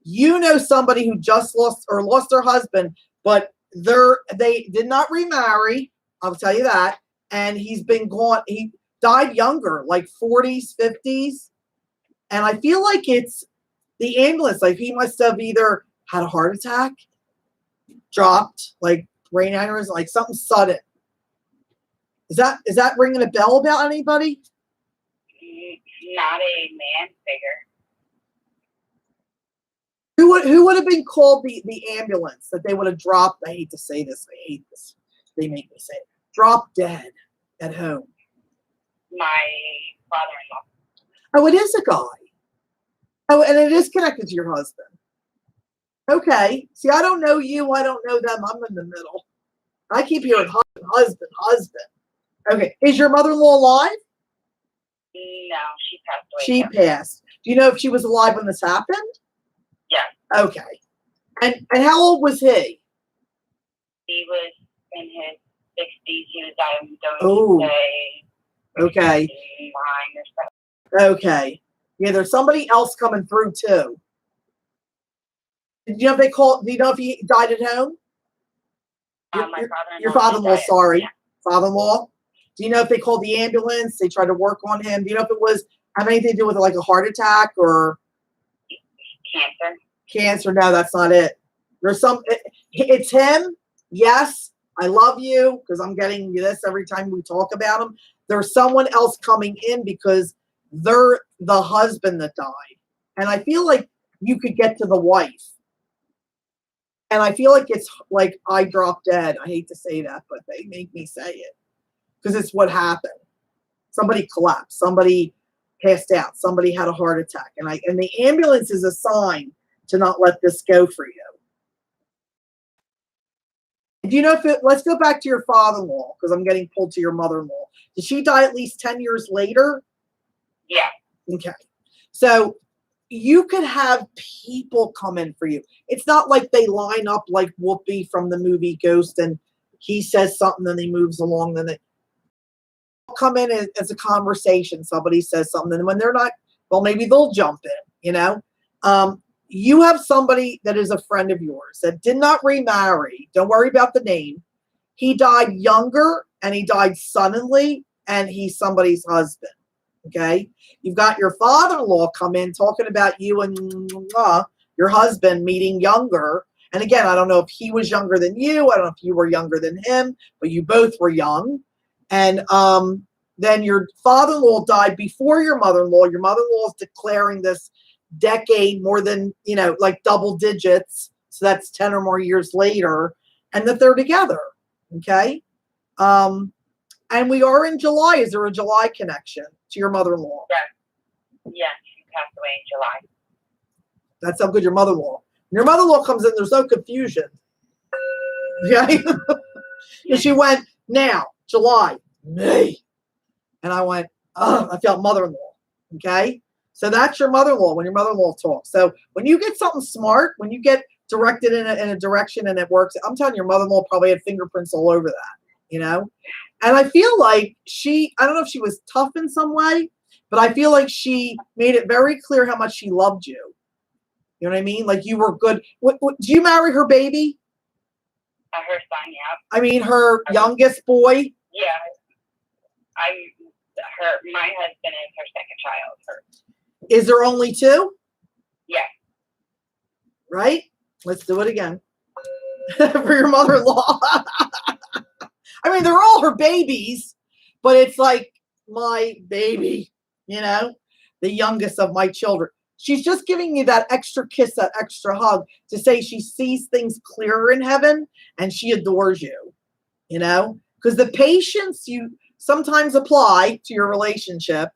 You know somebody who just lost their husband, but they did not remarry. I'll tell you that. And he's been gone. He died younger, like 40s, 50s. And I feel like it's the ambulance. Like he must have either had a heart attack, dropped, like brain aneurysm, like something sudden. Is that ringing a bell about anybody? Not a man figure. Who would have been called the ambulance that they would have dropped? I hate to say this. I hate this. They make me say it. Drop dead at home. My father-in-law. Oh, it is a guy. Oh, and it is connected to your husband. Okay. See, I don't know you. I don't know them. I'm in the middle. I keep hearing husband. Okay. Is your mother-in-law alive? No, she passed away. She passed. Do you know if she was alive when this happened? Yeah. Okay. And how old was he? He was in his 60s. He was diagnosed Oh. say Okay. 9 or so. Okay. Yeah, there's somebody else coming through too. Do you know if do you know if he died at home? My father-in-law. Your father-in-law, died. sorry. Yeah. Father-in-law. Do you know if they called the ambulance? They tried to work on him. Do you know if it was have anything to do with like a heart attack or Cancer. cancer? No, that's not it. There's it's him. Yes, I love you because I'm getting this every time we talk about him. There's someone else coming in because they're the husband that died. And I feel like you could get to the wife. And I feel like it's like I drop dead. I hate to say that, but they make me say it because it's what happened. Somebody collapsed. Somebody passed out. Somebody had a heart attack. And the ambulance is a sign to not let this go for you. Do you know let's go back to your father-in-law because I'm getting pulled to your mother-in-law. Did she die at least 10 years later? Yeah. Okay. So you could have people come in for you. It's not like they line up like Whoopi from the movie Ghost and he says something, then he moves along, then they come in as a conversation. Somebody says something, and when they're not, well, maybe they'll jump in, you know? You have somebody that is a friend of yours that did not remarry. Don't worry about the name. He died younger and he died suddenly, and he's somebody's husband. Okay. You've got your father-in-law come in talking about you and your husband meeting younger. And again, I don't know if he was younger than you. I don't know if you were younger than him, but you both were young. And then your father-in-law died before your mother-in-law. Your mother-in-law is declaring this decade more than, like double digits. So that's 10 or more years later. And that they're together. Okay. And we are in July. Is there a July connection to your mother-in-law? Yes, she passed away in July. That's how good your mother-in-law. When your mother-in-law comes in, there's no confusion. Okay? And she went, now, July, May. And I went, oh, I felt mother-in-law. Okay? So that's your mother-in-law when your mother-in-law talks. So when you get something smart, when you get directed in a direction and it works, I'm telling you, your mother-in-law probably had fingerprints all over that, And I feel like I don't know if she was tough in some way, but I feel like she made it very clear how much she loved you. You know what I mean? Like you were good. Do you marry her baby? Her son, yeah. I mean, her youngest boy? Yeah. My husband is her second child. Is there only 2? Yeah. Right? Let's do it again. For your mother-in-law. I mean, they're all her babies, but it's like my baby, the youngest of my children. She's just giving you that extra kiss, that extra hug to say she sees things clearer in heaven and she adores you, because the patience you sometimes apply to your relationship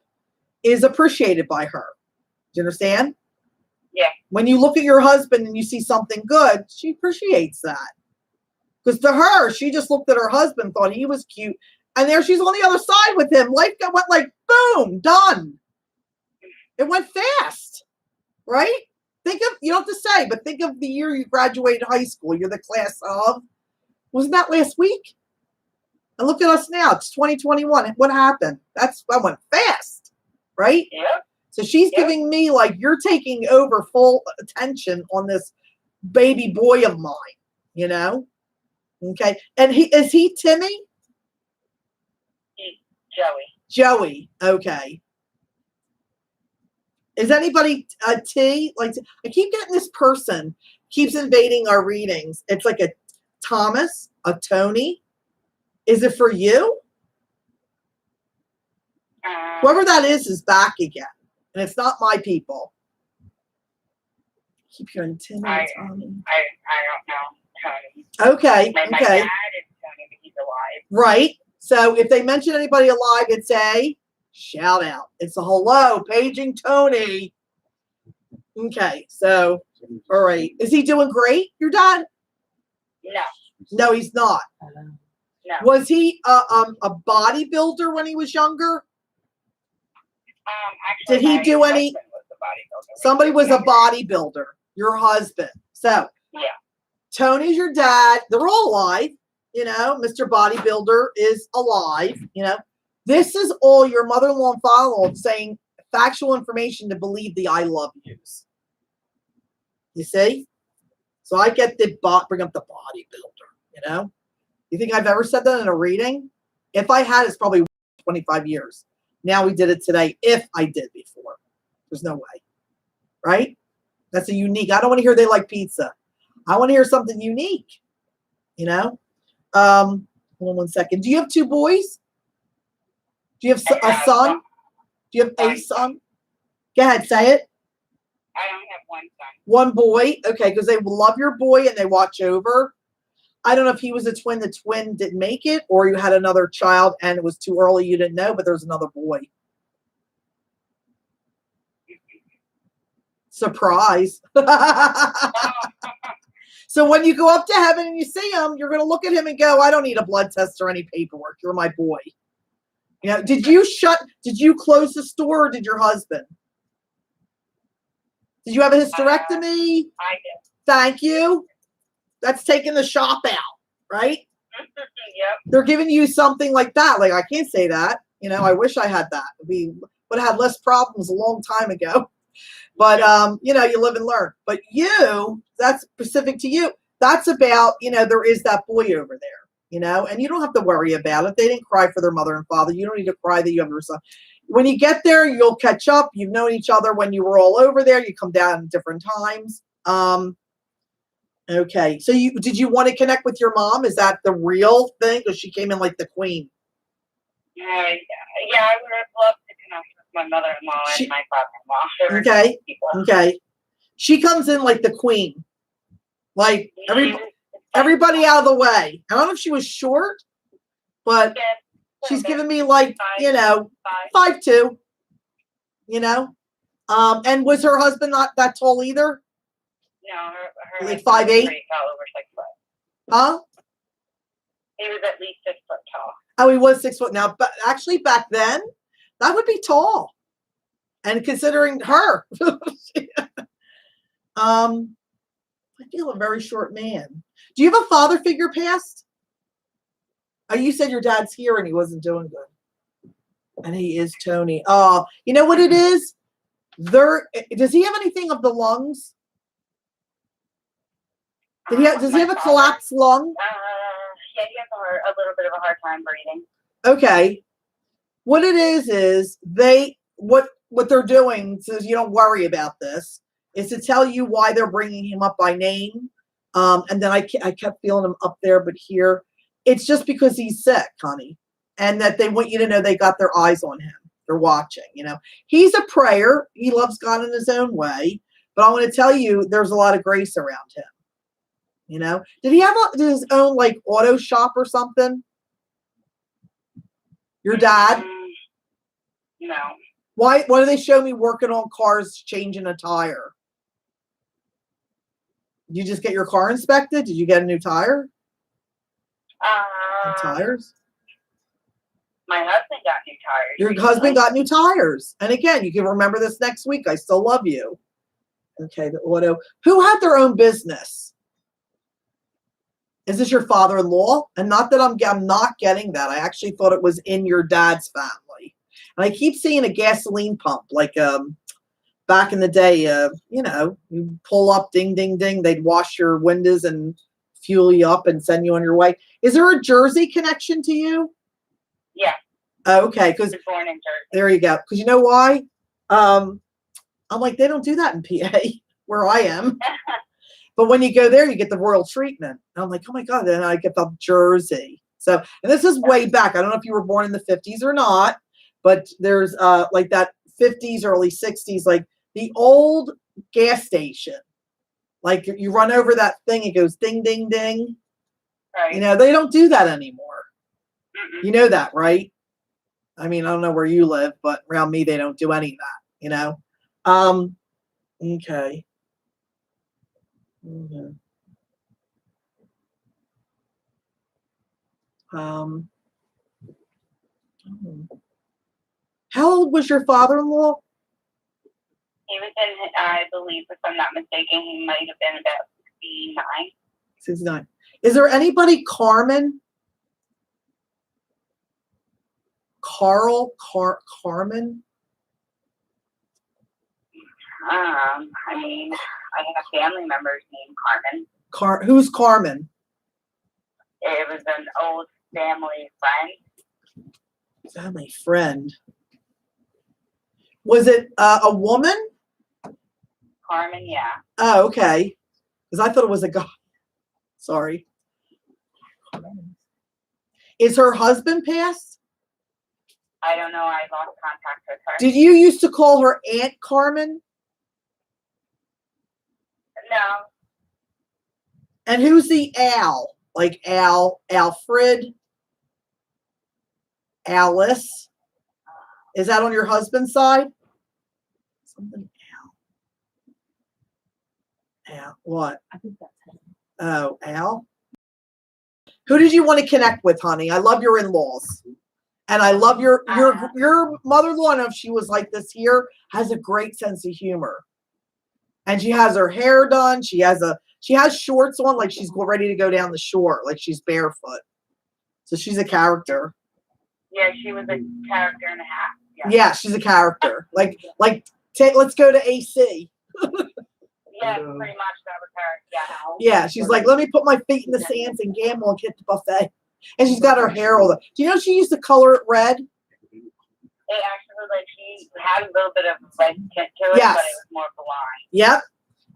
is appreciated by her. Do you understand? Yeah. When you look at your husband and you see something good, she appreciates that. Because to her, she just looked at her husband, thought he was cute, and there she's on the other side with him. Life went like, boom, done. It went fast, right? Think of, you don't have to say, but think of the year you graduated high school. You're the class of, wasn't that last week? And look at us now. It's 2021. What happened? I went fast, right? Yep. So she's Yep. giving me like, you're taking over full attention on this baby boy of mine, you know? Okay. And is he Timmy? Joey. Joey. Okay. Is anybody a T? Like, I keep getting this person keeps invading our readings. It's like a Thomas, a Tony. Is it for you? Whoever that is back again. And it's not my people. Keep hearing Timmy, I Tommy. don't know Tony. Okay. My Okay. dad is Tony, but he's alive. Right. So if they mention anybody alive, it's a shout out. It's a hello, paging Tony. Okay. So, all right. Is he doing great, your dad? No, No, he's not. no. Was he a bodybuilder when he was younger? Actually, Did he my do any- husband was a bodybuilder. Somebody was a bodybuilder, your husband. So, Yeah. Tony's your dad. They're all alive. You know, Mr. Bodybuilder is alive. You know, this is all your mother-in-law and father-in-law saying factual information to believe the I love yous. You see? So I get the bring up the bodybuilder, you know? You think I've ever said that in a reading? If I had, it's probably 25 years. Now we did it today, if I did before. There's no way. Right? That's a unique. I don't want to hear they like pizza. I want to hear something unique. You know? Hold on 1 second. Do you have 2 boys? Do you have a son? Do you have a son? Go ahead, say it. I only have one son. One boy. Okay, because they love your boy and they watch over. I don't know if he was a twin. The twin didn't make it, or you had another child and it was too early. You didn't know, but there's another boy. Surprise. So when you go up to heaven and you see him, you're going to look at him and go, I don't need a blood test or any paperwork. You're my boy. You know, did you close the store or did your husband? Did you have a hysterectomy? I did. Thank you. That's taking the shop out, right? Yep. They're giving you something like that. Like, I can't say that. You know, I wish I had that. We would have had less problems a long time ago. But, you know, you live and learn. But you, that's specific to you. That's about, you know, there is that boy over there, you know, and you don't have to worry about it. They didn't cry for their mother and father. You don't need to cry that you have your son. When you get there, you'll catch up. You've known each other when you were all over there. You come down at different times. Okay. So did you want to connect with your mom? Is that the real thing? Because she came in like the queen. Yeah, I would have loved to connect with my mother-in-law and my father-in-law. Okay. Okay. She comes in like the queen. Like everybody out of the way. I don't know if she was short, but she's giving me like, you know, 5'2", you know. And was her husband not that tall either? No, her Like 5'8"? pretty tall, over 6 foot. Huh? He was at least 6 foot tall. Oh, he was 6 foot now. But actually back then, that would be tall. And considering her. I feel a very short man. Do you have a father figure past? Oh, you said your dad's here and he wasn't doing good. And he is Tony. Oh, you know what it is? Does he have anything of the lungs? Does he have a collapsed lung? Yeah, he has a little bit of a hard time breathing. Okay. What it is what they're doing, so you don't worry about this, is to tell you why they're bringing him up by name. And then I kept feeling him up there, but here, it's just because he's sick, honey. And that they want you to know they got their eyes on him. They're watching, you know. He's a prayer. He loves God in his own way. But I want to tell you, there's a lot of grace around him. You know, did he have his own like auto shop or something? Your dad? No. Why do they show me working on cars, changing a tire? Did you just get your car inspected? Did you get a new tire? Tires? My husband got new tires. Your husband got new tires. And again, you can remember this next week. I still love you. Okay, the auto. Who had their own business? Is this your father-in-law? And not that I'm not getting that. I actually thought it was in your dad's family. And I keep seeing a gasoline pump, like back in the day. You pull up, ding, ding, ding. They'd wash your windows and fuel you up and send you on your way. Is there a Jersey connection to you? Yeah, Okay, because I was born in Jersey. there you go. Because you know why? I'm like, they don't do that in PA where I am. But when you go there, you get the royal treatment. And I'm like, oh my God, then I get the Jersey. So, and this is way back. I don't know if you were born in the 50s or not, but there's like that 50s, early 60s, like the old gas station. Like you run over that thing, it goes ding, ding, ding. Right. You know, they don't do that anymore. Mm-mm. You know that, right? I mean, I don't know where you live, but around me, they don't do any of that, you know? Okay. Mhm. How old was your father-in-law? He was in, I believe, if I'm not mistaken, he might have been about 69. 69. Is there anybody Carmen? Carmen? I mean, I have family members named Carmen. Who's Carmen? It was an old family friend. Family friend. Was it a woman? Carmen, yeah. Oh, okay. Because I thought it was a guy. Sorry. Is her husband passed? I don't know. I lost contact with her. Did you used to call her Aunt Carmen? No. And who's the Al? Like Alfred? Alice? Is that on your husband's side? Something Al. What? I think that's him. Oh, Al? Who did you want to connect with, honey? I love your in-laws. And I love your mother-in-law. I don't know if she was like this here, has a great sense of humor. And she has her hair done. She has shorts on, like she's ready to go down the shore, like she's barefoot. So she's a character. Yeah, she was a character and a half. Yeah, she's a character. Let's go to AC. Yeah, pretty much that was her. Yeah. Yeah, she's like, let me put my feet in the sands and gamble and get the buffet. And she's got her hair all. Do you know she used to color it red? It actually, like, she had a little bit of red tint to it, Yes. but it was more blonde. Yep.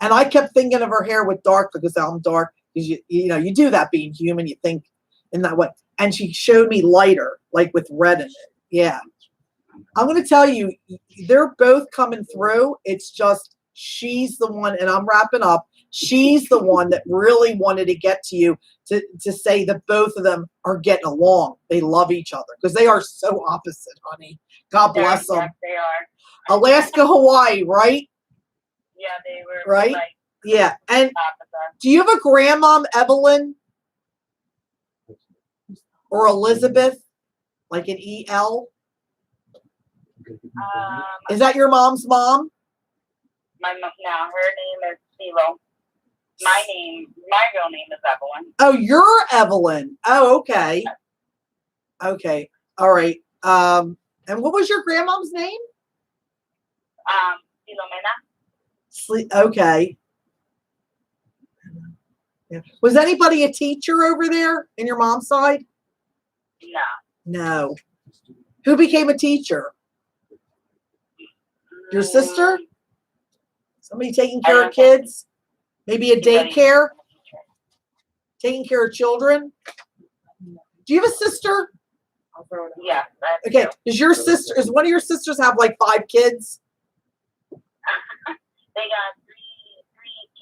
And I kept thinking of her hair with dark because I'm dark. Because you do that being human. You think in that way. And she showed me lighter, like with red in it. Yeah. I'm going to tell you, they're both coming through. It's just she's the one, and I'm wrapping up. She's the one that really wanted to get to you to say that both of them are getting along. They love each other because they are so opposite, honey. God bless them. Yes, they are. Alaska, Hawaii, right? Yeah, they were Right? like Yeah. And opposite. do you have a grandmom, Evelyn? Or Elizabeth? Like an E-L? Is that your mom's mom? My mom, no, her name is CeeLo. My real name is Evelyn. Oh, you're Evelyn. Oh, okay. Okay. All right. And what was your grandmom's name? Filomena. Okay. Yeah. Was anybody a teacher over there in your mom's side? No. No. Who became a teacher? Your sister? Somebody taking care of kids? Maybe a daycare? Taking care of children? Do you have a sister? Yeah. Okay. Does one of your sisters have like 5 kids? They got three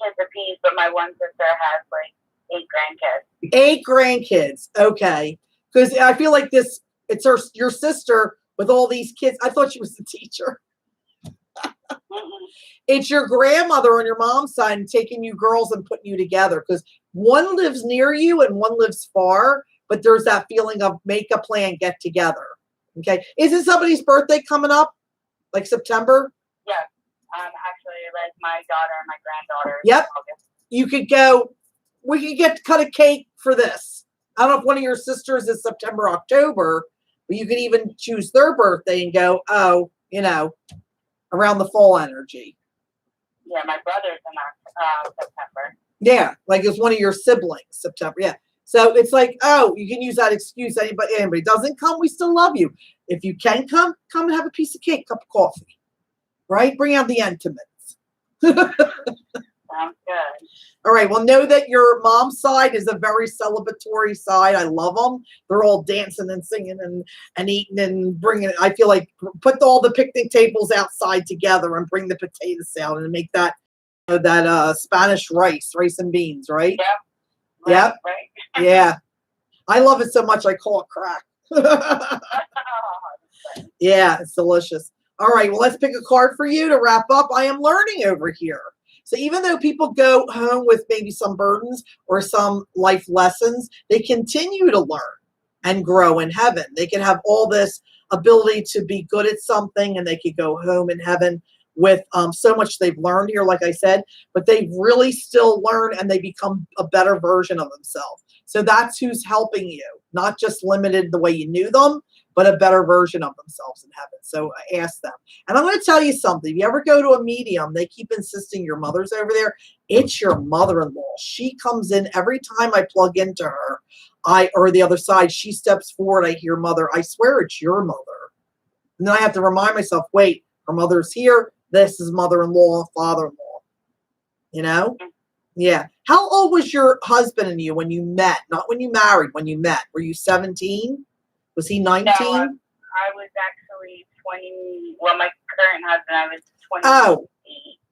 kids apiece, but my one sister has like 8 grandkids. 8 grandkids. Okay. Because I feel like it's your sister with all these kids. I thought she was the teacher. It's your grandmother on your mom's side and taking you girls and putting you together because one lives near you and one lives far, but there's that feeling of make a plan, get together. Okay. Isn't somebody's birthday coming up? Like September? Yeah. Actually, like my daughter and my granddaughter. Yep. You could go, we could get to cut a cake for this. I don't know if one of your sisters is September, October, but you could even choose their birthday and go, oh, you know, around the fall energy. Yeah, my brother's in September. Yeah, like it's one of your siblings, September. Yeah. So it's like, oh, you can use that excuse. Anybody doesn't come, we still love you. If you can come and have a piece of cake, cup of coffee. Right? Bring out the intimates. Sounds good. All right. Well, know that your mom's side is a very celebratory side. I love them. They're all dancing and singing and eating and bringing it. I feel like put all the picnic tables outside together and bring the potato salad and make that Spanish rice and beans, right? Yep. Yep. Right. Yeah. I love it so much I call it crack. Yeah, it's delicious. All right. Well, let's pick a card for you to wrap up. I am learning over here. So even though people go home with maybe some burdens or some life lessons, they continue to learn and grow in heaven. They can have all this ability to be good at something, and they could go home in heaven with so much they've learned here, like I said, but they really still learn and they become a better version of themselves. So that's who's helping you, not just limited the way you knew them, but a better version of themselves in heaven. So ask them. And I'm going to tell you something. If you ever go to a medium, they keep insisting your mother's over there. It's your mother-in-law. She comes in every time I plug into her, or the other side, she steps forward. I hear mother. I swear it's your mother. And then I have to remind myself, wait, her mother's here. This is mother-in-law, father-in-law. You know? Yeah. How old was your husband and you when you met? Not when you married, when you met. Were you 17? Was he 19? No, I was actually 20. Well, my current husband, I was 20. Oh.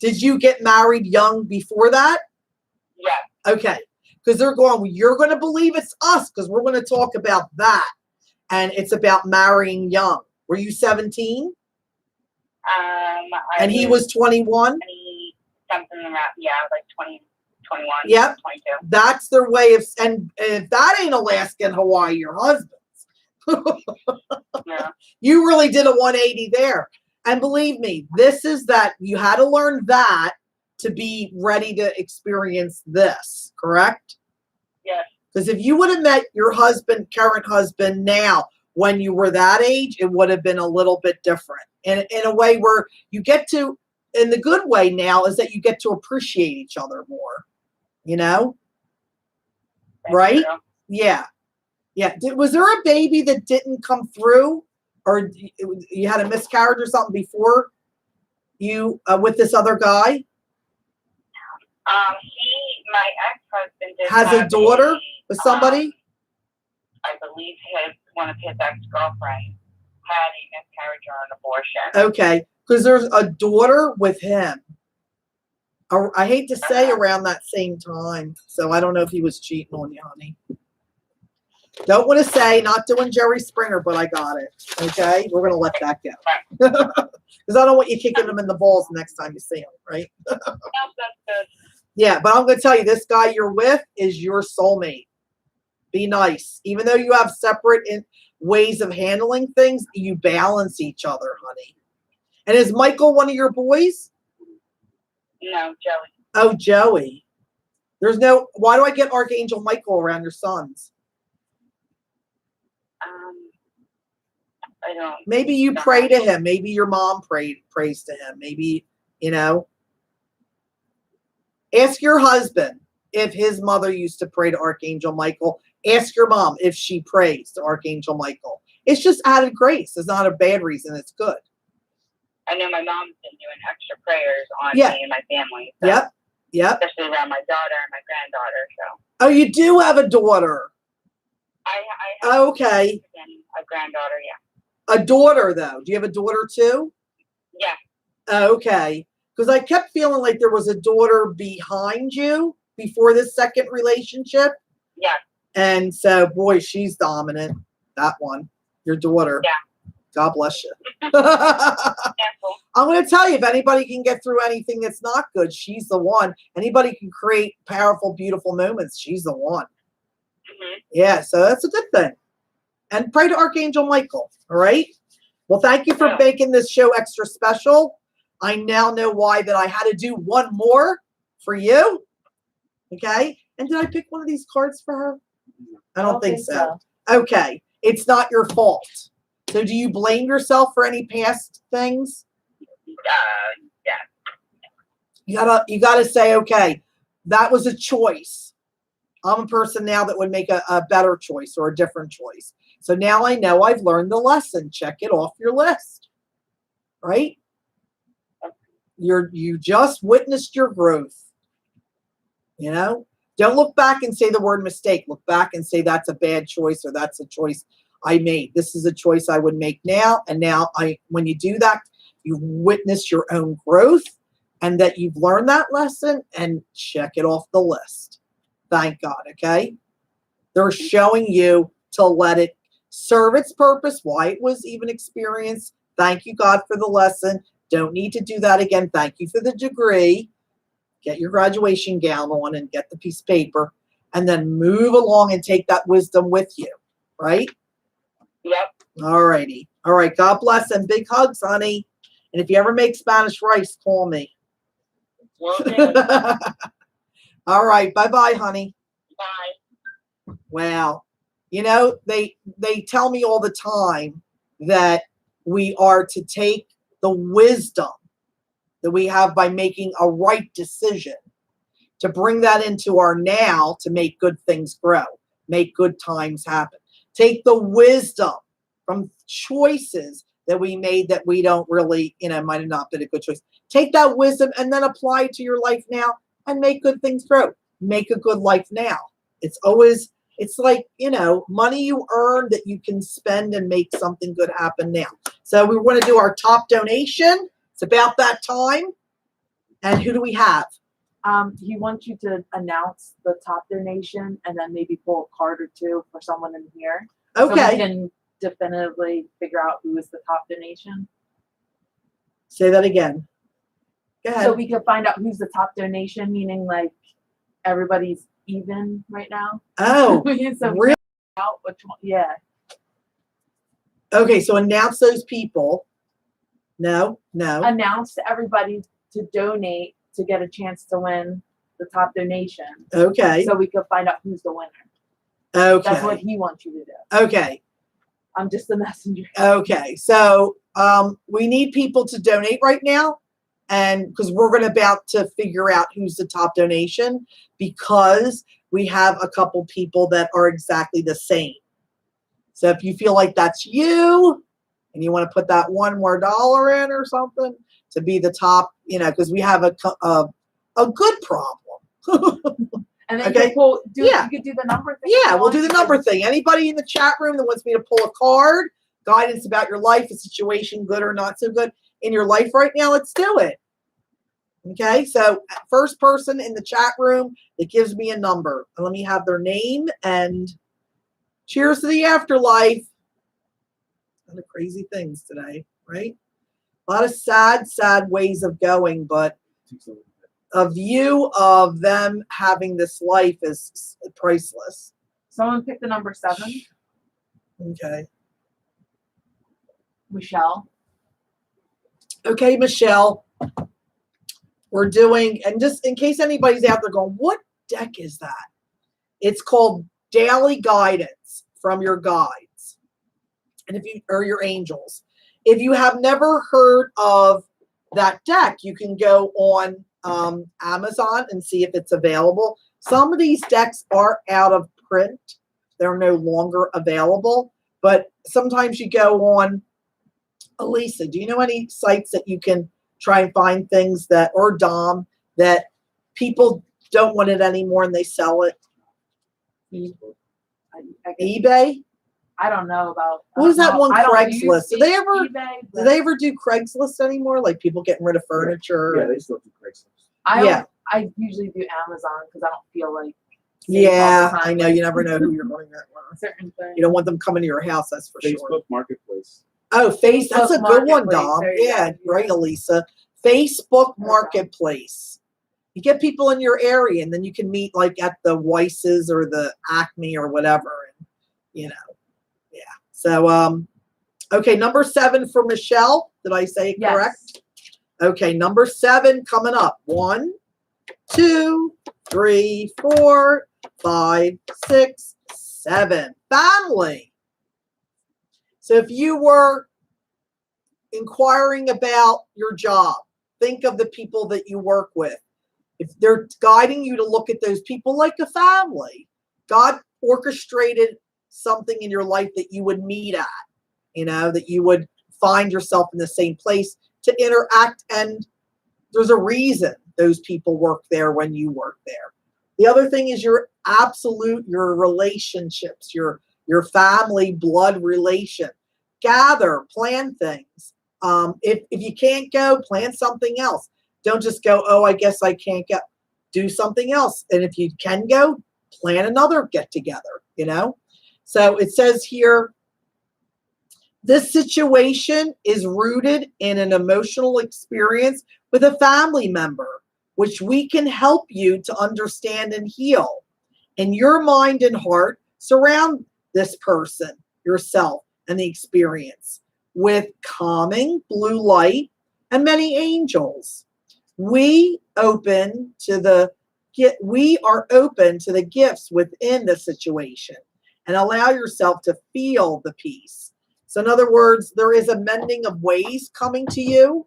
Did you get married young before that? Yeah. Okay. Because they're going, well, you're going to believe it's us because we're going to talk about that. And it's about marrying young. Were you 17? And he was 21? 20, something around, yeah, like 20, 21, Yep. 22. That's their way of, and if that ain't Alaska and Hawaii, your husband's. Yeah. You really did a 180 there. And believe me, this is that you had to learn that to be ready to experience this, correct? Yes. Because if you would have met your husband, current husband now, when you were that age, it would have been a little bit different. And in a way where you get to, in the good way now, is that you get to appreciate each other more, you know? That's Right? true. Yeah. Yeah. Was there a baby that didn't come through, or you had a miscarriage or something before you with this other guy? My ex-husband did Has have a daughter with somebody? I believe one of his ex-girlfriends had a miscarriage or an abortion. Okay, because there's a daughter with him. I hate to say around that same time, so I don't know if he was cheating on you, honey. Don't want to say, not doing Jerry Springer, but I got it. Okay, we're gonna let that go because I don't want you kicking him in the balls next time you see him, right? No, that's good. Yeah, but I'm gonna tell you, this guy you're with is your soulmate. Be nice, even though you have separate ways of handling things. You balance each other, honey. And is Michael one of your boys? No, Joey. Oh, Joey. Why do I get Archangel Michael around your sons? I don't. Maybe you pray to him. Maybe your mom prays to him. Maybe, ask your husband if his mother used to pray to Archangel Michael. Ask your mom if she prays to Archangel Michael. It's just added grace. It's not a bad reason. It's good. I know my mom's been doing extra prayers on Yeah. me and my family. So, Yep. especially around my daughter and my granddaughter. So Oh, you do have a daughter. I have Okay. a granddaughter. Yeah. A daughter, though. Do you have a daughter, too? Yeah. Okay. Because I kept feeling like there was a daughter behind you before this second relationship. Yeah. And so, boy, she's dominant. That one. Your daughter. Yeah. God bless you. Careful. I'm going to tell you, if anybody can get through anything that's not good, she's the one. Anybody can create powerful, beautiful moments. She's the one. Mm-hmm. Yeah, so that's a good thing. And pray to Archangel Michael, all right? Well, thank you for Yeah. making this show extra special. I now know why that I had to do one more for you. Okay. And did I pick one of these cards for her? I don't think so. Okay. It's not your fault. So do you blame yourself for any past things? Yeah. You gotta say, okay, that was a choice. I'm a person now that would make a better choice or a different choice. So now I know I've learned the lesson. Check it off your list. Right? You just witnessed your growth. You know? Don't look back and say the word mistake. Look back and say that's a bad choice or that's a choice I made. This is a choice I would make now. And now when you do that, you witness your own growth and that you've learned that lesson and check it off the list. Thank God, okay? They're showing you to let it serve its purpose, why it was even experienced. Thank you, God, for the lesson. Don't need to do that again. Thank you for the degree. Get your graduation gown on and get the piece of paper and then move along and take that wisdom with you, right? Yep. All righty. All right. God bless and big hugs, honey. And if you ever make Spanish rice, call me. Will do. All right. Bye-bye, honey. Bye. Wow. You know, they tell me all the time that we are to take the wisdom that we have by making a right decision to bring that into our now to make good things grow, make good times happen. Take the wisdom from choices that we made that we don't really, might have not been a good choice. Take that wisdom and then apply it to your life now and make good things grow. Make a good life now. It's like, money you earn that you can spend and make something good happen now. So we want to do our top donation. It's about that time. And who do we have? He wants you to announce the top donation and then maybe pull a card or two for someone in here. So we Okay. can definitively figure out who is the top donation. Say that again. Go ahead. So we can find out who's the top donation, meaning like everybody's even right now. Oh, So we really? can out which one, yeah. Okay, so announce those people. No. Announce to everybody to donate to get a chance to win the top donation. Okay. So we can find out who's the winner. That's what Okay. he wants you to do. Okay. I'm just the messenger. Okay. So we need people to donate right now. And because we're about to figure out who's the top donation because we have a couple people that are exactly the same. So if you feel like that's you and you want to put that $1 more in or something to be the top, because we have a good problem. And then Okay. you could do the number thing. Yeah, we'll do the number thing. Anybody in the chat room that wants me to pull a card, guidance about your life, a situation, good or not so good in your life right now, let's do it. Okay, so first person in the chat room that gives me a number. And let me have their name and cheers to the afterlife. A lot of crazy things today, right? A lot of sad ways of going, but a view of them having this life is priceless. Someone pick the number 7. Okay. Michelle. Okay, Michelle. We're doing, and just in case anybody's out there going, what deck is that? It's called Daily Guidance from your guides. And or your angels. If you have never heard of that deck, you can go on Amazon and see if it's available. Some of these decks are out of print. They're no longer available. But sometimes you go on, Elisa, do you know any sites that you can try and find things or Dom, that people don't want it anymore and they sell it? eBay? I don't know about. What was that one, I don't Craigslist? use Do they ever eBay, do they ever do Craigslist anymore? Like people getting rid of furniture? Yeah, they still do Craigslist. I usually do Amazon because I don't feel like. Yeah, I know. You never know who you're going to get with. Certain things. You don't want them coming to your house, that's for sure. Facebook Marketplace. Oh, that's a good one, Marketplace, Dom. there you Yeah, go. right, Elisa. Facebook Marketplace. You get people in your area, and then you can meet like at the Weiss's or the Acme or whatever, and yeah. So, okay, number 7 for Michelle. Did I say it correct? Okay, number 7 coming up. 1, 2, 3, 4, 5, 6, 7. Family. So if you were inquiring about your job, think of the people that you work with. If they're guiding you to look at those people like a family, God orchestrated something in your life that you would meet at, that you would find yourself in the same place to interact. And there's a reason those people work there when you work there. The other thing is your relationships, your family blood relation. Gather, plan things. If you can't go, plan something else. Don't just go, oh, I guess I can't go. Do something else. And if you can go, plan another get together, So it says here, this situation is rooted in an emotional experience with a family member, which we can help you to understand and heal. In your mind and heart, surround this person, yourself, and the experience with calming blue light and many angels. We are open to the gifts within the situation and allow yourself to feel the peace. So in other words, there is a mending of ways coming to you.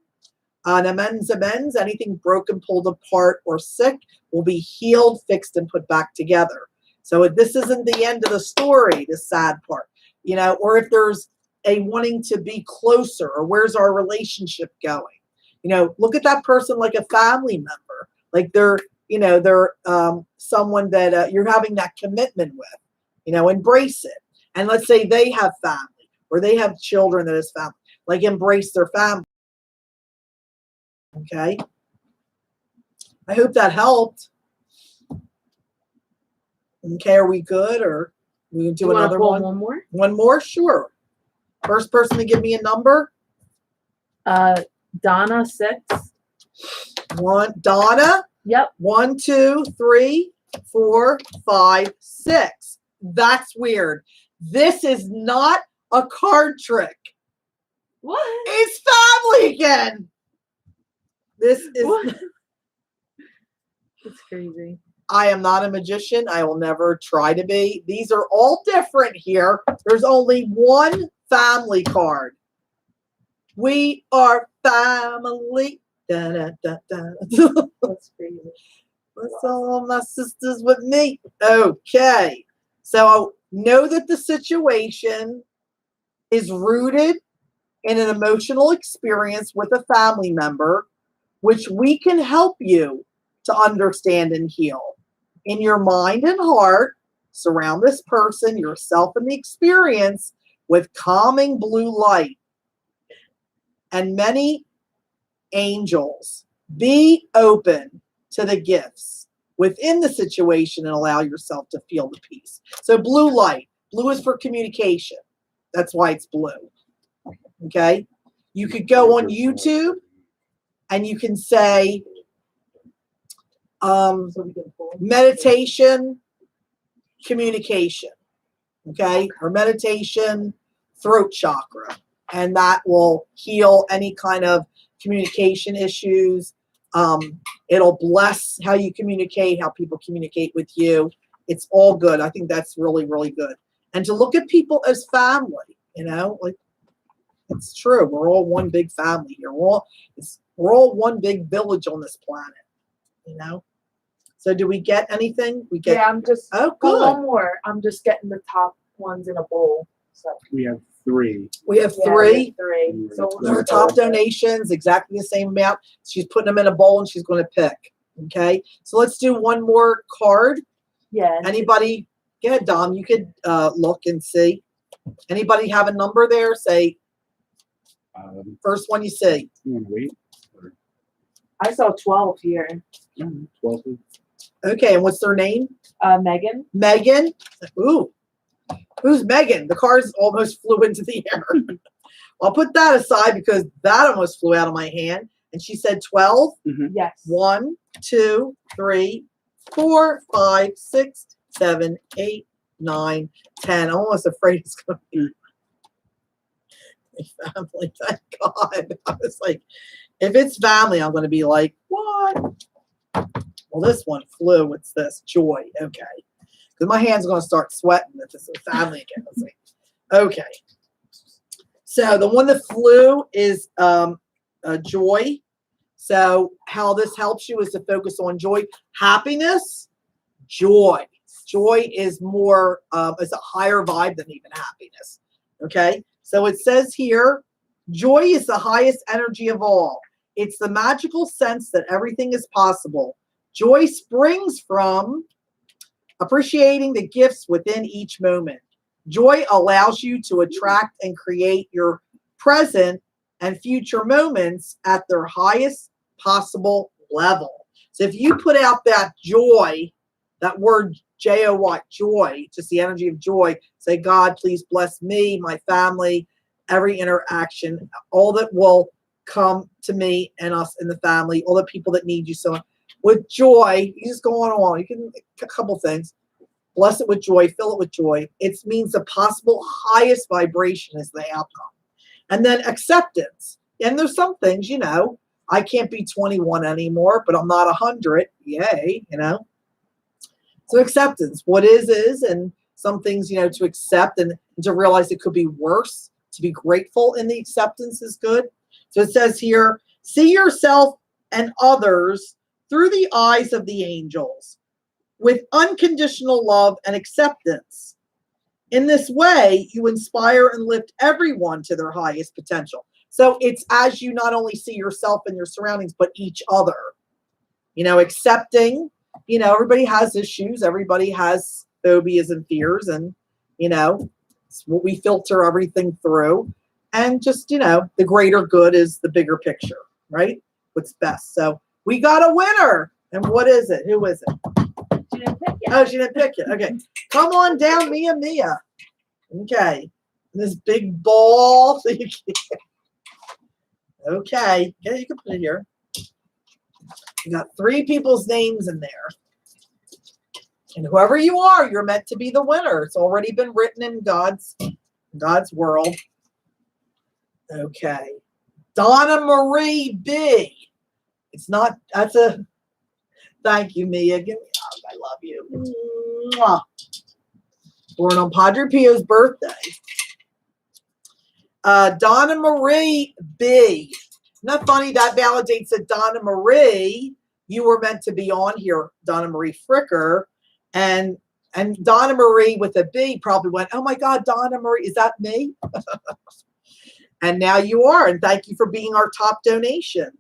An amends, anything broken, pulled apart, or sick will be healed, fixed, and put back together. So this isn't the end of the story, the sad part, or if there's a wanting to be closer, or where's our relationship going? Look at that person like a family member, like they're someone that you're having that commitment with, embrace it. And let's say they have family or they have children that is family, like embrace their family. Okay. I hope that helped. Okay, are we good, or we can do another one? One more. One more, sure. First person to give me a number. Donna 6. Donna. Yep. 1, 2, 3, 4, 5, 6. That's weird. This is not a card trick. What? It's family again. This is. What? It's crazy. I am not a magician. I will never try to be. These are all different here. There's only one family card. We are family. Da, da, da, da. That's crazy. That's all my sisters with me. Okay. So know that the situation is rooted in an emotional experience with a family member, which we can help you to understand and heal. In your mind and heart, surround this person, yourself, and the experience with calming blue light and many angels. Be open to the gifts within the situation and allow yourself to feel the peace. So blue light. Blue is for communication. That's why it's blue. Okay? You could go on YouTube and you can say meditation, communication. Okay? Or meditation, throat chakra. And that will heal any kind of communication issues. It'll bless how you communicate, how people communicate with you. It's all good. I think that's really, really good. And to look at people as family, like it's true. We're all one big family here. We're all one big village on this planet, So do we get anything? We get. Yeah, I'm just. Oh, good. One more. I'm just getting the top ones in a bowl. So We have 3. We have yeah, 3. Three. So Her top donations, exactly the same amount. She's putting them in a bowl and she's going to pick. Okay. So let's do one more card. yeah. Anybody? Go ahead, Dom. You could look and see. Anybody have a number there? Say first one you see. You want to wait? Or, I saw 12 here. 12. Okay. And what's their name? Megan. Megan. Ooh. Who's Megan? The cards almost flew into the air. I'll put that aside because that almost flew out of my hand. And she said 12. Yes. 1, 2, 3, 4, 5, 6, 7, 8, 9, 10. I'm almost afraid it's going to be. family. Thank God. I was like, if it's family, I'm going to be like, what? Well, this one flew. What's this? Joy. Okay. Because my hands are going to start sweating if it's a family again. Let's see. Okay. So the one that flew is joy. So how this helps you is to focus on joy. Happiness, joy. Joy is more, is a higher vibe than even happiness. Okay. So it says here, joy is the highest energy of all. It's the magical sense that everything is possible. Joy springs from appreciating the gifts within each moment. Joy allows you to attract and create your present and future moments at their highest possible level. So if you put out that joy, that word J-O-Y, joy, just the energy of joy, say, God, please bless me, my family, every interaction, all that will come to me and us in the family, all the people that need you. So with joy, you just go on. You can, a couple things. Bless it with joy, fill it with joy. It means the possible highest vibration is the outcome. And then acceptance. And there's some things, you know, I can't be 21 anymore, but I'm not 100. Yay, you know. So acceptance, what is, and some things, you know, to accept and to realize it could be worse. To be grateful in the acceptance is good. So it says here, see yourself and others through the eyes of the angels with unconditional love and acceptance. In this way, you inspire and lift everyone to their highest potential. So it's as you not only see yourself and your surroundings, but each other, you know, accepting, you know, everybody has issues. Everybody has phobias and fears, and, you know, it's what we filter everything through. And just, you know, the greater good is the bigger picture, right? What's best. So we got a winner. And what is it? Who is it? She didn't pick it. Oh, she didn't pick it. Okay. Come on down, Mia. Okay. This big ball. So you can... Okay. Yeah, you can put it here. You got 3 people's names in there. And whoever you are, you're meant to be the winner. It's already been written in God's world. Okay. Donna Marie B. It's not, that's a, thank you, Mia. Give me a hug. I love you. Mwah. Born on Padre Pio's birthday. Donna Marie B. Isn't that funny? That validates that Donna Marie, you were meant to be on here, Donna Marie Fricker. And Donna Marie with a B probably went, oh my God, Donna Marie, is that me? And now you are. And thank you for being our top donation.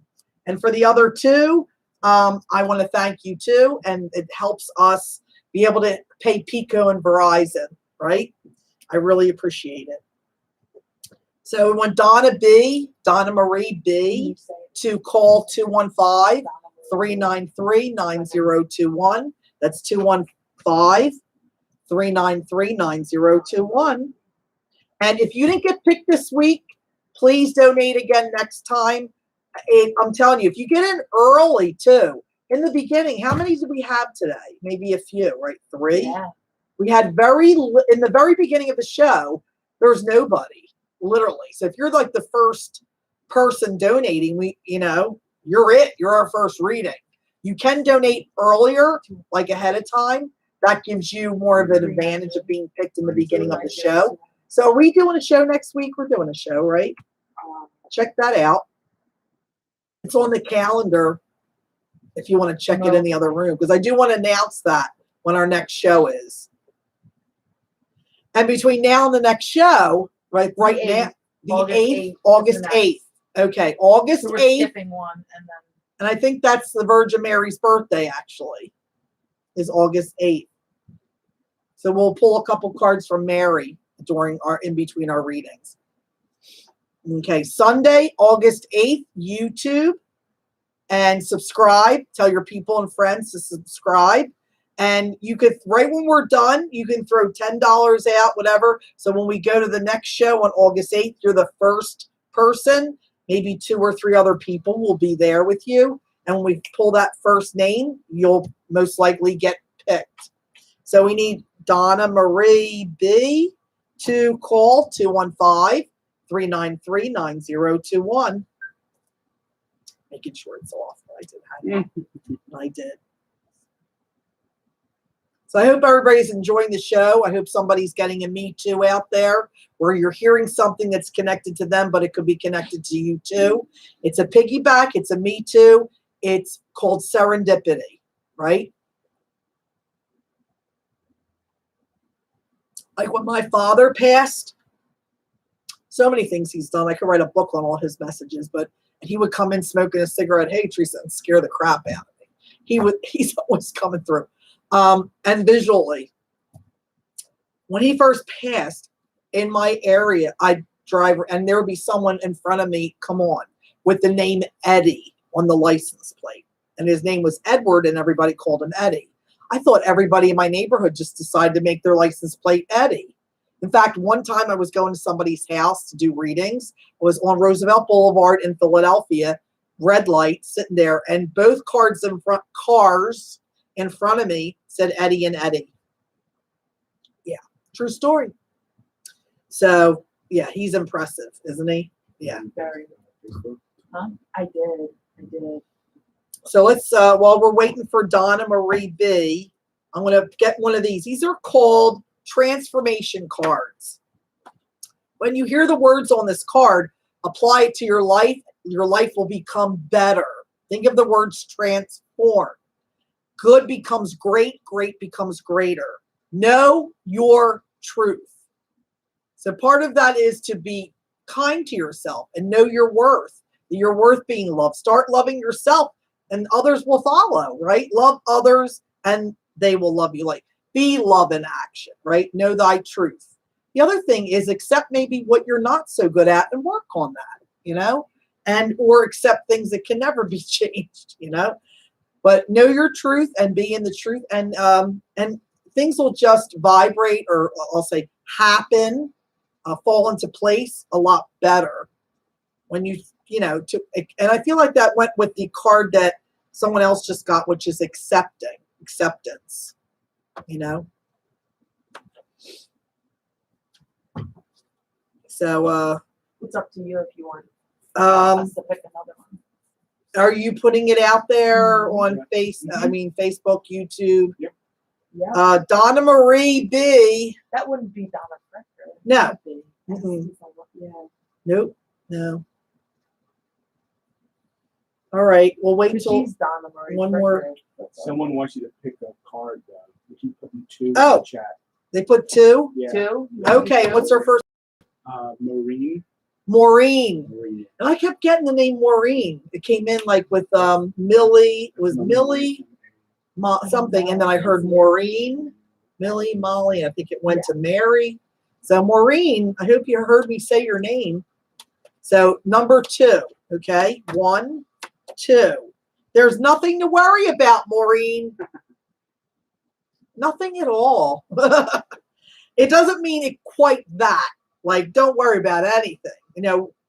And for the other 2, I want to thank you too. And it helps us be able to pay Pico and Verizon, right? I really appreciate it. So we want Donna Marie B, to call 215-393-9021. That's 215-393-9021. And if you didn't get picked this week, please donate again next time. I'm telling you, if you get in early too, in the beginning, how many did we have today? Maybe a few, right? 3. Yeah. We had in the very beginning of the show, there was nobody, literally. So if you're like the first person donating, you're it. You're our first reading. You can donate earlier, like ahead of time. That gives you more of an advantage of being picked in the beginning of the show. So are we doing a show next week? We're doing a show, right? Check that out. It's on the calendar if you want to check it in the other room, because I do want to announce that when our next show is. And between now and the next show, right now, August 8th. Okay, August So we're 8th. skipping one and then. And I think that's the Virgin Mary's birthday, actually, is August 8th. So we'll pull a couple cards from Mary in between our readings. Okay, Sunday, August 8th, YouTube, and subscribe. Tell your people and friends to subscribe. And you could, right when we're done, you can throw $10 out, whatever. So when we go to the next show on August 8th, you're the first person. Maybe 2 or 3 other people will be there with you. And when we pull that first name, you'll most likely get picked. So we need Donna Marie B to call 393-9021. Making sure it's off. I did have it. I did. So I hope everybody's enjoying the show. I hope somebody's getting a Me Too out there where you're hearing something that's connected to them, but it could be connected to you too. It's a piggyback. It's a Me Too. It's called serendipity, right? Like when my father passed, so many things he's done. I could write a book on all his messages, but he would come in smoking a cigarette. Hey, Teresa, and scare the crap out of me. He's always coming through. And visually, when he first passed in my area, I'd drive and there would be someone in front of me, come on, with the name Eddie on the license plate. And his name was Edward and everybody called him Eddie. I thought everybody in my neighborhood just decided to make their license plate Eddie. In fact, one time I was going to somebody's house to do readings. I was on Roosevelt Boulevard in Philadelphia, red light, sitting there, and both cars in front of me said Eddie and Eddie. Yeah, true story. So, yeah, he's impressive, isn't he? Yeah. Very. Huh? I did. So let's, while we're waiting for Donna Marie B, I'm going to get one of these. These are called transformation cards. When you hear the words on this card, apply it to your life will become better. Think of the words transform. Good becomes great, great becomes greater. Know your truth. So part of that is to be kind to yourself and know your worth. Your worth being loved. Start loving yourself and others will follow, right? Love others and they will love you. Like, be love in action, right? Know thy truth. The other thing is accept maybe what you're not so good at and work on that, and or accept things that can never be changed, But know your truth and be in the truth, and things will just vibrate, or I'll say happen, fall into place a lot better when you and I feel like that went with the card that someone else just got, which is acceptance. So It's up to you if you want um us to pick another one. are you putting it out there on Mhm. Facebook, YouTube? Yeah. Donna Marie B. That wouldn't be Donna Frecker. No. Would be. Mm-mm. Yeah. Nope. No. All right. We'll wait But till she's Donna Marie. one Fricker. more. That's all. Someone wants you to pick a card, though. We keep putting two in Oh. the chat. they put two. Yeah. Two? Okay. What's her first? Maureen. Maureen. Maureen. And I kept getting the name Maureen. It came in like with Millie. It was Millie something, and then I heard Maureen, Millie, Molly. I think it went to Mary. So Maureen, I hope you heard me say your name. So number 2, okay? 1, 2. There's nothing to worry about, Maureen. Nothing at all. It doesn't mean it quite that. Like, don't worry about anything.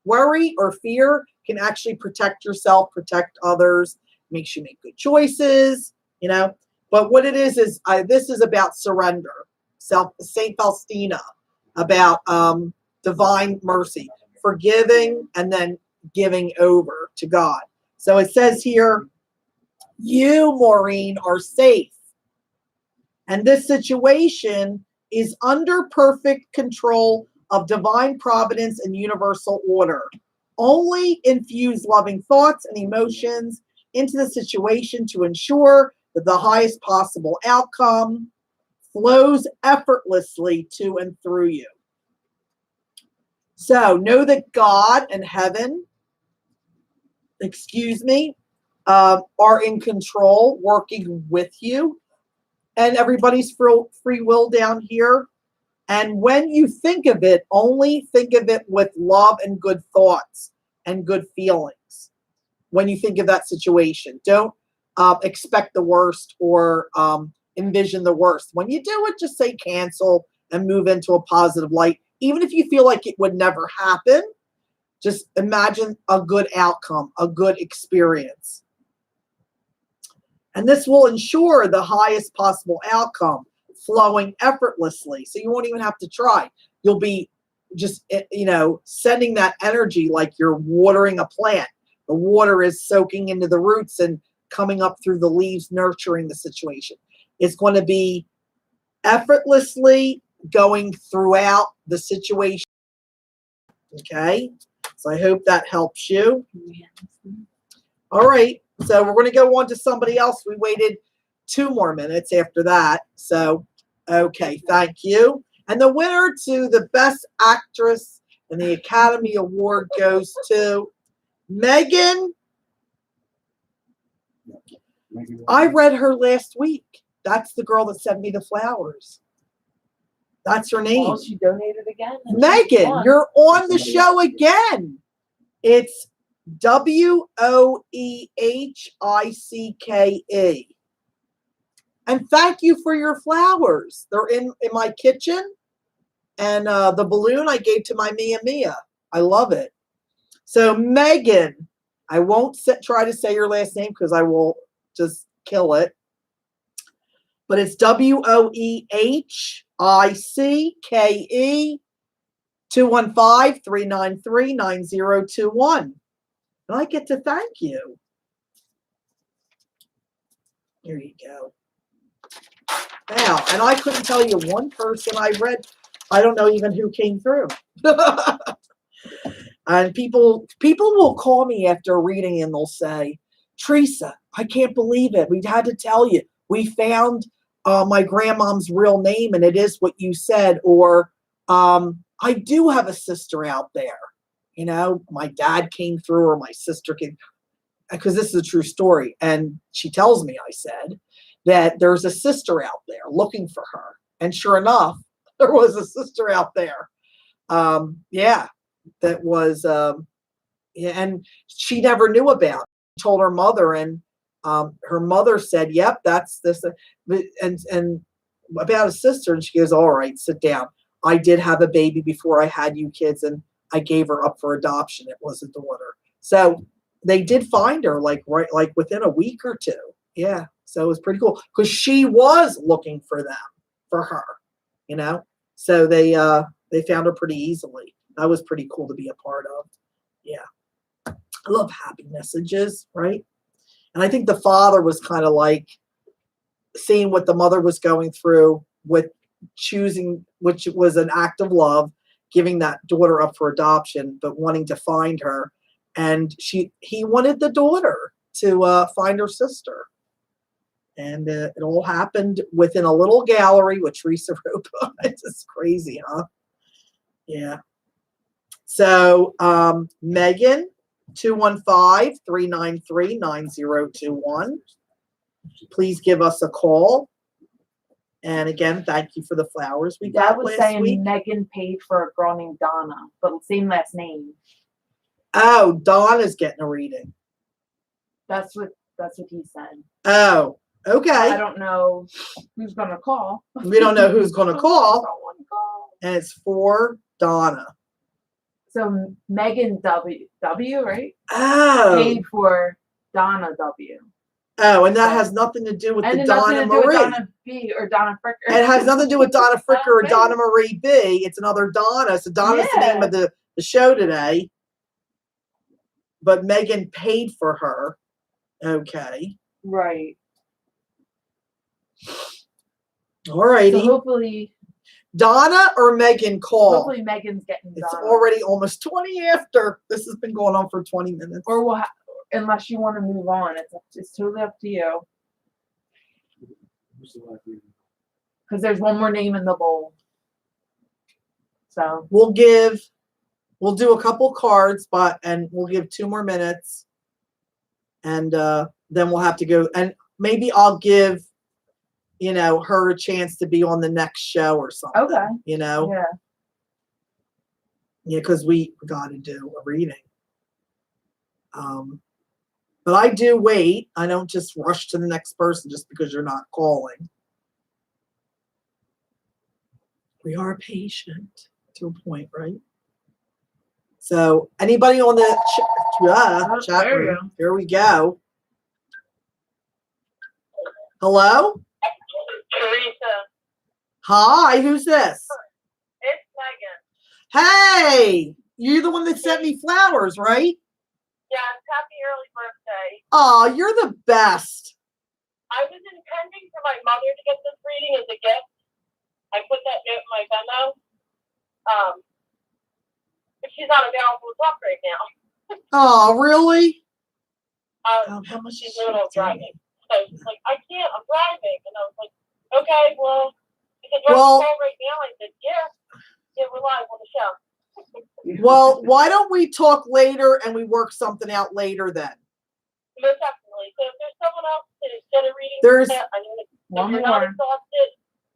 Worry or fear can actually protect yourself, protect others, makes you make good choices, But what it is this is about surrender. Saint Faustina, about divine mercy, forgiving and then giving over to God. So it says here, you, Maureen, are safe. And this situation is under perfect control of divine providence and universal order. Only infuse loving thoughts and emotions into the situation to ensure that the highest possible outcome flows effortlessly to and through you. So know that God and heaven, are in control, working with you, and everybody's free will down here. And when you think of it, only think of it with love and good thoughts and good feelings. When you think of that situation, don't expect the worst or envision the worst. When you do it, just say cancel and move into a positive light. Even if you feel like it would never happen, just imagine a good outcome, a good experience. And this will ensure the highest possible outcome, flowing effortlessly. So you won't even have to try. You'll be just, sending that energy like you're watering a plant. The water is soaking into the roots and coming up through the leaves, nurturing the situation. It's going to be effortlessly going throughout the situation. Okay, so I hope that helps you. All right, so we're going to go on to somebody else. We waited 2 more minutes after that. So, okay, thank you. And the winner to the Best Actress and the Academy Award goes to Megan. I read her last week. That's the girl that sent me the flowers. That's her name. Well, she donated again. and she Megan, won. you're on the show again. It's WOEHICKE. And thank you for your flowers. They're in my kitchen. And the balloon I gave to my Mia. I love it. So Megan, I won't try to say your last name because I will just kill it. But it's WOEHICKE 215-393-9021. And I get to thank you. Here you go. Now, and I couldn't tell you one person I read. I don't know even who came through. And people will call me after reading and they'll say, Teresa, I can't believe it. We had to tell you. We found my grandmom's real name and it is what you said. Or I do have a sister out there. My dad came through or my sister came, because this is a true story. And she tells me, I said, that there's a sister out there looking for her. And sure enough, there was a sister out there. That was, and she never knew about it. She told her mother, and her mother said, yep, that's this. And about a sister, and she goes, all right, sit down. I did have a baby before I had you kids, and I gave her up for adoption. It was a daughter. So they did find her like within a week or 2. Yeah. So it was pretty cool because she was looking for her, so they found her pretty easily. That was pretty cool to be a part of. Yeah. I love happy messages, right? And I think the father was kind of like seeing what the mother was going through with choosing, which was an act of love, giving that daughter up for adoption, but wanting to find her. And he wanted the daughter to find her sister. And it all happened within a little gallery with Teresa Ropa. It's just crazy, huh? Yeah. So Megan, 215-393-9021. Please give us a call. And again, thank you for the flowers we Dad got was last saying week. Megan paid for a girl named Donna, but same last name. Oh, Donna's getting a reading. That's what he said. Oh, okay. I don't know who's gonna call. We don't know who's going to call. Someone call. And it's for Donna. So Megan W, right? Oh. Paid for Donna W. Oh, and that has nothing to do with And the it nothing Donna to do with Marie. Donna B or Donna Fricker. It has nothing to do with Donna Fricker or Okay. Donna Marie B. It's another Donna. So Donna's the name of the show today. But Megan paid for her. Okay. Right. All righty. So hopefully Donna or Megan call. Hopefully Megan's getting It's Donna. already almost 20 after. This has been going on for 20 minutes. Or we'll unless you want to move on, it's totally up to you. Because there's one more name in the bowl. So We'll do a couple cards, and we'll give 2 more minutes. And then we'll have to go. And maybe I'll give, her a chance to be on the next show or something. okay. Yeah, because we got to do a reading. But I do wait. I don't just rush to the next person just because you're not calling. We are patient to a point, right? So anybody on the chat there you room? go. Here we go. Hello? Teresa, Hi, who's this? it's Megan. Hey, you're the one that sent me flowers, right? Yes, happy early birthday. Oh, you're the best. I was intending for my mother to get this reading as a gift. I put that note in my Venmo. But she's not available to talk right now. Oh, really? How much She's is in the middle of she driving. So she's like, I can't, I'm driving. And I was like, okay, well, she said, Well- call right now. I said, yeah, we're live on the show. Well, why don't we talk later and we work something out later then? Most definitely. So if there's someone else to get a reading, There's I mean, if One you're not more. exhausted,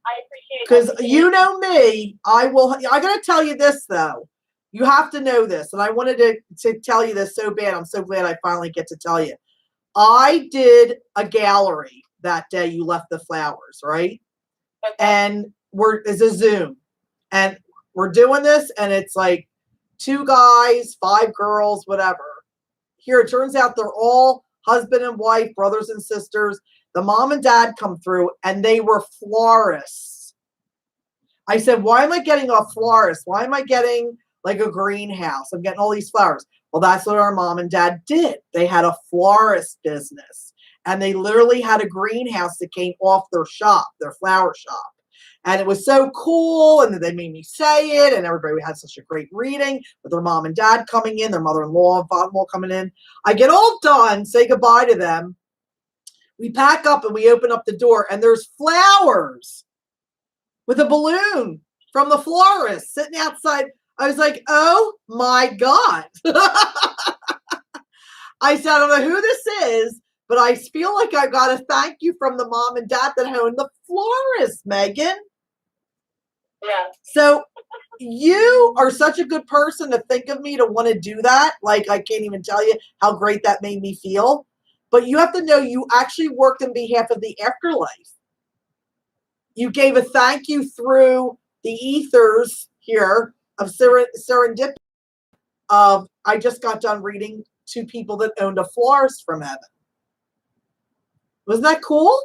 I appreciate it. because you know me, I gotta tell you this though. You have to know this, and I wanted to tell you this so bad. I'm so glad I finally get to tell you. I did a gallery that day you left the flowers, right? Okay. And it's a Zoom. And we're doing this, and it's like 2 guys, 5 girls, whatever. Here, it turns out they're all husband and wife, brothers and sisters. The mom and dad come through, and they were florists. I said, why am I getting a florist? Why am I getting like a greenhouse? I'm getting all these flowers. Well, that's what our mom and dad did. They had a florist business, and they literally had a greenhouse that came off their shop, their flower shop. And it was so cool, and they made me say it, and everybody had such a great reading with their mom and dad coming in, their mother-in-law and father-in-law coming in. I get all done, say goodbye to them. We pack up and we open up the door, and there's flowers with a balloon from the florist sitting outside. I was like, oh my God. I said, I don't know who this is, but I feel like I got a thank you from the mom and dad that owned the florist, Megan. Yeah. So you are such a good person to think of me to want to do that. Like, I can't even tell you how great that made me feel. But you have to know you actually worked on behalf of the afterlife. You gave a thank you through the ethers here of serendipity. I just got done reading 2 people that owned a florist from heaven. Wasn't that cool?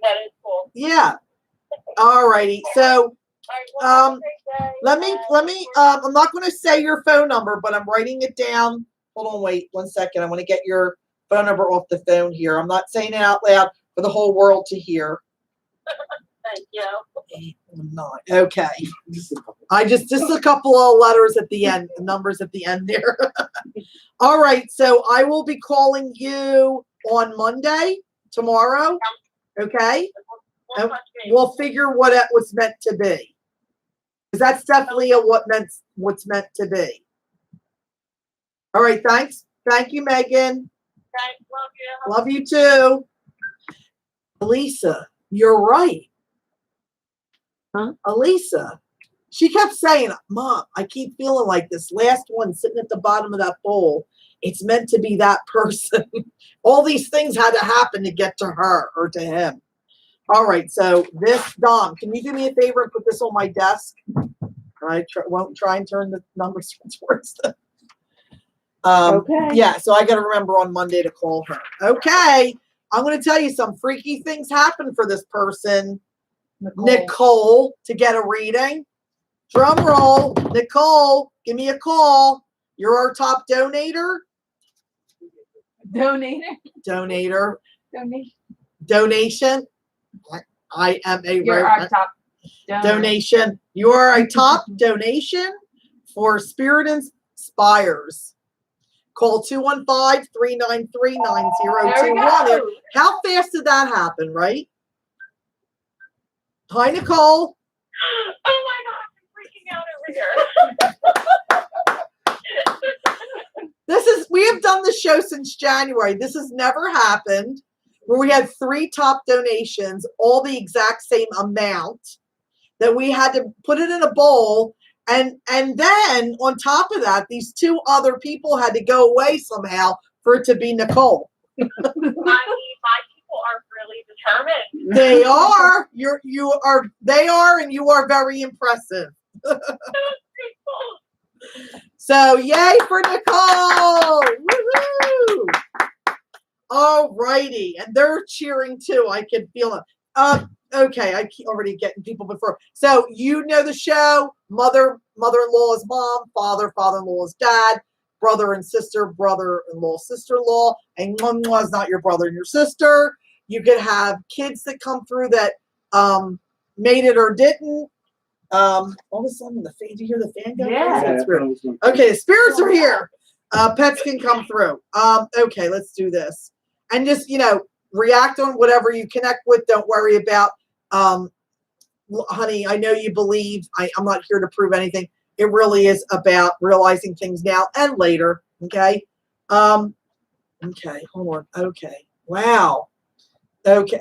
That is cool. Yeah. All righty. So All right, well, have a great day. let me I'm not going to say your phone number, but I'm writing it down. Hold on, wait 1 second. I want to get your phone number off the phone here. I'm not saying it out loud for the whole world to hear. Thank you. 819. Okay. Just a couple of letters at the end, numbers at the end there. All right. So I will be calling you on Monday, tomorrow. Okay. We'll touch base. We'll figure what it was meant to be. Because that's definitely what's meant to be. All right. Thanks. Thank you, Megan. Thanks. Love you. Love you too. Elisa, you're right. Huh? Elisa, she kept saying, Mom, I keep feeling like this last one sitting at the bottom of that bowl. It's meant to be that person. All these things had to happen to get to her or to him. All right. So this, Dom, can you do me a favor and put this on my desk? I won't try and turn the numbers towards them. Okay. Yeah, so I got to remember on Monday to call her. Okay. I'm going to tell you some freaky things happen for this person, Nicole, to get a reading. Drum roll. Nicole, give me a call. You're our top donator. Donator. Donator. Donation. Donation. I am a You're our top donation. You are a top donation for Spirit Inspires. Call 215-393-9021. There we go. How fast did that happen, right? Hi, Nicole. Oh my God, I'm freaking out over here. We have done the show since January. This has never happened where we had 3 top donations, all the exact same amount, that we had to put it in a bowl. And then on top of that, these 2 other people had to go away somehow for it to be Nicole. My people are really determined. They are. They are, and you are very impressive. So yay for Nicole! Woohoo! All righty, and they're cheering too. I can feel them. Okay, I keep already getting people before. So you know the show. Mother-in-law is mom. Father-in-law is dad. Brother and sister, brother-in-law, sister-in-law. And one is not your brother and your sister. You could have kids that come through that made it or didn't. All of a sudden, the fan. Do you hear the fan go? Yeah. That's I weird. was gonna- Okay, the spirits are here. Pets can come through. Okay, let's do this. And just, react on whatever you connect with. Don't worry about, honey, I know you believe. I'm not here to prove anything. It really is about realizing things now and later. Okay. Okay, hold on. Okay. Wow. Okay.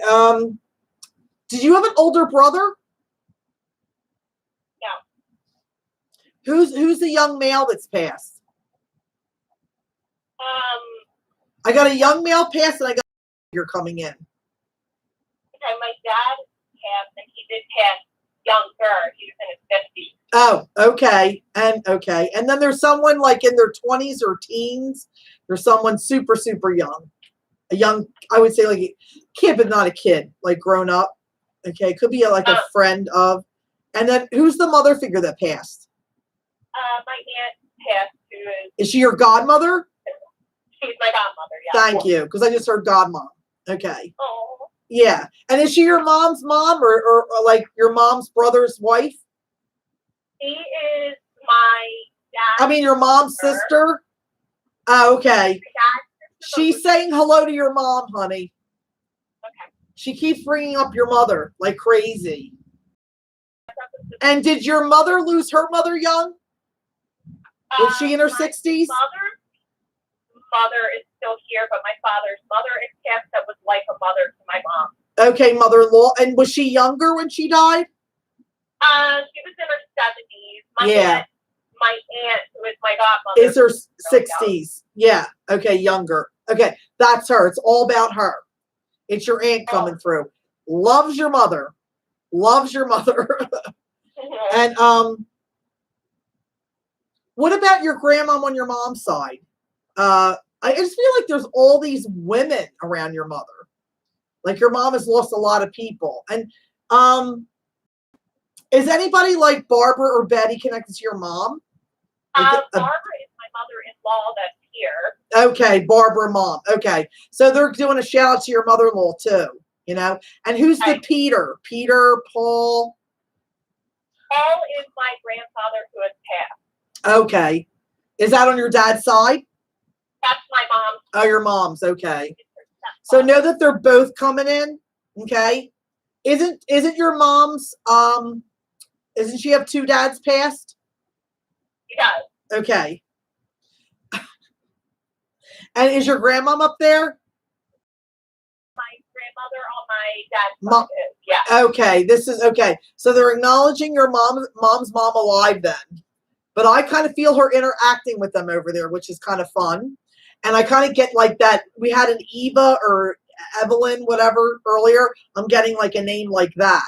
Did you have an older brother? No. Who's the young male that's passed? Um, I got a young male pass and I got you're coming in. okay, my dad passed, and he did pass younger. He was in his 50s. Oh, okay. And then there's someone like in their 20s or teens. There's someone super, super young. A young, I would say like a kid, but not a kid, like grown up. Okay. Could be like a friend of. And then who's the mother figure that passed? My aunt passed, who is, Is she your godmother? she's my godmother, yeah. Thank you. Because I just heard godmom. Okay. Oh, Yeah. And is she your mom's mom or like your mom's brother's wife? she is my dad's I mean, your mom's sister? Oh, okay. My dad's sister, She's saying hello to your mom, honey. Okay. She keeps bringing up your mother like crazy. And did your mother lose her mother young? Was she in her my 60s? mother is still here, but my father's mother is passed. That was like a mother to my mom. Okay, mother-in-law. And was she younger when she died? She was in her 70s. Yeah. My aunt, who is my godmother, Is her was really young. 60s? Yeah. Okay, younger. Okay, that's her. It's all about her. It's your aunt coming through. Loves your mother. Loves your mother. And what about your grandmom on your mom's side? I just feel like there's all these women around your mother. Like your mom has lost a lot of people. And is anybody like Barbara or Betty connected to your mom? Barbara is my mother-in-law that's here. Okay, Barbara mom. Okay. So they're doing a shout out to your mother-in-law too, And who's the Right. Peter? Peter, Paul? Paul is my grandfather who has passed. Okay. Is that on your dad's side? That's my mom's. Oh, your mom's. Okay. stepfather. So know that they're both coming in. Okay. Isn't your mom's isn't she have two dads passed? He does. Okay. And is your grandmom up there? My grandmother on my dad's Mo- side is, yeah. Okay, this is okay. So they're acknowledging your mom's mom alive then. But I kind of feel her interacting with them over there, which is kind of fun. And I kind of get like that. We had an Eva or Evelyn, whatever, earlier. I'm getting like a name like that.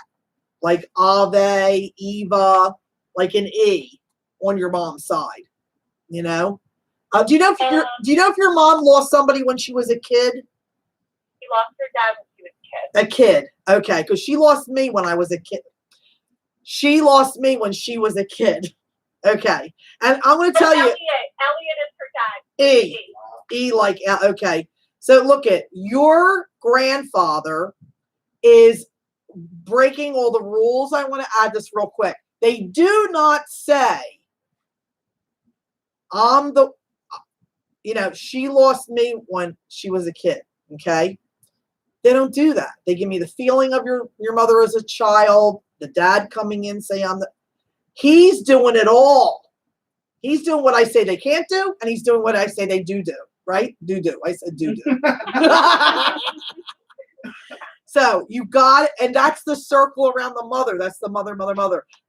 Like Ave, Eva, like an E on your mom's side. Do you know if your mom lost somebody when she was a kid? She lost her dad when she was a kid. A kid. Okay, because she lost me when I was a kid. She lost me when she was a kid. Okay. And I'm going to tell you. Elliot is her dad. E like, okay. So look at your grandfather is breaking all the rules. I want to add this real quick. They do not say, she lost me when she was a kid. Okay. They don't do that. They give me the feeling of your mother as a child, the dad coming in saying he's doing it all. He's doing what I say they can't do, and he's doing what I say they do. Right? Do. I said do. So you got it, and that's the circle around the mother. That's the mother.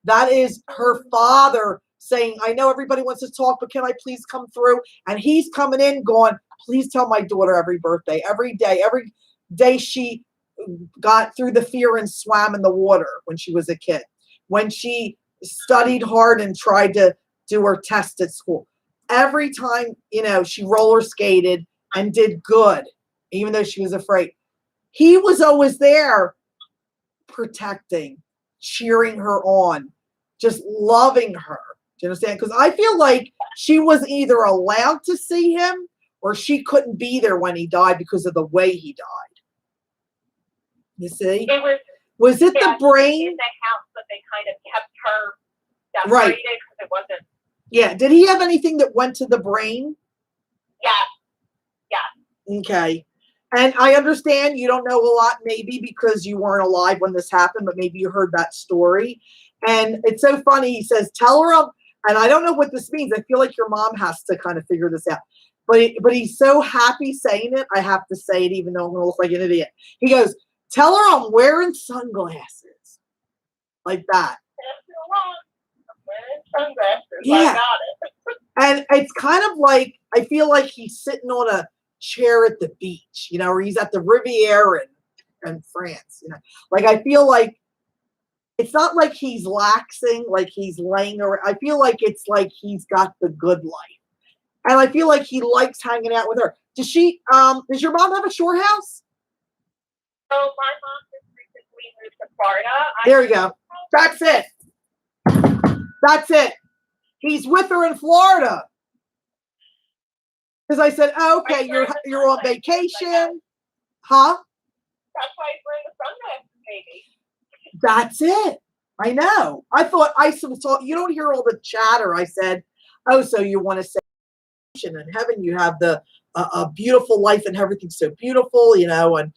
That is her father saying, I know everybody wants to talk, but can I please come through? And he's coming in going, please tell my daughter every birthday, every day she got through the fear and swam in the water when she was a kid, when she studied hard and tried to do her test at school. Every time, she roller skated and did good, even though she was afraid. He was always there protecting, cheering her on, just loving her. Do you understand? Because I feel like she was either allowed to see him or she couldn't be there when he died because of the way he died. You see? It Was it yeah, the brain? in the house, but they kind of kept her Right. separated because it wasn't. Yeah. Did he have anything that went to the brain? Yeah. Okay. And I understand you don't know a lot, maybe because you weren't alive when this happened, but maybe you heard that story. And it's so funny. He says, tell her, and I don't know what this means. I feel like your mom has to kind of figure this out. But he's so happy saying it. I have to say it, even though I'm going to look like an idiot. He goes, tell her I'm wearing sunglasses. Like that. I'm wearing sunglasses. Yeah. I got it. And it's kind of like, I feel like he's sitting on a chair at the beach, or he's at the Riviera in France. Like I feel like it's not like he's laxing, like he's laying around. I feel like it's like he's got the good life. And I feel like he likes hanging out with her. Does your mom have a shore house? So my mom just recently moved to Florida. There you go. That's it. That's it. He's with her in Florida. Because I said, oh, okay, you're on vacation. Huh? That's why he's wearing the sunglasses, maybe. That's it. I know. I thought you don't hear all the chatter. I said, oh, so you want to say in heaven you have the a beautiful life and everything's so beautiful, and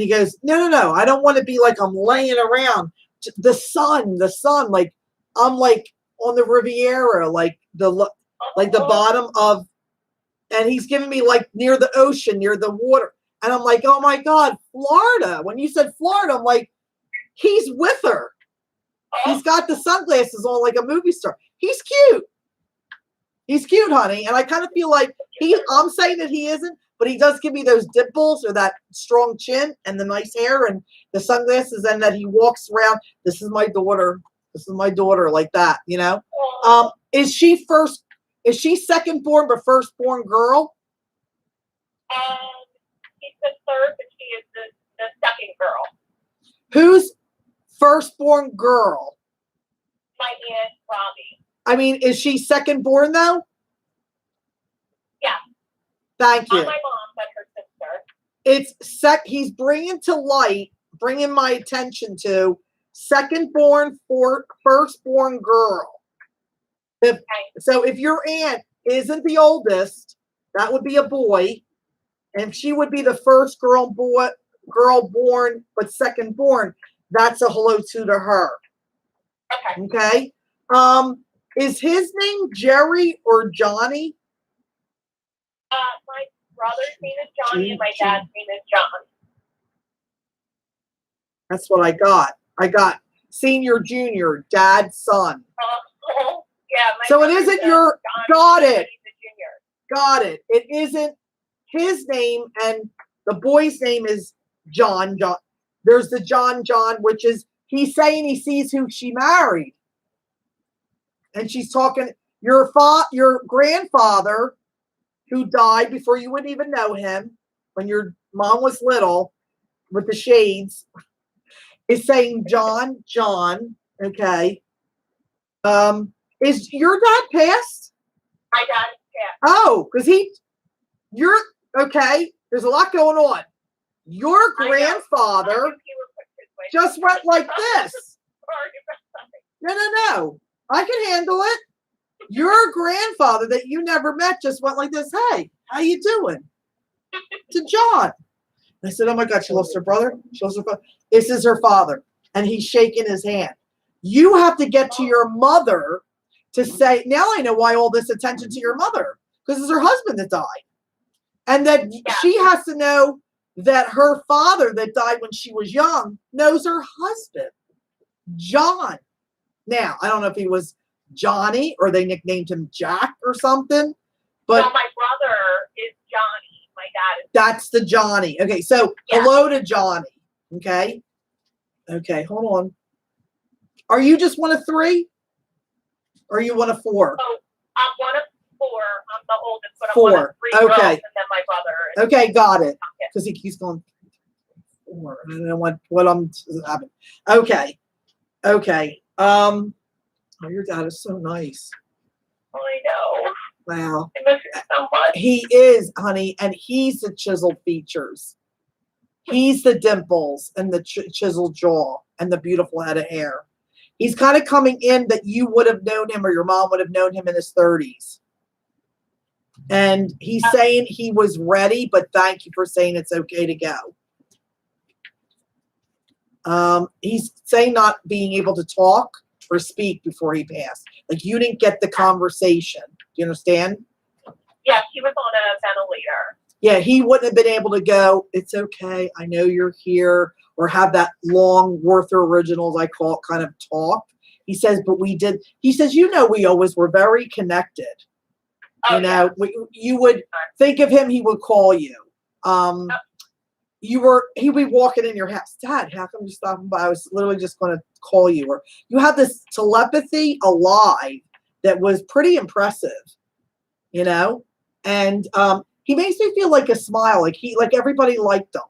he goes, no. I don't want to be like I'm laying around. The sun, like I'm like on the Riviera, like the bottom of, and he's giving me like near the ocean, near the water. And I'm like, oh my God, Florida. When you said Florida, I'm like, he's with her. He's got the sunglasses on like a movie star. He's cute. He's cute, honey. And I kind of feel like I'm saying that he isn't, but he does give me those dimples or that strong chin and the nice hair and the sunglasses, and that he walks around. This is my daughter. This is my daughter, like that, Is she second born but first born girl? He's the third, but she is the second girl. Who's firstborn girl? My aunt Robbie. I mean, is she second born though? Yeah. Thank you. Not my mom, but her sister. He's bringing my attention to second born for firstborn girl. So if your aunt isn't the oldest, that would be a boy, and she would be the first girl born, but second born. That's a hello to her. Okay. Okay. Is his name Jerry or Johnny? My brother's name is Johnny and my dad's name is John. That's what I got. I got senior, junior, dad, son. Yeah. So it isn't your. Johnny, Got it. He's a junior. Got it. It isn't his name, and the boy's name is John. There's the John, which is, he's saying he sees who she married. And she's talking, your grandfather, who died before you would even know him, when your mom was little, with the shades, is saying John, okay. Is your dad passed? My dad is passed. Oh, because you're, okay, there's a lot going on. Your grandfather just went like this. No. I can handle it. Your grandfather that you never met just went like this. Hey, how you doing? To John. I said, oh my God, she loves her brother. She loves her father. This is her father. And he's shaking his hand. You have to get to your mother to say, now I know why all this attention to your mother. Because it's her husband that died. And that she has to know that her father that died when she was young knows her husband, John. Now, I don't know if he was Johnny or they nicknamed him Jack or something, but no, my brother is Johnny. My dad is. That's the Johnny. Okay, so hello to Johnny. Okay, hold on. Are you just one of three? Or are you one of four? Oh, I'm one of four. I'm the oldest, but I'm Four. one of three girls, Okay. and then my brother. Okay, got it. Because he keeps going. I don't know what I'm having. Okay. Okay. Oh, your dad is so nice. I know. Wow. I miss you so much. He is, honey, and he's the chiseled features. He's the dimples and the chiseled jaw and the beautiful head of hair. He's kind of coming in that you would have known him or your mom would have known him in his 30s. And he's saying he was ready, but thank you for saying it's okay to go. He's saying not being able to talk or speak before he passed. Like you didn't get the conversation. Do you understand? Yes, he was on a ventilator. Yeah, he wouldn't have been able to go, it's okay, I know you're here, or have that long Werther Originals, I call it, kind of talk. He says, but we did. He says, we always were very connected. Oh, You would think of him, he would call you. He'd be walking in your house. Dad, how come you stopping by? I was literally just going to call you. Or you have this telepathy alive that was pretty impressive, and he makes me feel like a smile, like everybody liked him,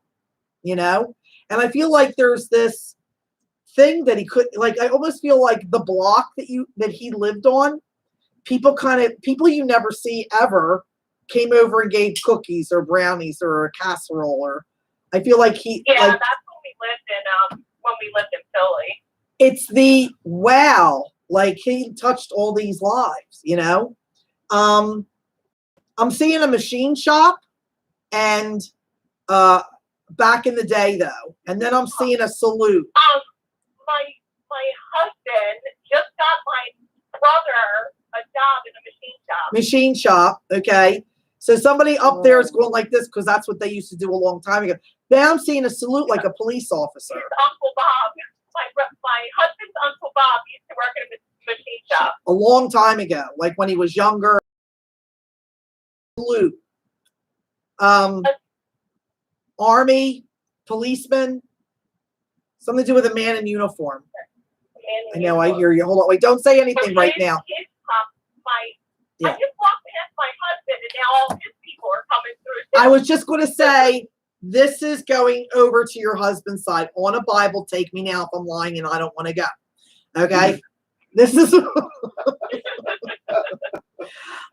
and I feel like there's this thing that he could, I almost feel like the block that he lived on, people you never see ever came over and gave cookies or brownies or a casserole, or I feel like he. Yeah, that's when we lived in Philly. It's the wow, like he touched all these lives, I'm seeing a machine shop, and back in the day though, and then I'm seeing a salute. My husband just got my brother a job in a machine shop. Machine shop, okay. So somebody up there is going like this because that's what they used to do a long time ago. Now I'm seeing a salute like a police officer. His Uncle Bob, my husband's Uncle Bob used to work in a machine shop. A long time ago, like when he was younger. Salute. Army, policeman, something to do with a man in uniform. I know, I hear you. Hold on, wait, don't say anything right now. I just walked past my husband, and now all his people are coming through. I was just going to say, this is going over to your husband's side. On a Bible, take me now if I'm lying and I don't want to go. Okay? This is...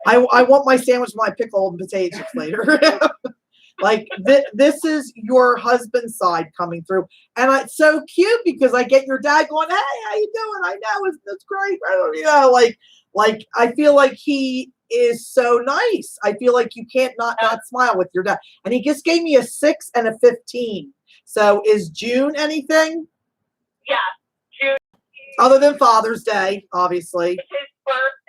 I want my sandwich, my pickle, and potato chips later. This is your husband's side coming through. And it's so cute because I get your dad going, hey, how you doing? I know, it's great. I feel like he is so nice. I feel like you can't not smile with your dad. And he just gave me a 6 and a 15. So is June anything? Yeah, June. Other than Father's Day, obviously. It's his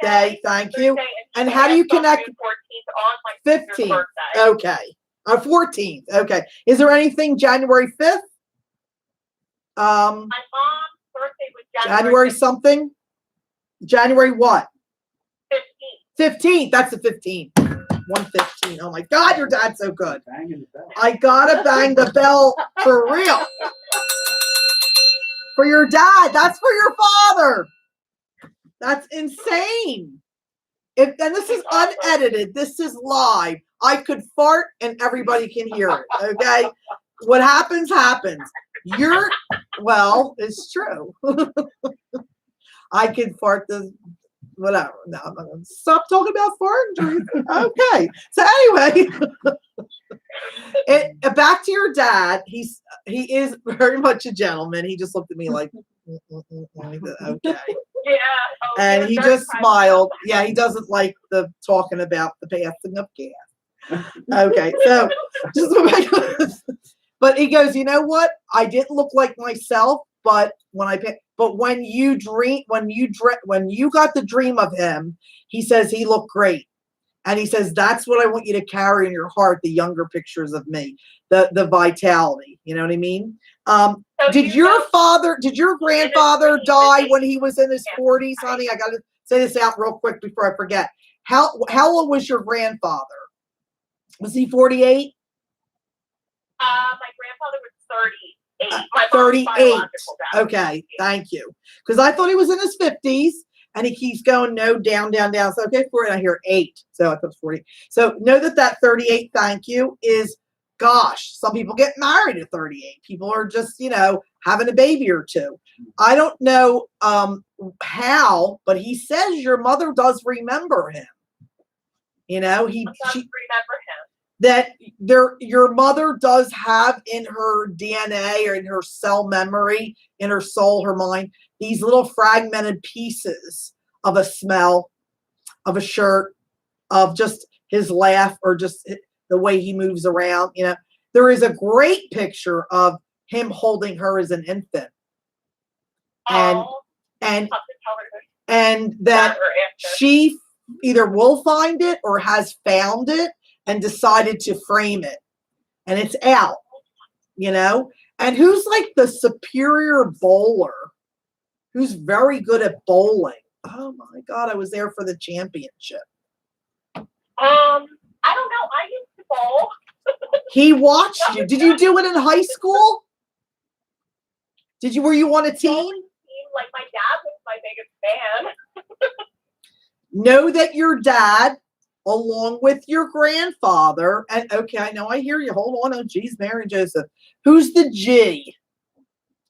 birthday. Thank you. And how do you connect? 14th on my 15th. birthday. Okay. 14th. Okay. Is there anything January 5th? My mom's birthday was January something? January what? 15th. 15th. That's the 15th. 115. Oh my God, your dad's so good. Banging the bell. I gotta bang the bell for real. For your dad. That's for your father. That's insane. And this is unedited. This is live. I could fart and everybody can hear it. Okay. What happens, happens. It's true. I could fart whatever. No, I'm not going to stop talking about farting. Okay. So anyway, back to your dad. He is very much a gentleman. He just looked at me like, okay. Yeah. And he just smiled. Yeah, he doesn't like the talking about the passing of gas. Okay, so but he goes, you know what? I didn't look like myself, but when you got the dream of him, he says he looked great. And he says, that's what I want you to carry in your heart, the younger pictures of me, the vitality. You know what I mean? Did your grandfather die when he was in his 40s, honey? I got to say this out real quick before I forget. How old was your grandfather? Was he 48? My grandfather was 38. 38. Okay, thank you. Because I thought he was in his 50s, and he keeps going, no, down, down, down. So, okay, 40, I hear 8. So I thought it was 40. So know that 38, thank you, is gosh, some people get married at 38. People are just, having a baby or two. I don't know how, but he says your mother does remember him. He I don't she, remember him. that your mother does have in her DNA or in her cell memory, in her soul, her mind, these little fragmented pieces of a smell, of a shirt, of just his laugh, or just the way he moves around. There is a great picture of him holding her as an infant, and Oh, and I'll have to tell her and that or after. she either will find it or has found it and decided to frame it, and it's out. And who's like the superior bowler, who's very good at bowling? Oh my God, I was there for the championship. I don't know. I used to bowl. He watched you. Did you do it in high school? Were you on a team? Like my dad was my biggest fan. Know that your dad, along with your grandfather, and okay, I know, I hear you. Hold on. Oh, geez, Mary Joseph. Who's the G?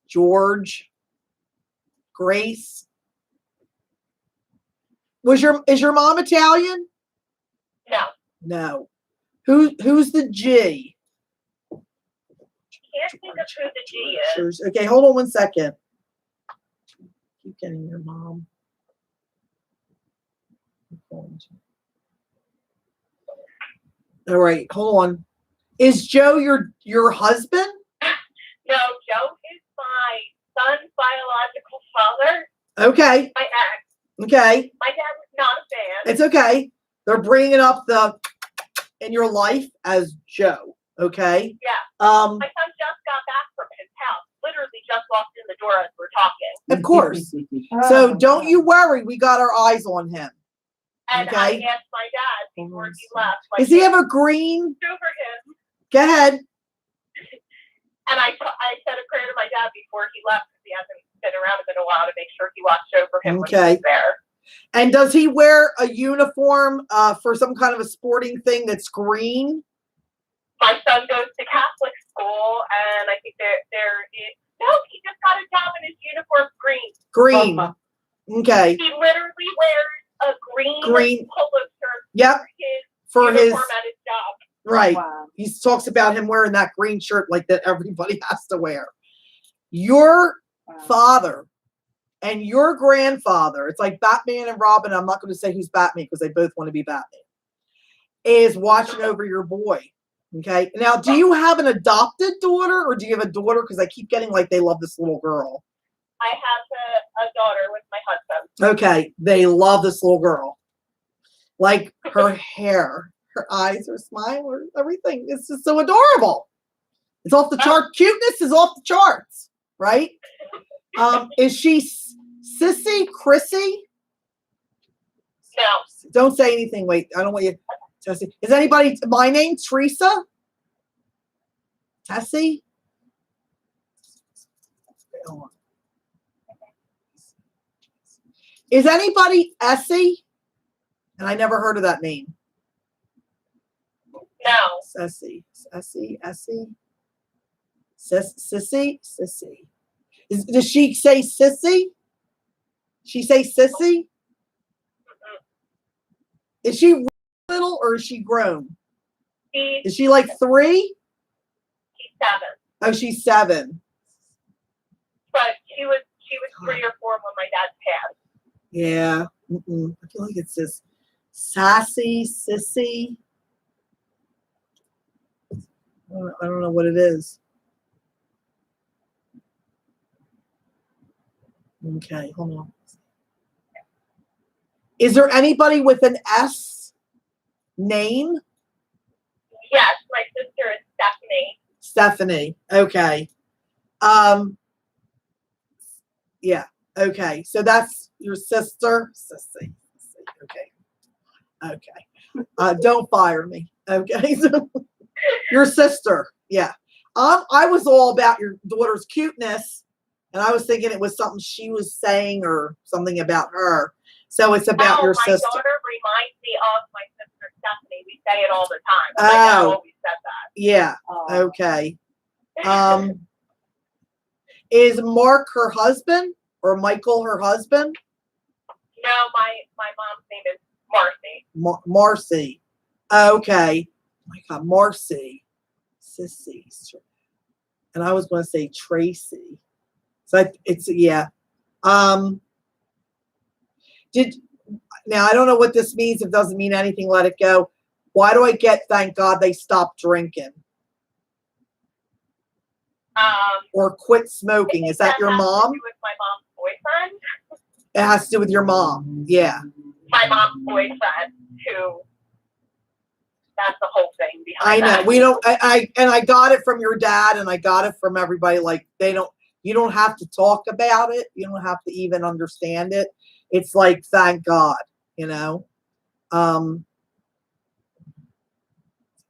George? Grace? Is your mom Italian? No, No. Who's the G? can't think of who the G is. Sure. Okay, hold on one second. Keep getting your mom. All right, hold on. Is Joe your husband? No, Joe is my son's biological father. Okay, My ex. okay. My dad was not a fan. It's okay. They're bringing up in your life as Joe. Okay. Yeah. My son just got back from his house. Literally just walked in the door as we're talking. Of course. Oh, So don't you worry. We got our eyes on him. And Okay. I asked my dad before he left. Does he have a green? over him? Go ahead. And I said a prayer to my dad before he left because he hasn't been around in a while to make sure he watched over him when he Okay. was there. And does he wear a uniform for some kind of a sporting thing that's green? My son goes to Catholic school, and I think he just got a job in his uniform green. Green. Okay. He literally wears a green polo shirt Yep. for his For uniform his at his job. right. Wow. He talks about him wearing that green shirt like that everybody has to wear. Your father and your grandfather, it's like Batman and Robin. I'm not going to say who's Batman because they both want to be Batman, is watching over your boy. Okay. Now, do you have an adopted daughter or do you have a daughter? Because I keep getting like they love this little girl. I have a daughter with my husband. Okay. They love this little girl. Like her hair, her eyes, her smile, everything. It's just so adorable. It's off the chart. Cuteness is off the charts, right? Is she Sissy, Chrissy? No. Don't say anything. Wait, I don't want you. Tessie. Is anybody my name? Teresa? Tessie? Hold on. Is anybody Essie? And I never heard of that name. No. Essie. Sissy. Does she say sissy? She say sissy? Is she little or is she grown? Is she like 3? She's 7. Oh, she's 7. But she was 3 or 4 when my dad passed. Yeah. I feel like it's this sassy, sissy. I don't know what it is. Okay, hold on. Is there anybody with an S name? Yes, my sister is Stephanie. Stephanie. Okay. Yeah. Okay. So that's your sister. Sissy. Okay. Don't fire me. Okay. So your sister. Yeah. I was all about your daughter's cuteness, and I was thinking it was something she was saying or something about her. So it's about your sister. My daughter reminds me of my sister Stephanie. We say it all the time. My dad always said that. Yeah. Okay. Is Mark her husband or Michael her husband? No, my mom's name is Marcy. Marcy. Okay. Oh my God, Marcy. Sissy. And I was going to say Tracy. So it's, yeah. Now I don't know what this means. If it doesn't mean anything, let it go. Why do I get, thank God they stopped drinking? Or quit smoking. Is that your has mom? To do with my mom's boyfriend. It has to do with your mom. Yeah. My mom's boyfriend, who that's the whole thing I behind know. that. We don't, I got it from your dad and I got it from everybody. Like you don't have to talk about it. You don't have to even understand it. It's like, thank God, you know?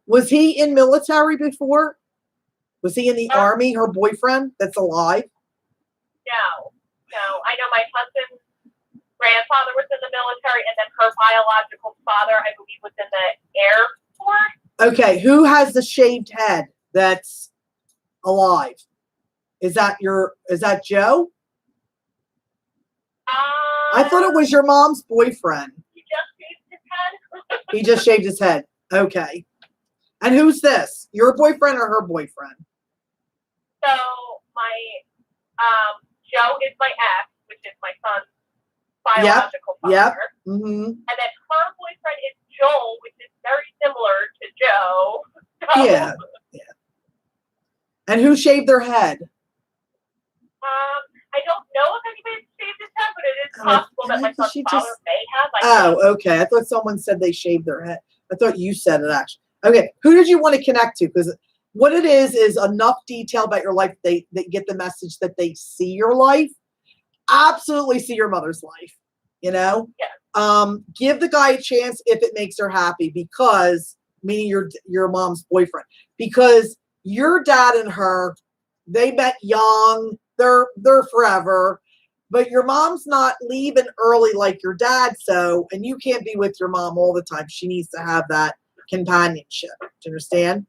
Was he in military before? Was he in the army, her boyfriend that's alive? No. I know my husband's grandfather was in the military, and then her biological father, I believe, was in the Air Force. Okay, who has the shaved head that's alive? Is that Joe? I thought it was your mom's boyfriend. He just shaved his head. He just shaved his head. Okay. And who's this? Your boyfriend or her boyfriend? So my Joe is my ex, which is my son's biological father. Yep. Mm-hmm. And then her boyfriend is Joel, which is very similar to Joe. So, Yeah. And who shaved their head? I don't know if anybody's shaved his head, but it is possible that my son's father may have. Oh, okay. I thought someone said they shaved their head. I thought you said it actually. Okay. Who did you want to connect to? Because what it is enough detail about your life. They get the message that they see your life. Absolutely see your mother's life. You know? Yeah. Give the guy a chance if it makes her happy, because meaning your mom's boyfriend. Because your dad and her, they met young. They're forever. But your mom's not leaving early like your dad, and you can't be with your mom all the time. She needs to have that companionship. Do you understand?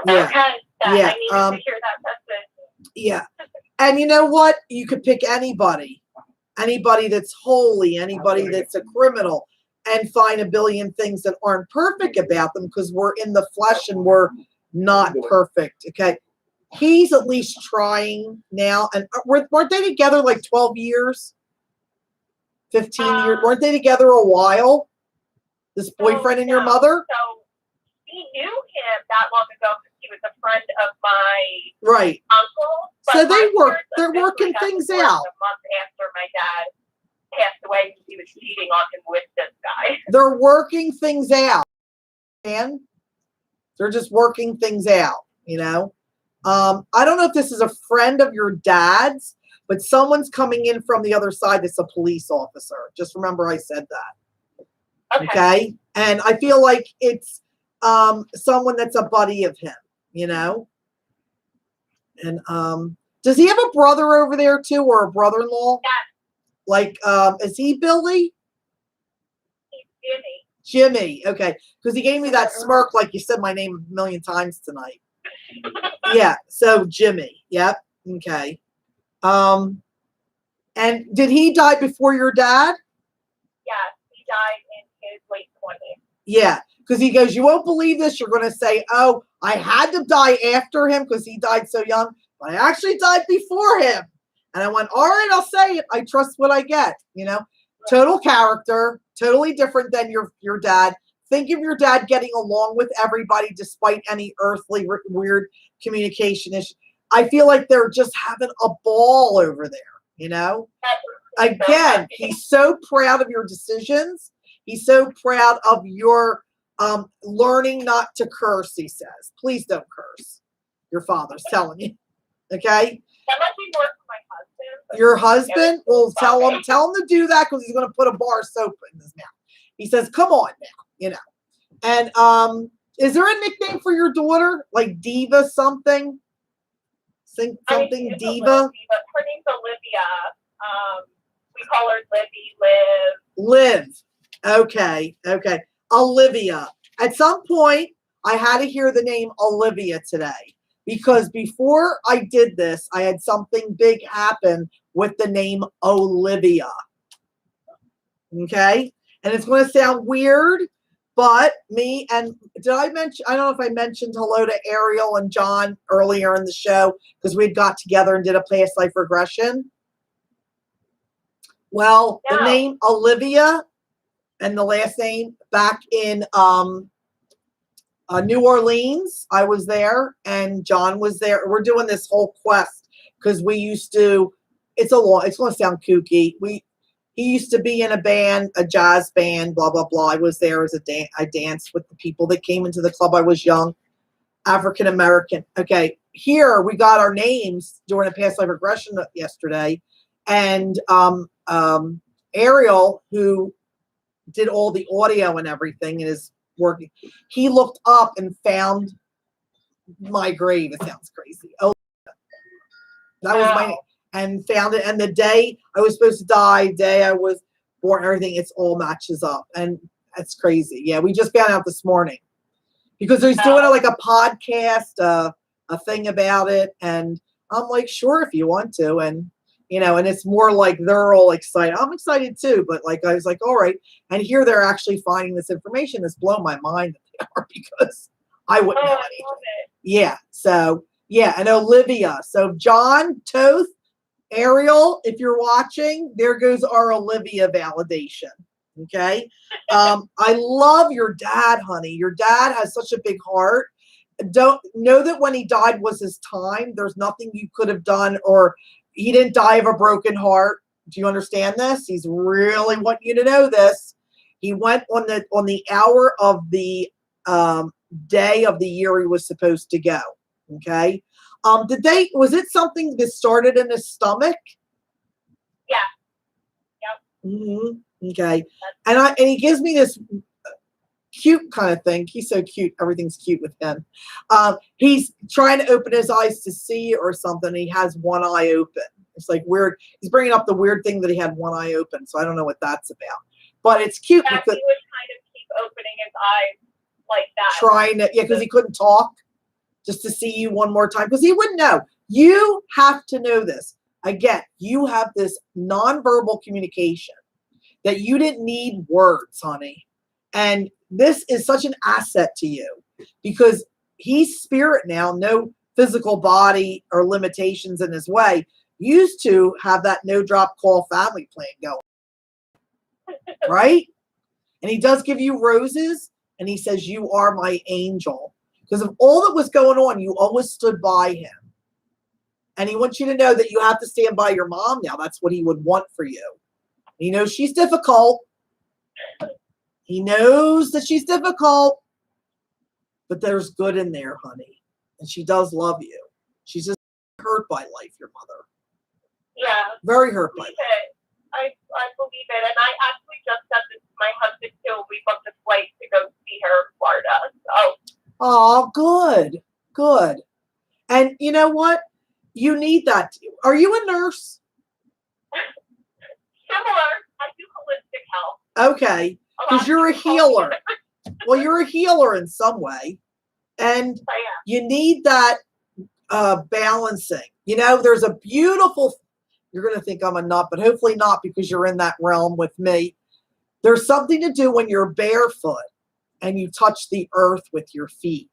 Yeah. Okay. Yeah. I needed to hear that message. Yeah. And you know what? You could pick anybody that's holy, anybody that's a criminal, and find a billion things that aren't perfect about them, because we're in the flesh and we're not perfect. Okay. He's at least trying now. And weren't they together like 12 years? 15 years? Weren't they together a while? This boyfriend and your mother? So he knew him that long ago because he was a friend of my right uncle. So they're working things out. A month after my dad passed away, he was cheating on him with this guy. They're working things out, man. They're just working things out, you know? I don't know if this is a friend of your dad's, but someone's coming in from the other side that's a police officer. Just remember I said that. Okay? And I feel like it's someone that's a buddy of him, you know? And does he have a brother over there too, or a brother-in-law? Yeah. Like, is he Billy? He's Jimmy. Jimmy, okay. Because he gave me that smirk like you said my name a million times tonight. Yeah, so Jimmy. Yep. Okay. And did he die before your dad? Yes, he died in his late 20s. Yeah, because he goes, you won't believe this. You're going to say, oh, I had to die after him because he died so young, but I actually died before him. And I went, all right, I'll say it. I trust what I get, you know? Total character, totally different than your dad. Think of your dad getting along with everybody despite any earthly weird communication issue. I feel like they're just having a ball over there, you know? Again, he's so proud of your decisions. He's so proud of your learning not to curse, he says. Please don't curse. Your father's telling you. Okay? That might be more for my husband. Your husband? Well, tell him to do that, because he's going to put a bar of soap in his mouth. He says, come on now, you know. And is there a nickname for your daughter? Like Diva something? Something Diva? Her name's Olivia. We call her Liv. Liv. Okay. Olivia. At some point, I had to hear the name Olivia today because before I did this, I had something big happen with the name Olivia. Okay? And it's going to sound weird, but me and did I mention, I don't know if I mentioned hello to Ariel and John earlier in the show because we had got together and did a past life regression. Well, the No. name Olivia and the last name back in New Orleans, I was there and John was there. We're doing this whole quest because we used to, it's going to sound kooky. He used to be in a band, a jazz band, blah, blah, blah. I was there as I danced with the people that came into the club. I was young, African-American. Okay. Here we got our names during a past life regression yesterday. And Ariel, who did all the audio and everything and is working, he looked up and found my grave. It sounds crazy. Oh, that was my name. And found it. And the day I was supposed to die, day I was born, everything, it's all matches up. And that's crazy. Yeah, we just found out this morning because he's doing like a podcast, a thing about it. And I'm like, sure, if you want to. And, you know, and it's more like they're all excited. I'm excited too. But like, I was like, all right. And here they're actually finding this information. It's blown my mind that they are because I wouldn't know anything. Yeah. So, yeah. And Olivia. So John Toth, Ariel, if you're watching, there goes our Olivia validation. Okay. I love your dad, honey. Your dad has such a big heart. Don't know that when he died was his time. There's nothing you could have done, or he didn't die of a broken heart. Do you understand this? He's really wanting you to know this. He went on the hour of the day of the year he was supposed to go. Okay. Was it something that started in his stomach? Yeah. Yep. Mm-hmm. Okay. And he gives me this cute kind of thing. He's so cute. Everything's cute with him. He's trying to open his eyes to see or something. He has one eye open. It's like weird. He's bringing up the weird thing that he had one eye open. So I don't know what that's about. But it's cute Yeah, because he would kind of keep opening his eyes like that. trying to, yeah, because he couldn't talk. Just to see you one more time, because he wouldn't know. You have to know this. Again, you have this nonverbal communication that you didn't need words, honey. And this is such an asset to you because he's spirit now, no physical body or limitations in his way. Used to have that no drop call family plan going, right? And he does give you roses and he says, you are my angel. Because of all that was going on, you always stood by him. And he wants you to know that you have to stand by your mom now. That's what he would want for you. He knows she's difficult. He knows that she's difficult. But there's good in there, honey. And she does love you. She's just hurt by life, your mother. Yeah. Very hurt by life. I believe it. And I actually just said this to my husband too. We booked a flight to go see her in Florida. So. Oh, good. Good. And you know what? You need that. Are you a nurse? Similar. I do holistic health. Okay. Because you're a healer. Well, you're a healer in some way. And you need that balancing. You know, there's a beautiful, you're going to think I'm a nut, but hopefully not because you're in that realm with me. There's something to do when you're barefoot and you touch the earth with your feet.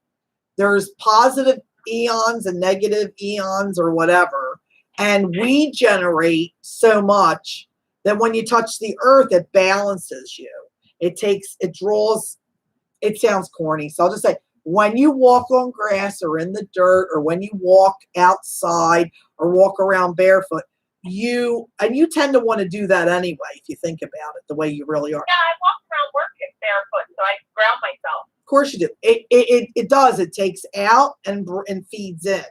There's positive eons and negative eons or whatever. And we generate so much that when you touch the earth, it balances you. It draws, it sounds corny. So I'll just say, when you walk on grass or in the dirt, or when you walk outside or walk around barefoot, you tend to want to do that anyway, if you think about it, the way you really are. Yeah, I walk around work barefoot, so I ground myself. Of course you do. It does. It takes out and feeds in.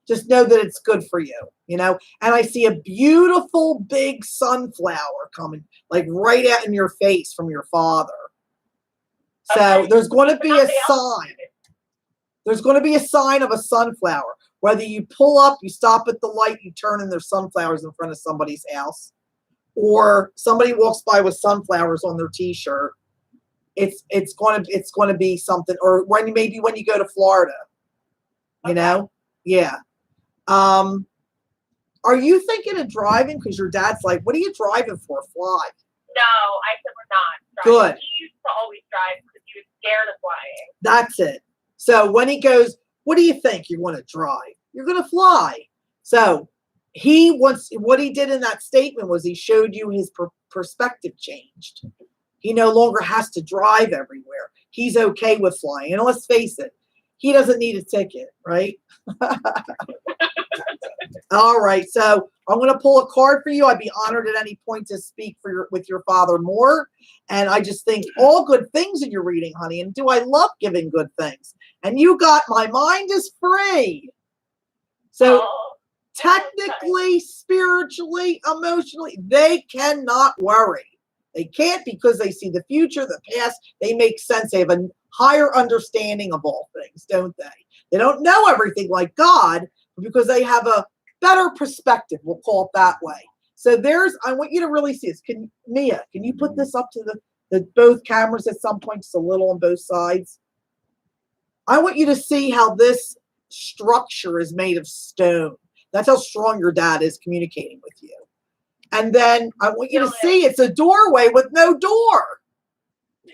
Just know that it's good for you, you know. And I see a beautiful big sunflower coming, like right out in your face from your father. So Okay. there's going to be a sign. There's going to be a sign of a sunflower. Whether you pull up, you stop at the light, you turn, and there's sunflowers in front of somebody's house, or somebody walks by with sunflowers on their T-shirt. it's going to be something. Or when maybe when you go to Florida, you know, yeah. Are you thinking of driving? Because your dad's like, what are you driving for? Fly. No, I said we're not driving. Good. He used to always drive because he was scared of flying. That's it. So when he goes, what do you think? You want to drive? You're going to fly. So what he did in that statement was he showed you his perspective changed. He no longer has to drive everywhere. He's okay with flying. And let's face it, he doesn't need a ticket, right? All right. So I'm going to pull a card for you. I'd be honored at any point to speak with your father more. And I just think all good things in your reading, honey. And do I love giving good things? And you got my mind is free. So technically, spiritually, emotionally, they cannot worry. They can't because they see the future, the past. They make sense. They have a higher understanding of all things, don't they? They don't know everything like God because they have a better perspective. We'll call it that way. So I want you to really see this. Mia, can you put this up to the both cameras at some point, just a little on both sides? I want you to see how this structure is made of stone. That's how strong your dad is communicating with you. And then I want you to see it's a doorway with no door.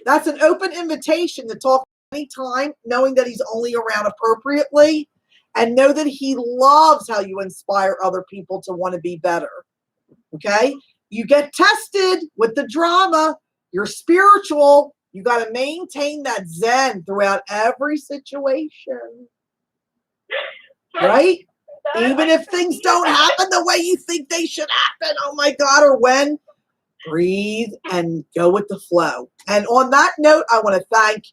That's an open invitation to talk anytime, knowing that he's only around appropriately, and know that he loves how you inspire other people to want to be better. Okay? You get tested with the drama. You're spiritual. You got to maintain that zen throughout every situation. Right? Even if things don't happen the way you think they should happen, oh my God, or when, breathe and go with the flow. And on that note, I want to thank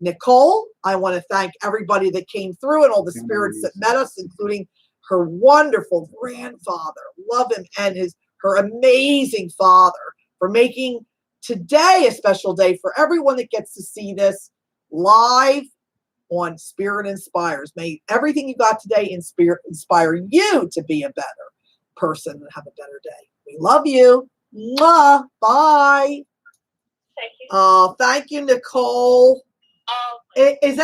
Nicole. I want to thank everybody that came through and all the spirits that met us, including her wonderful grandfather. Love him, and her amazing father, for making today a special day for everyone that gets to see this live on Spirit Inspires. May everything you got today inspire you to be a better person and have a better day. We love you. Mwah. Bye. Thank you. Thank you, Nicole. Is that